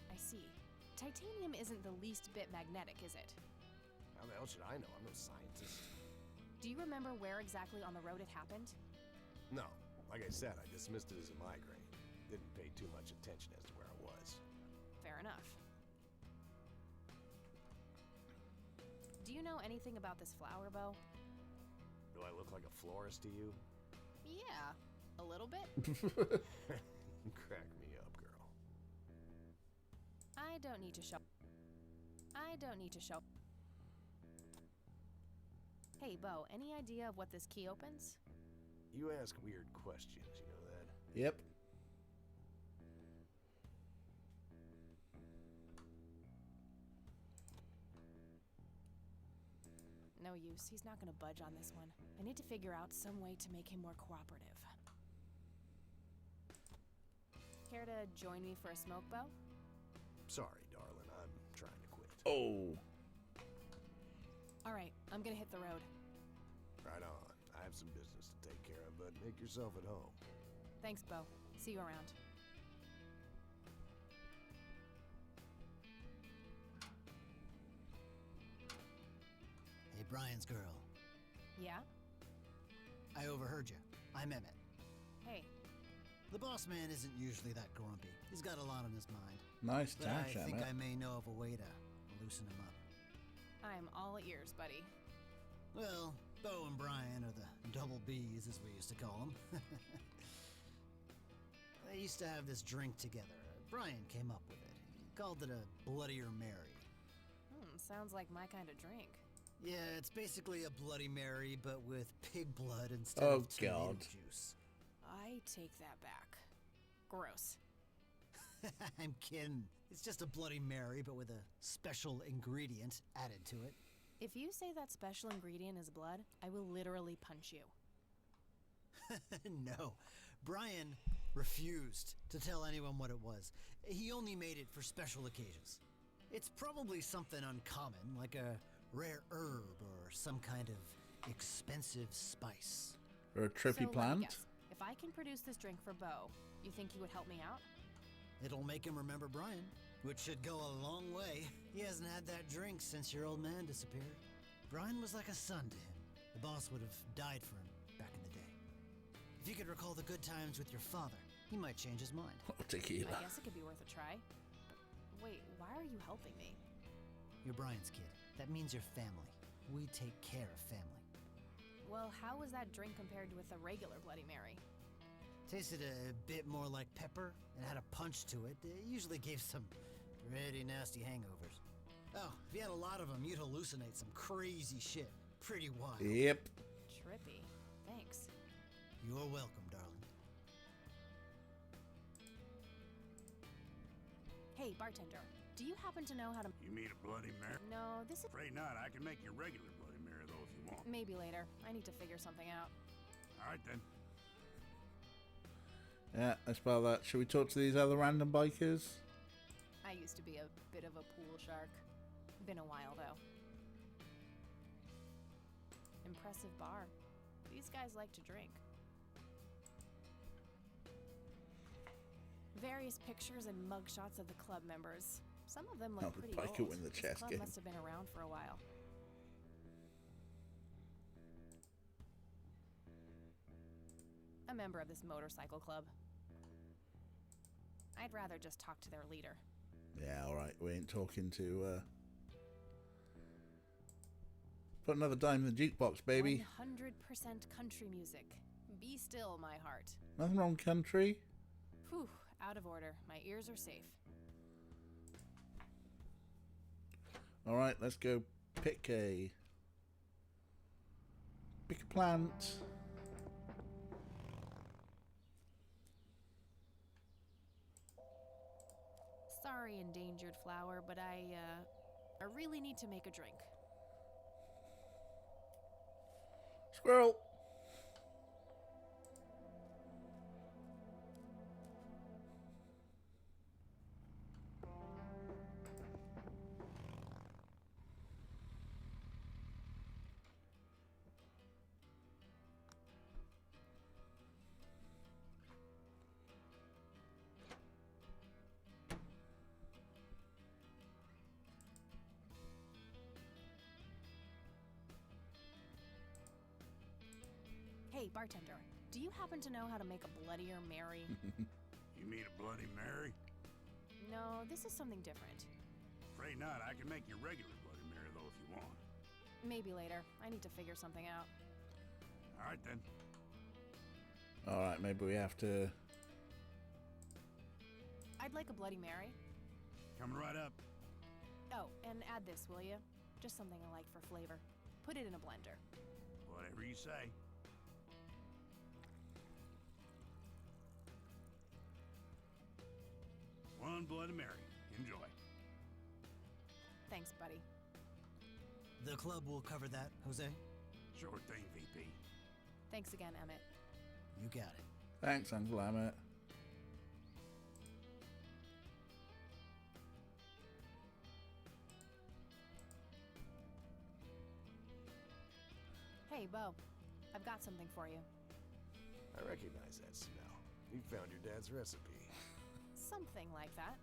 I see. Titanium isn't the least bit magnetic, is it? How the hell should I know? I'm no scientist. Do you remember where exactly on the road it happened? No. Like I said, I dismissed it as a migraine. Didn't pay too much attention as to where I was. Fair enough. Do you know anything about this flower, Bo? Do I look like a florist to you? Yeah, a little bit. Crack me up, girl. I don't need to show. Hey, Bo, any idea of what this key opens? You ask weird questions, you know that? Yep. No use. He's not gonna budge on this one. I need to figure out some way to make him more cooperative. Care to join me for a smoke, Bo? Sorry, darling. I'm trying to quit. Oh. All right, I'm gonna hit the road. Right on. I have some business to take care of, but make yourself at home. Thanks, Bo. See you around. Hey, Brian's girl. Yeah? I overheard you. I'm Emmett. Hey. The boss man isn't usually that grumpy. He's got a lot on his mind. Nice but touch, I think Emmett. I may know of a way to loosen him up. I'm all ears, buddy. Well, Bo and Brian are the double Bs, as we used to call them. They used to have this drink together. Brian came up with it. He called it a Bloodier Mary. Sounds like my kind of drink. Yeah, it's basically a Bloody Mary, but with pig blood instead Oh, of tomato God. juice. I take that back. Gross. I'm kidding. It's just a Bloody Mary, but with a special ingredient added to it. If you say that special ingredient is blood, I will literally punch you. No. Brian refused to tell anyone what it was. He only made it for special occasions. It's probably something uncommon, like a rare herb or some kind of expensive spice. Or a trippy So, let me plant. guess. If I can produce this drink for Bo, you think he would help me out? It'll make him remember Brian, which should go a long way. He hasn't had that drink since your old man disappeared. Brian was like a son to him. The boss would have died for him back in the day. If you could recall the good times with your father, he might change his mind. Oh, tequila. I guess it could be worth a try. But wait, why are you helping me? You're Brian's kid. That means you're family. We take care of family. Well, how was that drink compared with a regular Bloody Mary? Tasted a bit more like pepper and had a punch to it. It usually gave some pretty nasty hangovers. Oh, if you had a lot of them, you'd hallucinate some crazy shit. Pretty wild. Yep. Trippy. Thanks. You're welcome, darling. Hey, bartender. Do you happen to know how to... You mean a Bloody Mary? No, this is... Afraid not. I can make you regular Bloody Mary, though, if you want. Maybe later. I need to figure something out. All right, then. Yeah, I spell that. Should we talk to these other random bikers? I used to be a bit of a pool shark. Been a while, though. Impressive bar. These guys like to drink. Various pictures and mugshots of the club members. Some of them look pretty biker old. win the This chess club game. must have been around for a while. A member of this motorcycle club. I'd rather just talk to their leader. Yeah, alright. We ain't talking to, Put another dime in the jukebox, baby. 100% country music. Be still, my heart. Nothing wrong, country. Whew, out of order. My ears are safe. Alright, let's go pick a plant. Sorry, endangered flower, but I really need to make a drink. Squirrel. Hey, bartender, do you happen to know how to make a Bloodier Mary? You mean a Bloody Mary? No, this is something different. Afraid not. I can make you regular Bloody Mary, though, if you want. Maybe later. I need to figure something out. All right, then. Alright, maybe we have to... I'd like a Bloody Mary. Coming right up. Oh, and add this, will you? Just something I like for flavor. Put it in a blender. Whatever you say. One Bloody Mary. Enjoy. Thanks, buddy. The club will cover that, Jose? Sure thing, VP. Thanks again, Emmett. You got it. Thanks, Uncle Emmett. Hey, Bo. I've got something for you. I recognize that smell. You found your dad's recipe. Something like that.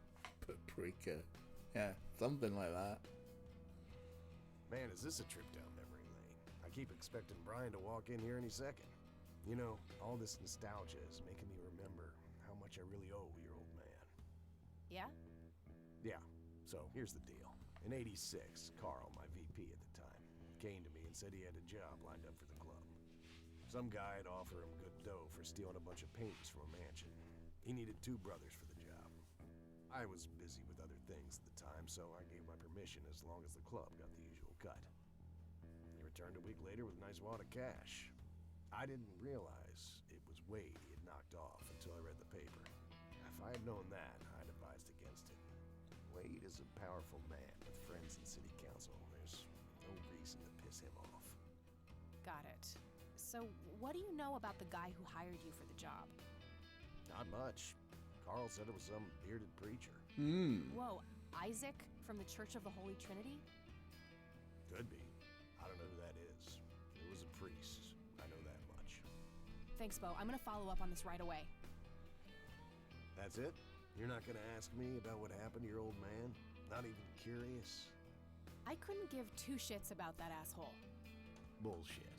Paprika. Yeah, something like that. Man, is this a trip down memory lane? I keep expecting Brian to walk in here any second. You know, all this nostalgia is making me remember how much I really owe your old man. Yeah? Yeah, so here's the deal. In '86, Carl, my VP at the time, came to me and said he had a job lined up for the club. Some guy had offered him good dough for stealing a bunch of paintings from a mansion. He needed 2 brothers for the job. I was busy with other things at the time, so I gave my permission as long as the club got the usual cut. He returned a week later with a nice wad of cash. I didn't realize it was Wade he had knocked off until I read the paper. If I had known that, I'd advised against it. Wade is a powerful man with friends in city council. There's no reason to piss him off. Got it. So, what do you know about the guy who hired you for the job? Not much. Carl said it was some bearded preacher. Whoa, Isaac from the Church of the Holy Trinity? Could be. I don't know who that is. It was a priest. I know that much. Thanks, Bo. I'm gonna follow up on this right away. That's it? You're not gonna ask me about what happened to your old man? Not even curious? I couldn't give two shits about that asshole. Bullshit.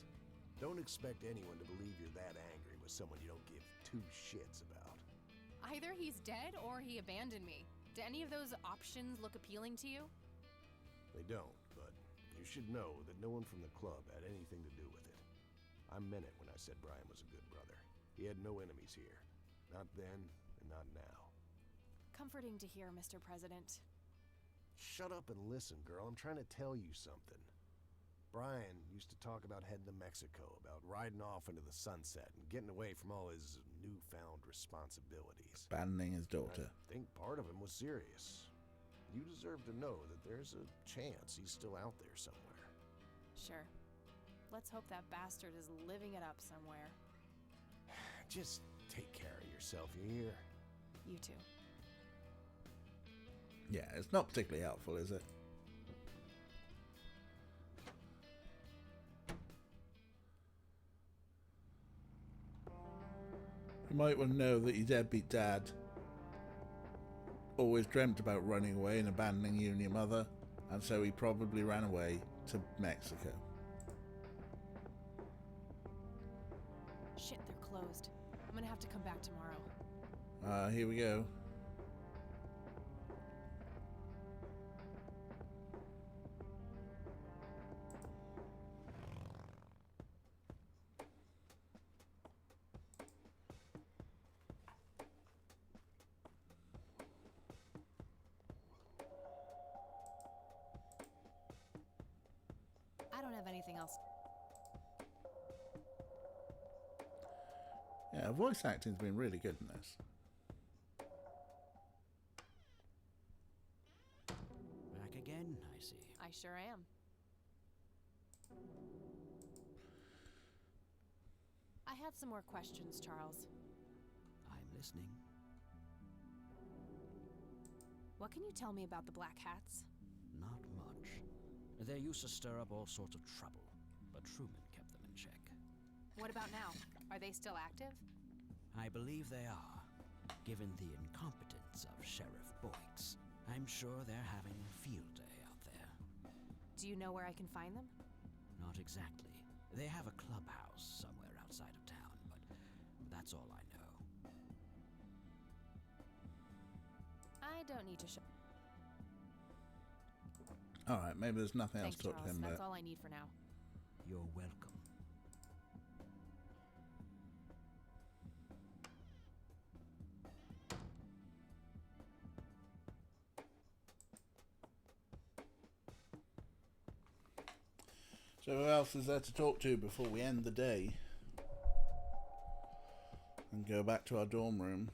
Don't expect anyone to believe you're that angry with someone you don't give two shits about. Either he's dead or he abandoned me. Do any of those options look appealing to you? They don't, but you should know that no one from the club had anything to do with it. I meant it when I said Brian was a good brother. He had no enemies here. Not then, and not now. Comforting to hear, Mr. President. Shut up and listen, girl. I'm trying to tell you something. Brian used to talk about heading to Mexico, about riding off into the sunset and getting away from all his newfound responsibilities. Abandoning his daughter. I think part of him was serious. You deserve to know that there's a chance he's still out there somewhere. Sure. Let's hope that bastard is living it up somewhere. Just take care of yourself, you hear? You too. Yeah, it's not particularly helpful, is it? You might want to know that your deadbeat dad always dreamt about running away and abandoning you and your mother, and so he probably ran away to Mexico. Shit, they're closed. I'm gonna have to come back tomorrow. Here we go. I don't have anything else. Yeah, voice acting's been really good in this. Back again, I see. I sure am. I have some more questions, Charles. I'm listening. What can you tell me about the Black Hats? Not much. They used to stir up all sorts of trouble, but Truman kept them in check. What about now? Are they still active? I believe they are, given the incompetence of Sheriff Boyks. I'm sure they're having a field day out there. Do you know where I can find them? Not exactly. They have a clubhouse somewhere outside of town, but that's all I know. I don't need to show. Alright, maybe there's nothing else Thanks, to talk to Charles. him That's about. all I need for now. You're welcome. So who else is there to talk to before we end the day? And go back to our dorm room.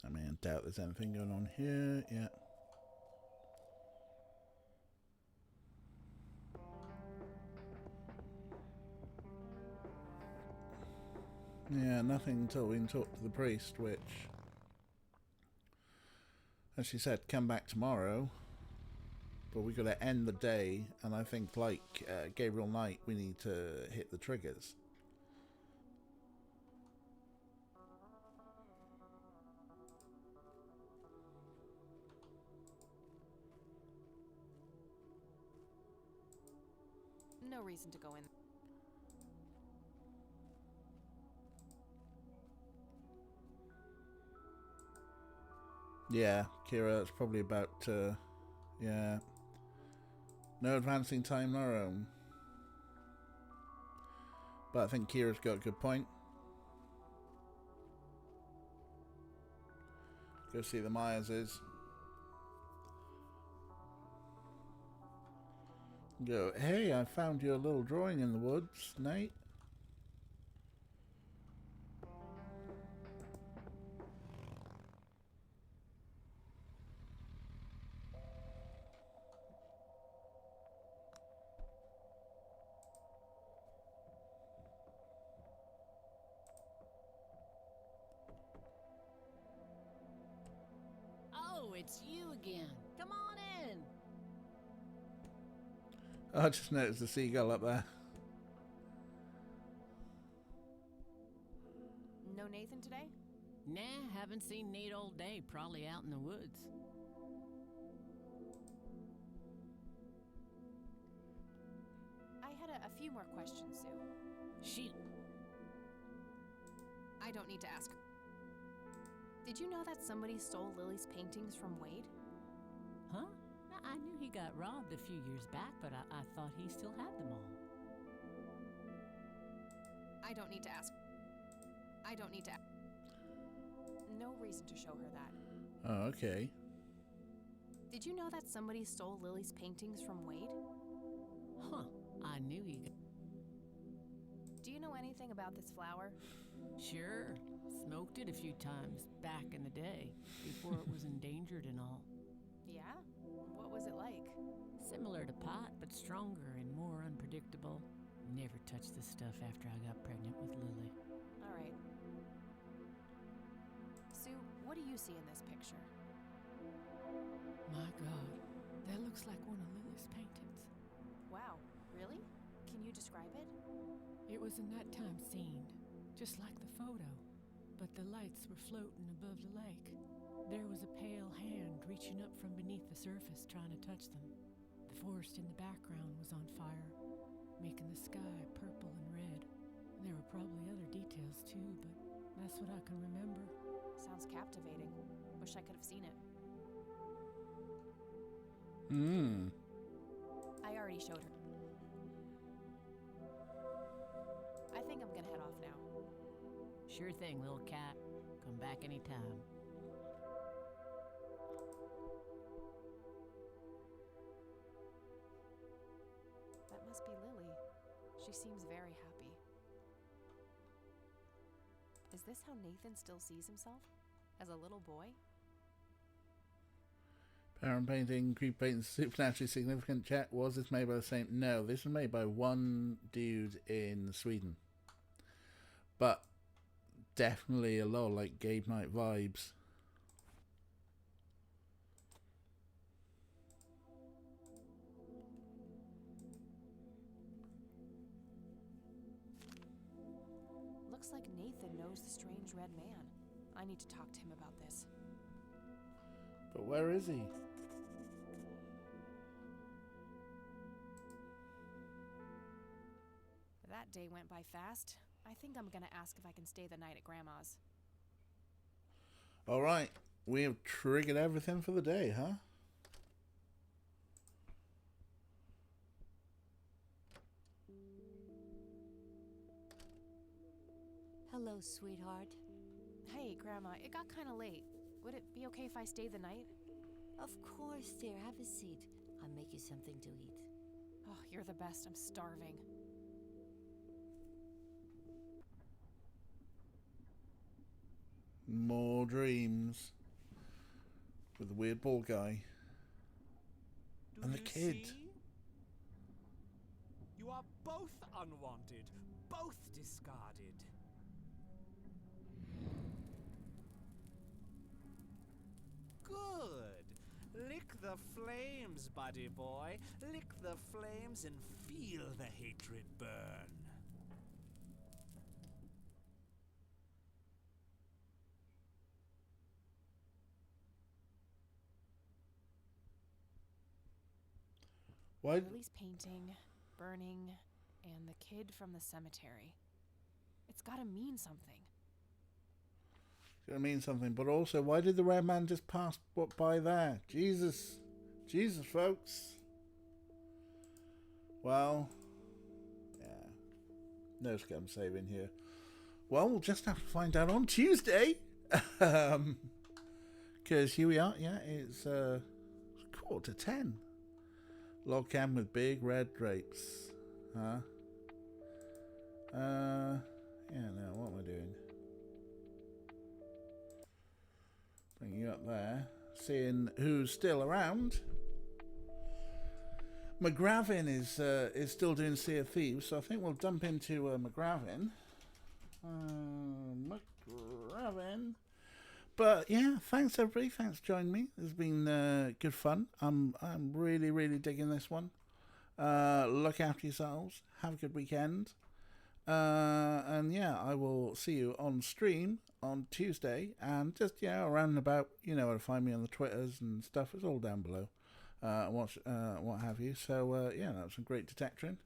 I mean, I doubt there's anything going on here. Yeah. Yeah, nothing until we can talk to the priest, which, as she said, come back tomorrow. But we got to end the day, and I think, like Gabriel Knight, we need to hit the triggers. No reason to go in. Yeah, Kira, that's probably about, yeah. No advancing time on our own. But I think Kira's got a good point. Go see the Myerses. Go, hey, I found your little drawing in the woods, Nate. it's you again. Come on in. I just noticed the seagull up there. No Nathan today? Nah, haven't seen Nate all day. Probably out in the woods. I had a few more questions, Sue. Shoot. I don't need to ask. Did you know that somebody stole Lily's paintings from Wade? Huh? I knew he got robbed a few years back, but I thought he still had them all. I don't need to ask. I don't need to ask. No reason to show her that. Oh, okay. Did you know that somebody stole Lily's paintings from Wade? Huh. I knew he got... Do you know anything about this flower? Sure. Smoked it a few times back in the day, before it was endangered and all. Yeah? What was it like? Similar to pot, but stronger and more unpredictable. Never touched the stuff after I got pregnant with Lily. All right. Sue, what do you see in this picture? My God, that looks like one of Lily's paintings. Wow, really? Can you describe it? It was a nighttime scene, just like the photo, but the lights were floating above the lake. There was a pale hand reaching up from beneath the surface trying to touch them. The forest in the background was on fire, making the sky purple and red. There were probably other details too, but that's what I can remember. Sounds captivating. Wish I could have seen it. I already showed her. I think I'm gonna head off now. Sure thing, little cat. Come back anytime. That must be Lily. She seems very happy. Is this how Nathan still sees himself? As a little boy? Parent painting, creep painting, supernaturally significant. Chat, was this made by the same? No, this was made by one dude in Sweden. But definitely a lot like Gabe Knight vibes. Looks like Nathan knows the strange red man. I need to talk to him about this. But where is he? That day went by fast. I think I'm gonna ask if I can stay the night at Grandma's. Alright, we have triggered everything for the day, huh? Hello, sweetheart. Hey, Grandma, it got kinda late. Would it be okay if I stay the night? Of course, dear. Have a seat. I'll make you something to eat. Oh, you're the best. I'm starving. More dreams. With the weird bald guy. And the kid. See? You are both unwanted, both discarded. Good. Lick the flames, buddy boy. Lick the flames and feel the hatred burn. Why? Lily's painting, burning, and the kid from the cemetery. It's gotta mean something. It's gonna mean something, but also, why did the red man just pass by there? Jesus. Jesus, folks. Well, yeah. No scum saving here. Well, we'll just have to find out on Tuesday. Because here we are, yeah, it's 9:45. Log cabin with big red drapes. Huh? Yeah, no, what am I doing? Bring you up there. Seeing who's still around. McGravin is still doing Sea of Thieves, so I think we'll dump into McGravin. McGravin. But yeah, thanks everybody. Thanks for joining me. It's been good fun. I'm really, really digging this one. Look after yourselves. Have a good weekend. And yeah, I will see you on stream on Tuesday. And just, around and about, you know where to find me on the Twitters and stuff. It's all down below. What have you. So, that was some great detectoring.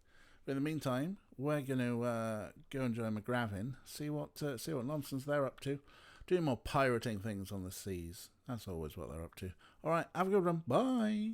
But in the meantime, we're going to go and join McGravin, see what nonsense they're up to. Doing more pirating things on the seas. That's always what they're up to. All right, have a good one. Bye.